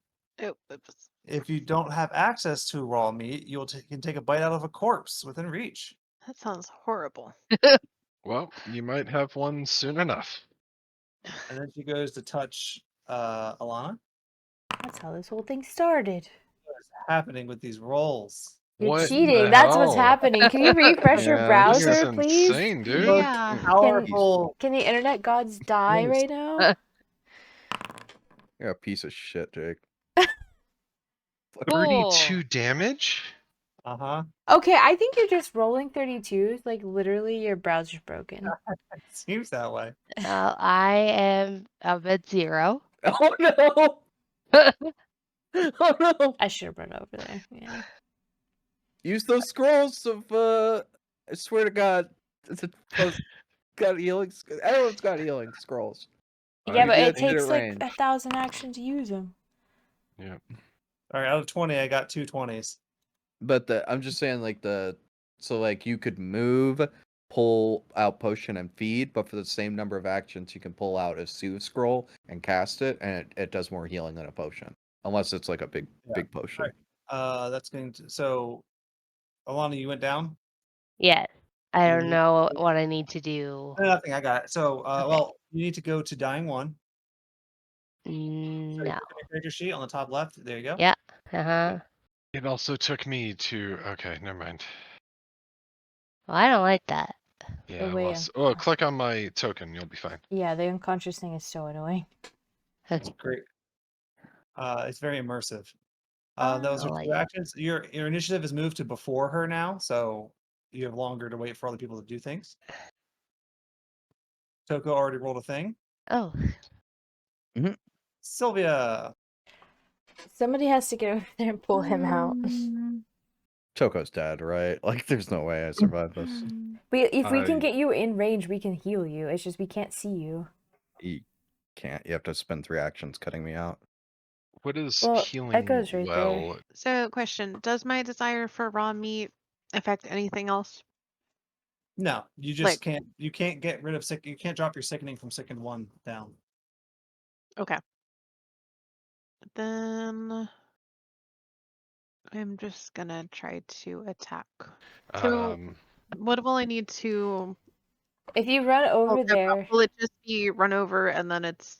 Oh, oops. If you don't have access to raw meat, can take a bite out of a corpse within reach. That sounds horrible. Well, you might have one soon enough. And then she goes to touch Alana. That's how this whole thing started. What is happening with these rolls? You're What in cheating. the That's what's hell? happening. Can you refresh your Yeah, This is browser, please? insane, dude. Yeah. Powerful. Can the internet gods die Yes. right now? You're a piece of shit, Jake. Cool. 32 damage? Uh-huh. Okay, I think you're just rolling 32s. Like, literally, your browser's broken. Seems that way. I'm at 0. Oh no! Oh no! I should have run over there. Yeah. Use those scrolls of I swear to God, it's a got healing. Everyone's got healing scrolls. Yeah, You but did- it you did takes like range. 1,000 action to use them. Yeah. All right, out of 20, I got 2 20s. But I'm just saying, like so like you could move, pull out potion and feed, but for the same number of actions, you can pull out a soothe scroll and cast it, and it does more healing than a potion, unless it's like a big potion. Right. That's going to. So, Alana, you went down. Yes. I You don't need know to- what I need to do. Nothing. I got it. So, Okay. well, you need to go to dying 1. So you No. click on your character sheet on the top left. There you go. Yeah. Uh-huh. It also took me to. Okay, never mind. Well, I don't like that. Yeah, I way lost. Oh, click on my token. You'll be fine. Yeah, the unconscious thing is so annoying. It's great. It's very immersive. Ah, Those I are like two it. actions. Your initiative is moved to before her now, so you have longer to wait for other people to do things. Toko already rolled a thing. Oh, Sylvia. Somebody has to get over there and pull him out. Toko's dead, right? Like, there's no way I survived this. If we can I- get you in range, we can heal you. It's just we can't see you. You can't. You have to spend 3 actions cutting me out. What is Well, healing Echo's right there. well? So, question: does my desire for raw meat affect anything else? No, you just Like- can't. You can't get rid of sick. You can't drop your sickening from sicken 1 down. Okay. Then I'm just gonna try to attack. So, Um, what will I need to If you run pull over him out? there, Will it just be run over and then it's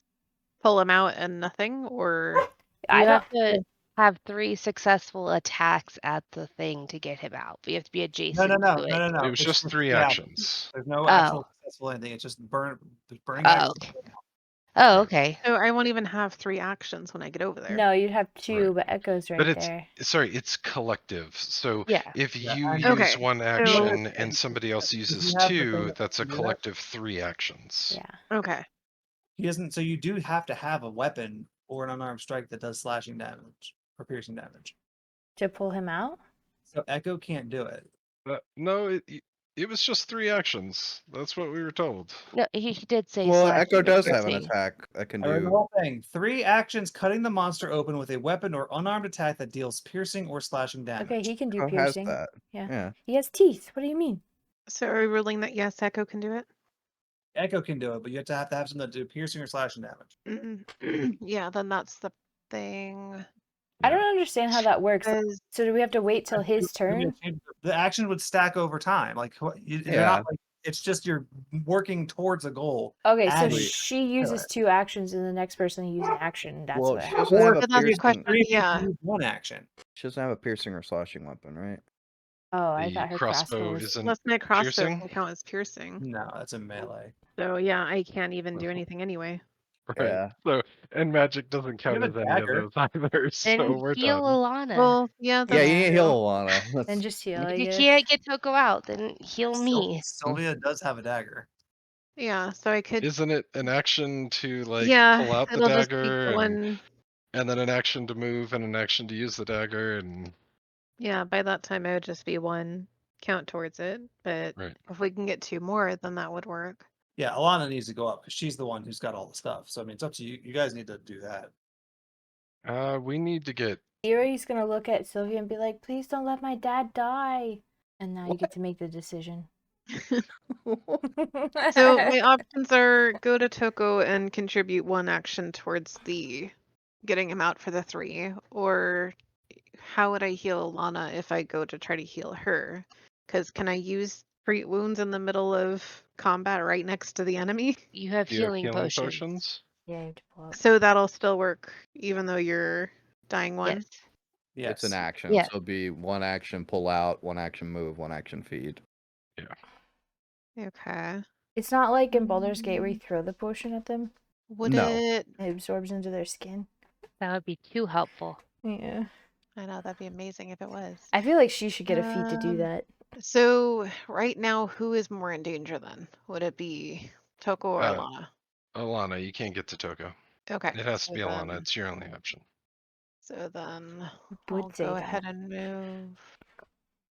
pull him out and nothing, or I you don't. have to have 3 successful attacks at the thing to get him out. We have to be No, adjacent no, no, to no, it. no, no. it was It's just 3 yeah, actions. there's no Oh. actual successful anything. It's just burning Oh, daggers. okay. Oh, okay. so I won't even have 3 actions when I get over there. No, you'd have two, Right. but Echo's right But it's there. sorry, it's collective. So Yeah. if Yeah, you and- use Okay, one so- action and somebody else you uses have the thing 2, that that's a can do that? collective 3 actions. Yeah. Okay. He doesn't. So you do have to have a weapon or an unarmed strike that does slashing damage or piercing damage. To pull him out? So Echo can't do it. No, it was just 3 actions. That's what we were told. No, he did say Well, slashing Echo and does have an piercing. attack I can I read the do. whole thing. 3 actions: cutting the monster open with a weapon or unarmed attack that deals piercing or slashing damage. Okay, he can do Echo has piercing. that. Yeah. Yeah. He has teeth. What do you mean? So are we ruling that yes, Echo can do it? Echo can do it, but you have to have something to do piercing or slashing damage. Yeah, then that's the thing. I don't understand how that works. Because So do we have to wait till his It'll be a turn? change- The action would stack over time. Like they're Yeah. not like it's just you're working towards a goal. Okay, so adding she uses 2 actions and the next person uses an action. That's Well, what she happens. doesn't have Or a But that's the piercing. question. Three Yeah. use 1 action. She doesn't have a piercing or slashing weapon, right? Oh, I The thought her crossbow crossbow was. isn't Unless my crossbow piercing. can count as piercing. No, that's a melee. So yeah, I can't even do anything anyway. Right. Yeah. So and magic doesn't count have as a any of dagger. those either. Then So we're heal done. Alana. Well, yeah, Yeah, that's you need to true. heal Alana. Then That's- just heal, If I you guess. can't get Toko out, then heal me. Sylvia does have a dagger. Yeah, so I could. Isn't it an action to like Yeah, pull out the it'll just be dagger one. and then an action to move and an action to use the dagger and Yeah, by that time it would just be one count towards it. But right. if we can get 2 more, then that would work. Yeah, Alana needs to go up because she's the one who's got all the stuff. So I mean, it's up to you. You guys need to do that. We need to get Yuri's gonna look at Sylvia and be like, please don't let my dad die. And now you get to make the decision. So my options are go to Toko and contribute 1 action towards the getting him out for the 3, or how would I heal Lana if I go to try to heal her? Because can I use treat wounds in the middle of combat right next to the enemy? You have do you have healing potions. Yeah, you have to pull up. So that'll still work even though you're dying 1? Yes. Yes. It's an action. Yeah. So it'll be 1 action pull out, 1 action move, 1 action feed. Okay. It's not like in Baldur's Gate where you throw the potion at them. Would No. it? It absorbs into their skin. That would be too helpful. Yeah. I know that'd be amazing if it was. I feel like she should get a feat to do Um, that. So right now, who is more in danger then? Would it be Toko or Uh, Alana? Alana. You can't get to Toko. Okay. It has to so be Alana. then- It's your only option. So then Would I'll say go that. ahead and move.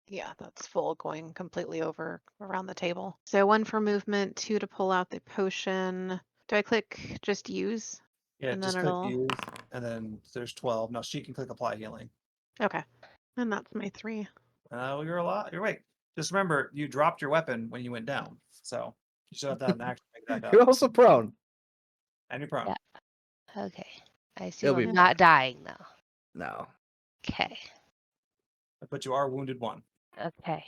Yeah, that's full, going completely over around the table. So 1 for movement, 2 to pull out the potion. Do I click just use? Yeah, And just then click it'll- use, and then there's 12. Now she can click apply healing. Okay. And that's my 3. You're a lot. You're right. Just remember, you dropped your weapon when you went down, so you still have to have an action to pick that You're up. also prone. And you're prone. Yeah. Okay. I assume It'll I'm be not dying though. No. Okay. But you are wounded 1. Okay.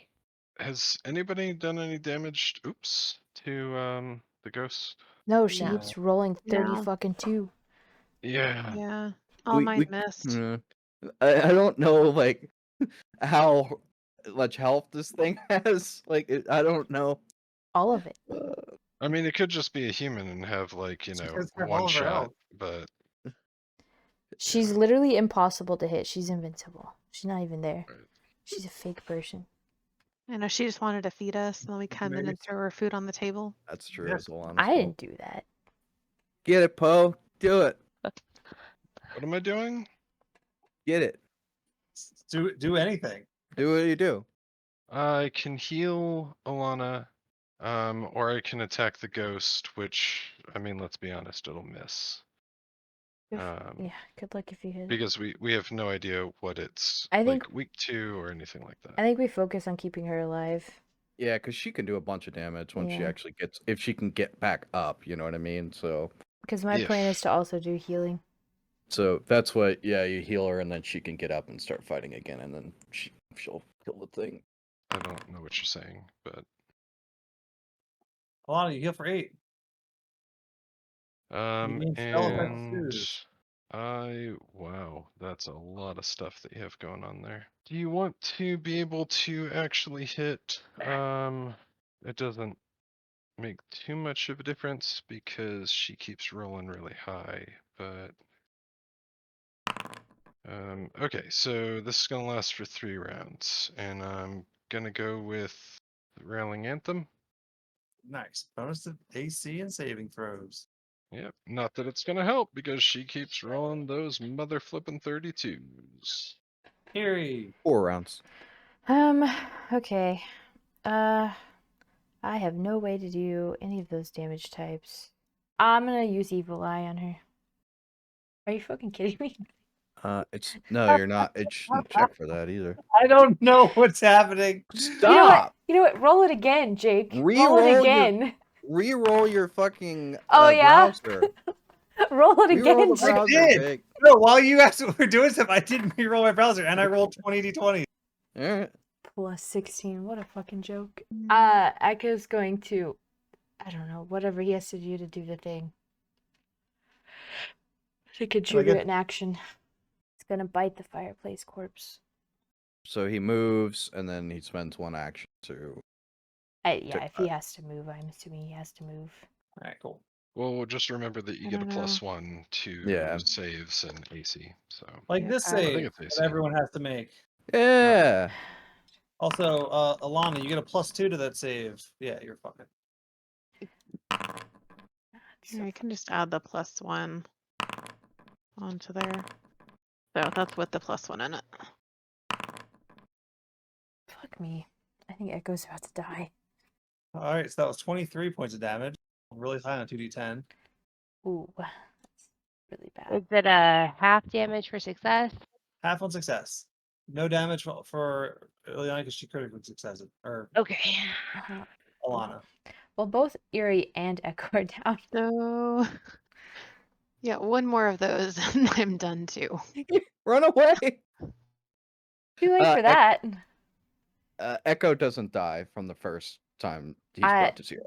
Has anybody done any damage? Oops, to the ghost. No, she No. keeps rolling 30 No. fucking 2. Yeah. Yeah. All mine missed. I don't know like how much health this thing has. Like I don't know. All of it. I mean, it could just be a human and have like, She know, gets her one all of her shot, health. but She's Yeah. literally impossible to hit. She's invincible. She's not even there. Right. She's a fake person. I know she just wanted to feed us, and then we come in Maybe. and throw her food on the table. That's true. Yeah. It's Alana's I fault. didn't do that. Get it, Poe. Do it. What am I doing? Get it. Do anything. Do what you do. I can heal Alana, or I can attack the ghost, which, I mean, let's be honest, it'll miss. If- Um, yeah, good luck if you hit it. Because we have no idea what it's I think- like weak to or anything like that. I think we focus on keeping her alive. Yeah, because she can do a bunch of damage once she Yeah. actually gets, if she can get back up, you know what I mean? So Because my plan is to also do healing. that's what, yeah, you heal her and then she can get up and start fighting again and then she'll kill the thing. I don't know what you're saying, but Alana, you heal for 8. mean spell effect and soothes. wow, that's a lot of stuff that you have going on there. Do you want to be able to actually hit? It doesn't make too much of a difference because she keeps rolling really high, but okay, so this is gonna last for 3 rounds, and I'm gonna go with Railing Anthem. Nice. Bonus to AC and saving throws. Yep, not that it's gonna help because she keeps rolling those mother flipping 32s. Eerie. 4 rounds. Okay. I have no way to do any of those damage types. I'm gonna use Evil Eye on her. Are you fucking kidding me? No, you're not. It shouldn't check for that either. I don't know what's happening. Stop! You know what? Roll it again, Jake. Roll Re-roll it your- again. Reroll your fucking Oh, yeah? browser. Roll it Reroll again, the Jake. browser, did. Jake. No, while you guys were doing stuff, I didn't reroll my browser and I rolled 20d20. Alright. Plus 16. What a fucking joke. Echo's going to, I don't know, whatever he has to do the thing. To contribute get- an action. It's gonna bite the fireplace corpse. So he moves and then he spends one action to. Yeah, if he has to move, I'm assuming he has to move. Alright, cool. Well, just remember that you I get a don't +1 to Yeah. saves and AC. So Like Yeah, this I save think it's that AC. everyone has to make. Yeah. Also, Alana, you get a +2 to that save. Yeah, you're fucking. Yeah, I can just add the +1 onto there. So that's with the +1 in it. Fuck me. I think Echo's about to die. Alright, so that was 23 points of damage. Really high on 2d10. Ooh, that's really bad. Is it a half damage for success? Half on success. No damage for Ileana because she critically successed. Or Okay. Uh-huh. Alana. Well, both Eerie and Echo are down. So yeah, one more of those and I'm done too. Run away! Too late for Ec- that. Echo doesn't die from the first time he's brought to 0.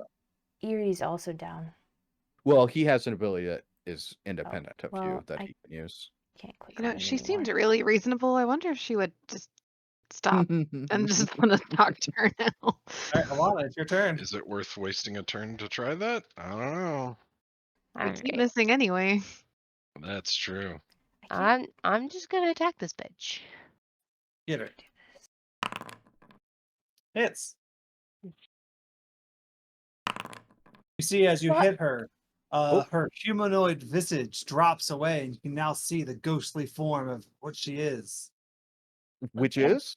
Eerie's also down. Well, he has an ability that is independent of you well, that I- he can use. Can't click You on know, it she seemed anymore. really reasonable. I wonder if she would just stop and just let us talk to her now. Alright, Alana, it's your turn. Is it worth wasting a turn to try that? I don't know. We keep Alright. missing anyway. That's true. I can't I'm just gonna attack this bitch. Get her. Hits. You see as you What? hit her, her humanoid visage drops away, and you can now see the ghostly form of what she is. Which Yeah. is?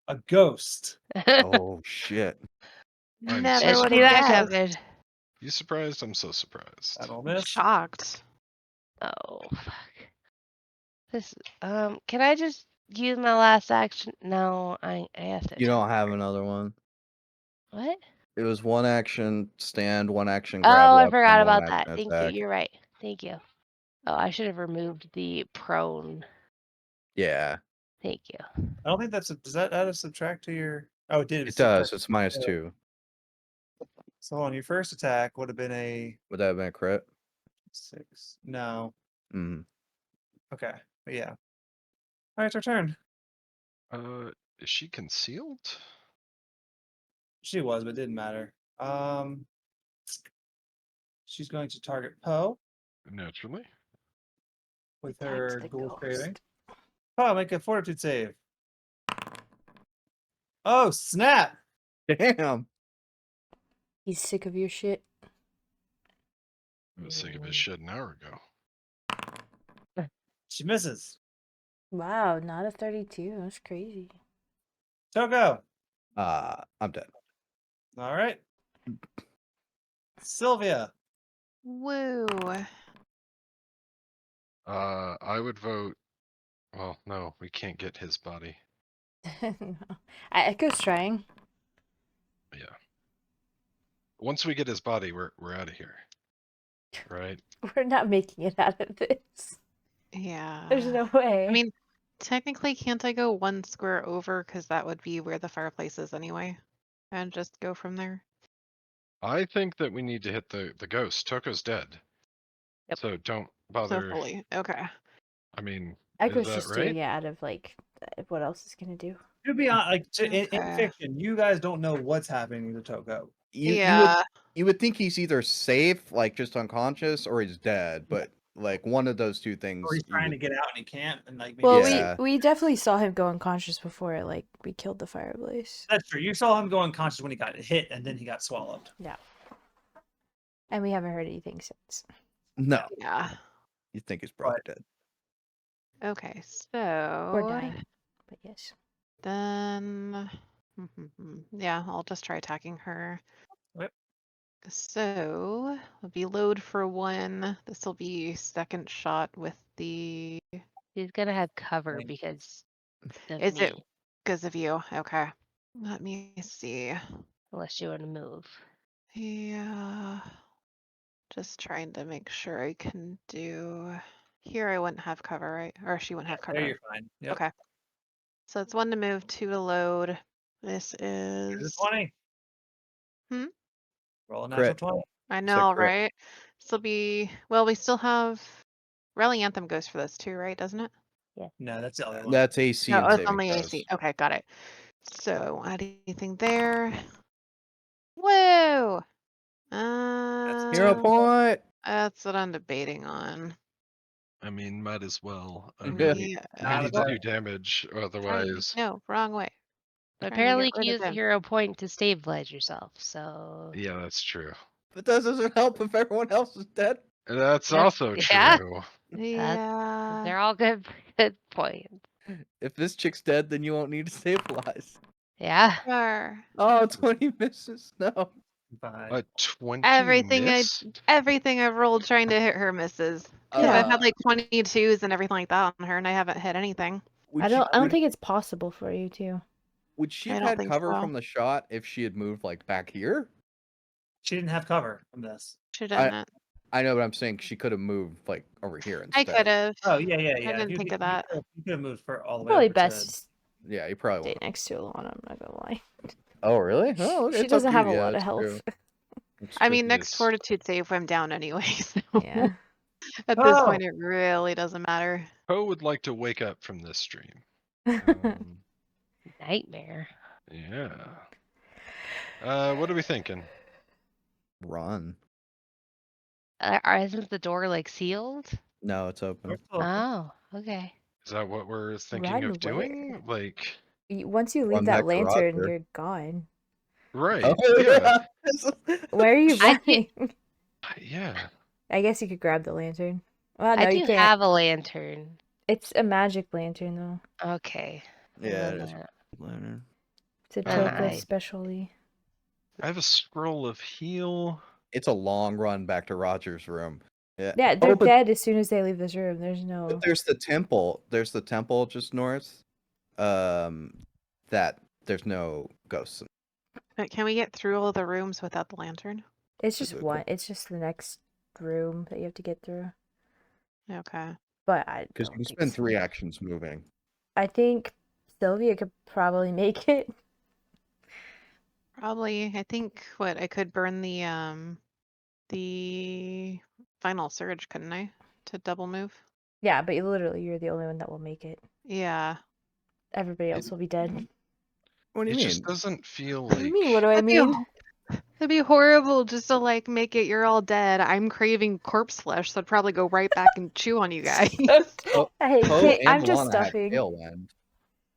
A ghost. Oh, shit. I'm Never so would See have that guessed. coming. You surprised? I'm so surprised. That'll I'm miss. shocked. Oh fuck. This can I just use my last action? No, I have to You don't attack have her. another one. What? It was one action stand, one action grab Oh, I weapon, forgot and one about that. action Thank you. attack. You're right. Thank you. Oh, I should have removed the prone. Yeah, Thank you. I don't think does that add a subtract to your? Oh, it did. it does. subtract. It's minus Yeah. 2. So on your first attack would have been a Would that have been a crit? 6. No. Mm. Okay. But yeah. All right, it's her turn. Is she concealed? She was, but it didn't matter. She's going to target Poe Naturally. with Attacks her the ghoul ghost. craving. Poe, make a fortitude save. Oh, snap! Damn. He's sick of your shit. I was sick of his shit an hour ago. She misses. Wow, not a 32. That's crazy. Toko. I'm dead. All right. Sylvia. Woo. I would vote. Well, no, we can't get his body. No. I Echo's trying. Yeah. Once we get his body, we're out of here. Right? We're not making it out of this. Yeah. There's no way. I mean, technically, can't I go 1 square over? Because that would be where the fireplace is anyway. And just go from there. I think that we need to hit the ghost. Toko's dead. Yep. So don't So bother. fully. Okay. I mean, Echo's is that just right? doing it out of like, what else is gonna do? To be honest, in Okay. fiction, you guys don't know what's happening to Toko. Yeah. You would think he's either safe, like just unconscious, or he's dead. But like one of those two things. Or he's you trying would- to get out and he can't. And like, maybe Well, Yeah. we definitely saw him go unconscious before like we killed the fireplace. that's true. You saw him go unconscious when he got hit, and then he got swallowed. Yeah. And we haven't heard anything since. No, Yeah. you think he's probably dead. Okay. Or So dying. But yes. then, yeah, I'll just try attacking her. Yep. So it'll be load for 1. This will be second shot with the. He's gonna have cover Right. because of Is me, it because of you? Okay. Let me see. unless you want to move. Yeah. Just trying to make sure I can do. Here I wouldn't have cover, right? Or she wouldn't have There cover. you're fine. Yep. Okay. So it's 1 to move, 2 to load. This Here's a is. 20. Hmm? Roll a natural Crit. 20. I said know, crit. right? This will be. Well, we still have. Rally Anthem goes for this too, right? Doesn't it? No, that's the other one. That's AC No, and it's saving only throws. AC. Okay, got it. So I won't add anything there. Whoa! Hero point. That's what I'm debating on. I mean, might as well. I Yeah. mean, Yeah. we Not need a to bad- do damage, Trying- otherwise. No, wrong way. But Trying to apparently, get you rid can of use a him. hero point to stabilize yourself. So Yeah, that's true. But that doesn't help if everyone else is dead. That's Yeah, also yeah. true. Yeah. they're all good. Good point. If this chick's dead, then you won't need to stabilize. Yeah. Sure. Oh, 20 misses. No. Fine. A 20 Everything miss? I've rolled trying to hit her misses. 'Cause I've had like 22s and everything like that on her, and I haven't hit anything. Would I she- don't would- think it's possible for you to. Would she I have don't had think cover so. from the shot if she had moved like back here? She didn't have cover from this. She didn't. I know, but I'm saying she could have moved like over here I instead. could have. Oh, yeah. I didn't think of that. You could have moved for all the way Probably over best to... to Yeah, you probably stay won't. next to Alana, I'm not gonna lie. Oh, really? Oh, She it's up doesn't to have you. a Yeah, lot of that's health. true. That's I true. mean, next Yes. fortitude save, I'm down anyway. So Yeah. at this Oh! point, it really doesn't matter. Poe would like to wake up from this stream. Um, Nightmare. yeah. What are we thinking? Run. Isn't the door like sealed? No, it's open. We're still open. Oh, okay. Is that what we're thinking Run of where? doing? Like, Once you Run leave that that garage lantern, door. you're gone. right? Oh, Yeah. Where are you I running? Yeah. I guess you could grab the lantern. Well, no, I you do can't. have a lantern. It's a magic lantern, though. Okay. Yeah, it Well, is. Lantern. It's a Then Toka I- specialty. I have a scroll of heal. It's a long run back to Roger's room. Yeah. Yeah, they're Oh, but, dead as soon as they leave this room. There's no. but there's the temple. There's the temple just north. That there's no ghosts. But can we get through all the rooms without the lantern? It's just Good. one. It's just the next room that you have to get through. Okay. But I Because don't you can think spend so. 3 actions moving. I think Sylvia could probably make it. Probably. I think I could burn the final surge, couldn't I? To double move. Yeah, but you're the only one that will make it. Yeah. Everybody else will be dead. What do It you mean? just doesn't feel What do like. you mean? What do I That'd be a mean? whole- That'd be horrible just to like make it you're all dead. I'm craving corpse flesh, so I'd probably go right back and chew on you guys. Hey, Poe can't, and I'm just Alana had stuffing. Tailwind,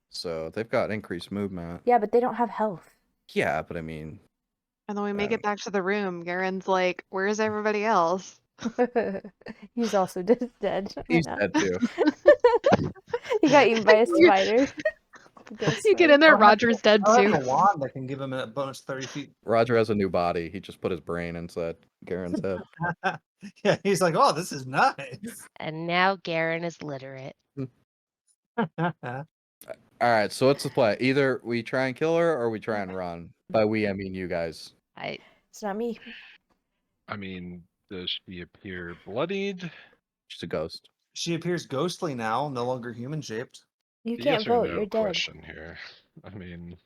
so they've got increased movement. Yeah, but they don't have health. Yeah, but I mean, And then we make it back to the room. Garen's like, where's everybody else? He's also dead. he's Yeah. dead too. He got eaten by a spider. Ghost You get spider. in there, Roger's dead I have too. a wand that can give him a bonus 30 feet. Roger has a new body. He just put his brain inside Garen's head. Yeah, he's like, oh, this is nice. And now Garen is literate. All right, so what's the play? Either we try and kill her or we try and run. By we, I mean you guys. It's not me. I mean, does she appear bloodied? She's a ghost. She appears ghostly now, no longer human shaped. You Yes can't or vote. no You're dead. question here. I mean,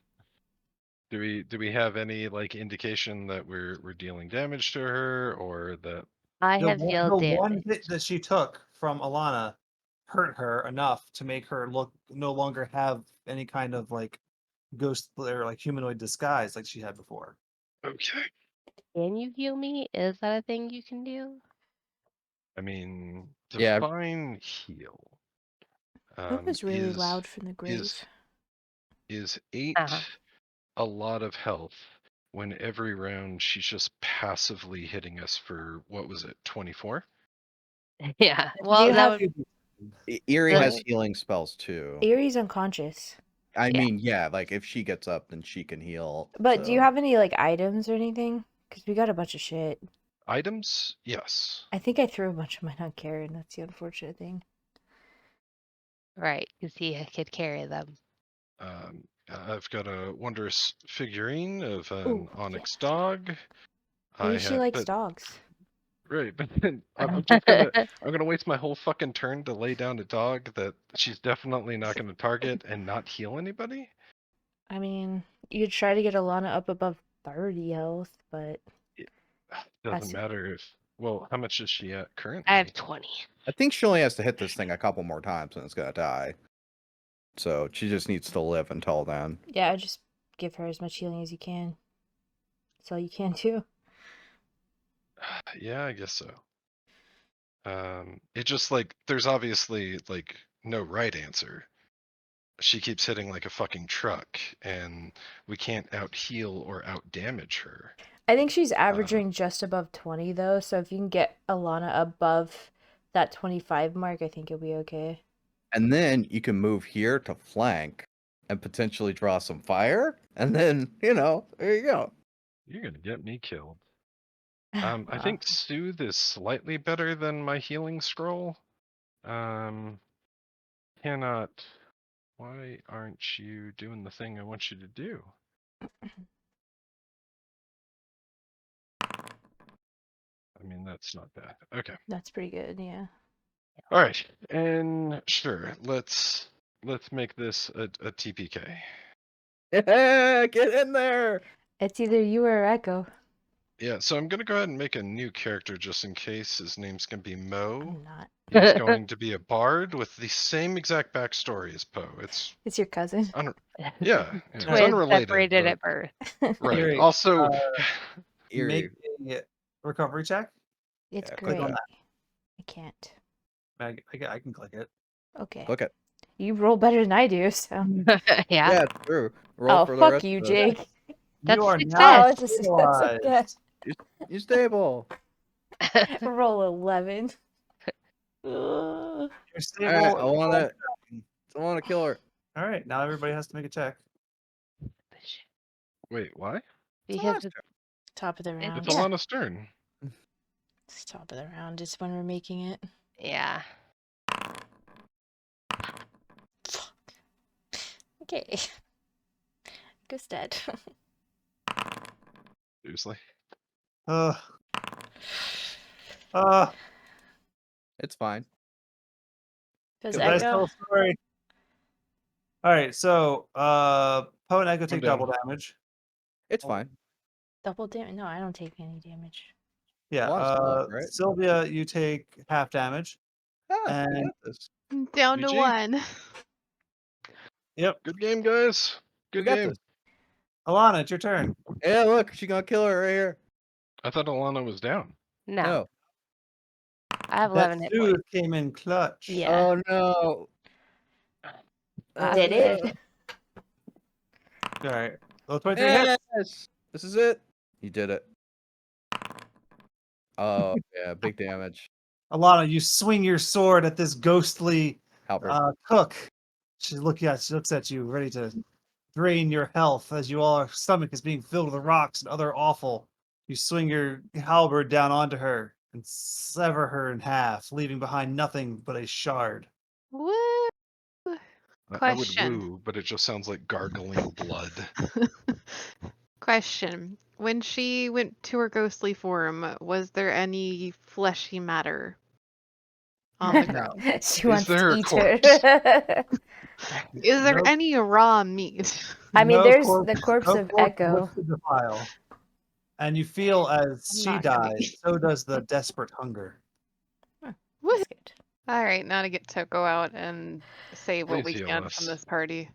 do we have any like indication that we're dealing damage to her, or that I have The dealt one damage. hit that she took from Alana hurt her enough to make her look no longer have any kind of like ghost or like humanoid disguise like she had before. okay? Can you heal me? Is that a thing you can do? I mean, Yeah. define heal. That was really Is loud from the grave. is 8 Uh-huh. a lot of health when every round she's just passively hitting us for what was it, 24? Yeah. Do Well, you that have- would. Eerie The- has healing spells too. Erie's unconscious. I Yeah. mean, yeah, like if she gets up, then she can heal. But do you so- have any like items or anything? Because we got a bunch of shit. Items? Yes. I think I threw a bunch of mine on Karen. That's the unfortunate thing. Right, because he could carry them. I've got a wondrous figurine of an Ooh, onyx dog. Maybe she likes but dogs. right, but then I'm just gonna waste my whole fucking turn to lay down a dog that she's definitely not gonna target and not heal anybody. I mean, you'd try to get Alana up above 30 health, but Doesn't matter if. Well, how much is she at currently? I have 20. I think she only has to hit this thing a couple more times and it's gonna die. So she just needs to live until then. yeah, just give her as much healing as you can. That's all you can do. Yeah, I guess so. It just like there's obviously like no right answer. She keeps hitting like a fucking truck, and we can't out heal or out damage her. I think she's averaging just above 20 though, so if you can get Alana above that 25 mark, I think you'll be okay. And then you can move here to flank and potentially draw some fire. And then, there you go. You're gonna get me killed. I think Soothe is slightly better than my healing scroll. Cannot. Why aren't you doing the thing I want you to do? I mean, that's not bad. Okay. That's pretty good, yeah. All right. And sure, let's make this a TPK. Yeah, get in there. It's either you or Echo. Yeah, so I'm gonna go ahead and make a new character just in case. His name's gonna be Mo. I'm not. He's going to be a bard with the same exact backstory as Poe. It's It's your cousin. yeah, it's Twins unrelated. separated but- at birth. Right. Eerie, Also, Eerie. make a recovery check. It's Yeah, click great. on I can't. I can click it. Okay. Look at. You roll better than I do, so. Yeah. Yeah, it's true. Roll Oh, for the fuck rest you, of it. Jake. That's you are success. now Oh, it's a success. Okay. You're stable. Roll 11. Ugh. You're stable. All right, I want to kill her. All right, now everybody has to make a check. wait, why? Because it's Top of the round. It's Alana's turn. It's top of the round. It's when we're making it. yeah. Fuck. Okay. Goes dead. Seriously. Uh, It's fine. Does nice Echo? little story. All right, so Poe and Echo take down. double damage. It's fine. Double damage? No, I don't take any damage. Yeah, A lot of stuff, right? Sylvia, you take half damage. Ah, we And- got this. Down to BG? 1. Yep, Good game, guys. We Good got game. this. Alana, it's your turn. Yeah, look, she gonna kill her right here. I thought Alana was down. No, No. I have That 11 hit points. soothe came in clutch. Yeah. Oh no. Did it? All right. Those 23 hits. Yes. This is it. You did it. Oh yeah, big damage. Alana, you swing your sword at this ghostly Halberd. cook. She looks at you, ready to drain your health as your stomach is being filled with rocks and other awful. You swing your halberd down onto her and sever her in half, leaving behind nothing but a shard. Woo! I would Question. woo, but it just sounds like gargling blood. Question. When she went to her ghostly form, was there any fleshy matter on the No. ground? She wants to there a eat her. Is there No- any raw meat? I mean, no there's corpse- the corpse no of corpse Echo. lifted the pile. And you feel as I'm she not gonna dies, eat. so does the desperate hunger. Woo! That's good. All right, now to get Toko out and save what Please we heal can us. from this party.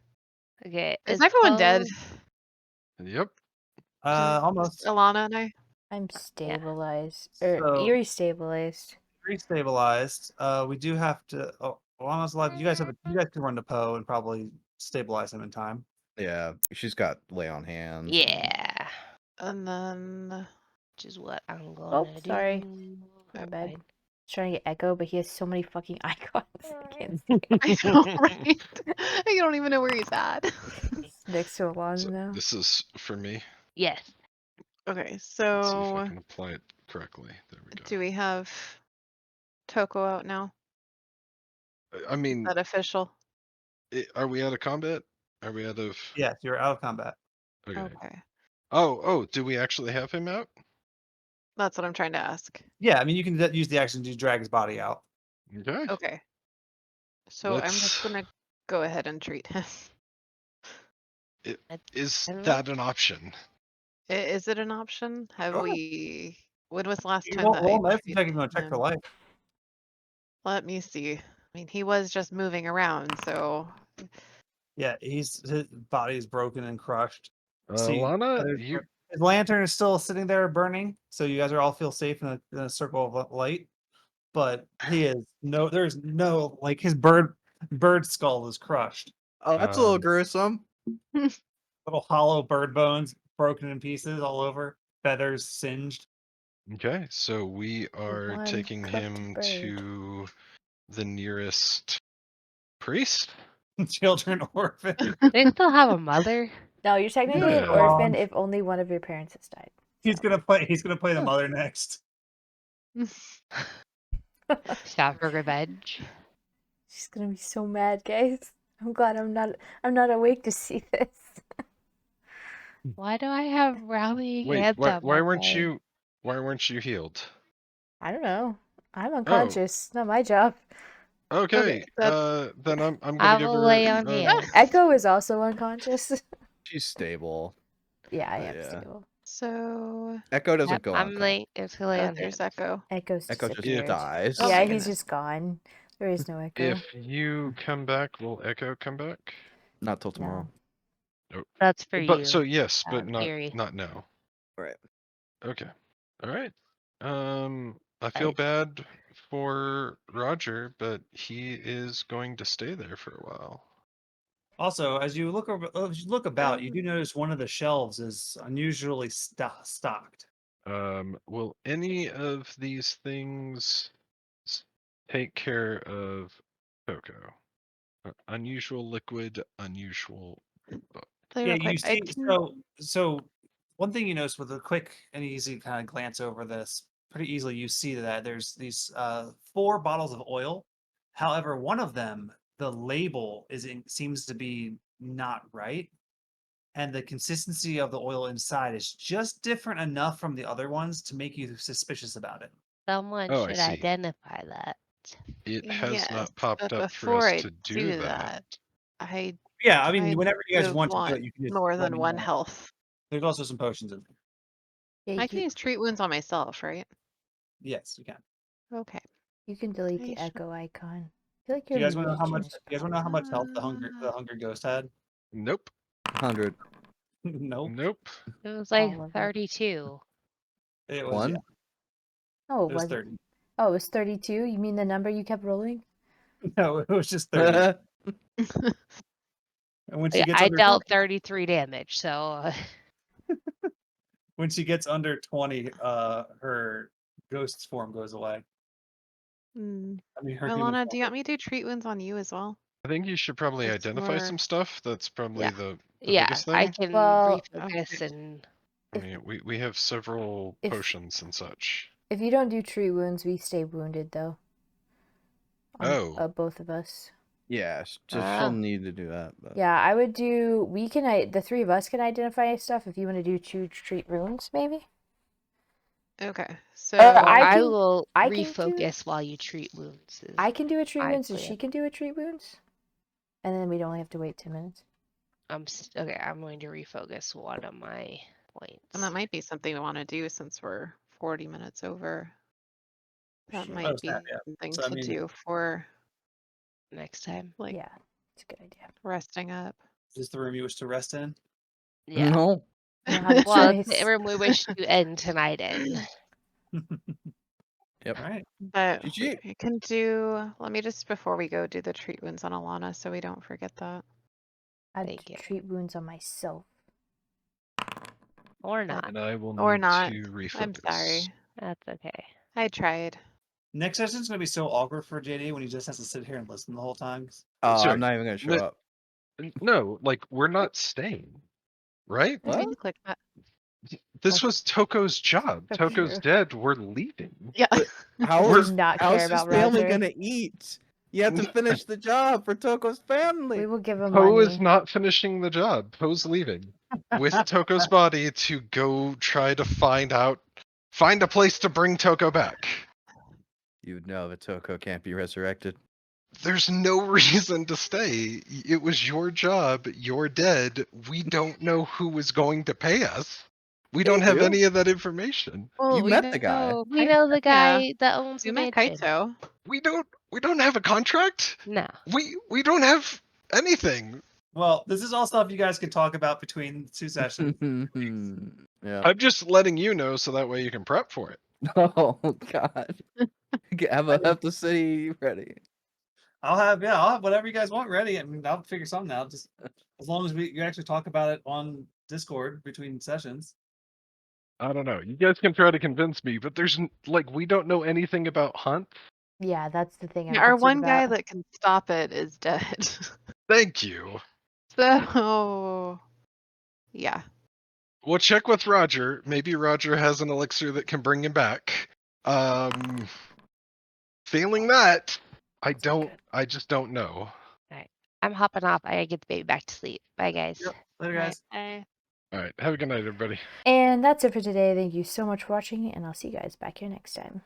Okay, Is everyone dead? Yep. Almost. Alana and I? I'm stabilized. Or So- Eerie stabilized. Restabilized. We do have to. Oh, Alana's alive. You guys can run to Poe and probably stabilize him in time. Yeah, she's got lay on hands. and- Yeah, And then which is what I'm gonna do. sorry. My bad. okay. Trying to get Echo, but he has so many fucking icons. I can't see. I know, right? I don't even know where he's at. He's next to Alana So now. this is for me. Yes. Okay, Let's see if I so can apply it correctly. There we go. do we have Toko out now? I Is mean, that official? are we out of combat? Are we out of? Yes, you're out of combat. Okay. Okay. Oh, do we actually have him out? That's what I'm trying to ask. Yeah, I mean you can use the action to drag his body out. Okay. Okay. So I'm just gonna go ahead and treat him. Is I don't that an option? Is it an option? Have Sure. we? When was the last You time won't that roll I medicine check if treated you want to check for him? life. Let me see. I mean, he was just moving around, so Yeah, his body is broken and crushed. See, Lana, his lantern is still sitting there burning, so you guys are all feel safe in a circle of light. But there's no like his bird skull is crushed. Oh, that's a little Um, gruesome. Little hollow bird bones broken in pieces all over, feathers singed. okay, so we are one taking cooked him bird. to the nearest priest. Children orphan. They still have a mother. No, you're technically an Yeah. orphan if only one of your parents has died. He's gonna play the mother next. Stop for revenge. She's gonna be so mad, guys. I'm glad I'm not awake to see this. Why do I have rallying Wait, hands on why my weren't leg? you healed? I don't know. I'm Oh. unconscious. Not my job. Okay, that's- then I'm I gonna give will her. lay on hands. Echo is also unconscious. She's stable. Yeah, I But am yeah. stable. So Echo doesn't Yep, go I'm unconscious. late. It's lay on there's hands. Echo. Echo's Echo just disappeared. dies. Oh Yeah, my he's goodness. just gone. There is no Echo. If you come back, will Echo come back? Not till tomorrow. That's for But you. so yes, but Eerie. not now. Right. Okay. All right. I feel bad for Roger, but he is going to stay there for a while. Also, as you look about, you do notice one of the shelves is unusually stocked. Will any of these things take care of Coco? Unusual liquid, unusual book. Play Yeah, real quick. you I see. can- So one thing you notice with a quick and easy kind of glance over this, pretty easily you see that there's these 4 bottles of oil. However, one of them, the label seems to be not right, and the consistency of the oil inside is just different enough from the other ones to make you suspicious about it. Someone Oh, I should see. identify that. It has Yes, not popped but up for before us I to do that. I Yeah, I mean, kind whenever you guys of want to do want it, you can just more let than me one know. health. There's also some potions in there. Yeah, I can use treat wounds on myself, right? Yes, you can. Okay. you can delete the Nice. Echo icon. I feel like Do your you guys want to know how miniature much? is You guys want to know how much health the Ah. hungry ghost had? Nope. 100. Nope. Nope. It was like All of it. 32. It was One? yeah, Oh, it was was it? 30. Oh, it was 32? You mean the number you kept rolling? No, it was just 30. And when she Yeah, gets I under dealt 33 damage, so when she gets under 20, her ghost's form goes away. Mm. I mean, her human Alana, form. do you want me to do treat wounds on you as well? I think you should probably It's identify more. some stuff. That's probably Yeah. the yeah, biggest I thing. can Well, refocus Okay. and I mean, we have several If- potions and such. if you don't do tree wounds, we stay wounded though. Oh. Both of us. Yeah, she'll Ah. need to do that. But... Yeah, I would do. The three of us can identify stuff. If you want to do two treat wounds, maybe. Okay. So I can- will I can do- refocus while you treat wounds. is I can do a treat my wounds, and plan. she can do a treat wounds, and then we'd only have to wait 10 minutes. Okay, I'm going to refocus one of my points. and that might be something we want to do since we're 40 minutes over. That Sure. might Oh, be snap, yeah. something So, I to mean- do for next time. like Yeah, it's a good idea. resting up. Is this the room you wish to rest in? Yeah. No. You don't have a Well, choice. the room we wish to end tonight in. Yep. All right. But GG. we can do. Let me just before we go do the treat wounds on Alana, so we don't forget that. I'd Thank you. treat wounds on myself. Or not. And I will Or need not. to refocus. I'm sorry. That's okay. I tried. Next session's gonna be so awkward for JD when he just has to sit here and listen the whole time. Sorry, I'm not even gonna show but- up. No, like we're not staying, right? Did we What? click that? This was Toko's job. That's Toko's true. dead. We're leaving. Yeah. How We is do not how's care his about family Roger. gonna eat? You have to finish the job for Toko's family. We will give him Poe money. is not finishing the job. Poe's leaving with Toko's body to go try to find a place to bring Toko back. You know that Toko can't be resurrected. There's no reason to stay. It was your job. You're dead. We don't know who is going to pay us. We They don't have do. any of that information. Well, You we met the guy. know We know the Kaito- yeah, guy that owns We the met mansion. Kaito. We don't have a contract. No. We don't have anything. Well, this is all stuff you guys can talk about between two sessions. Yeah. I'm just letting you know so that way you can prep for it. Oh God. Have the city ready. I'll have whatever you guys want ready. I mean, I'll figure something out. Just as long as you actually talk about it on Discord between sessions. I don't know. You guys can try to convince me, but we don't know anything about Hunt. Yeah, that's the thing. I'm Yeah, our concerned one guy about. that can stop it is dead. Thank you. So, yeah. We'll check with Roger. Maybe Roger has an elixir that can bring him back. Failing that, I just don't know. I'm hopping off. I gotta get the baby back to sleep. Bye, guys. Yep. Later, Right. guys. All right. Have a good night, everybody. And that's it for today. Thank you so much for watching, and I'll see you guys back here next time.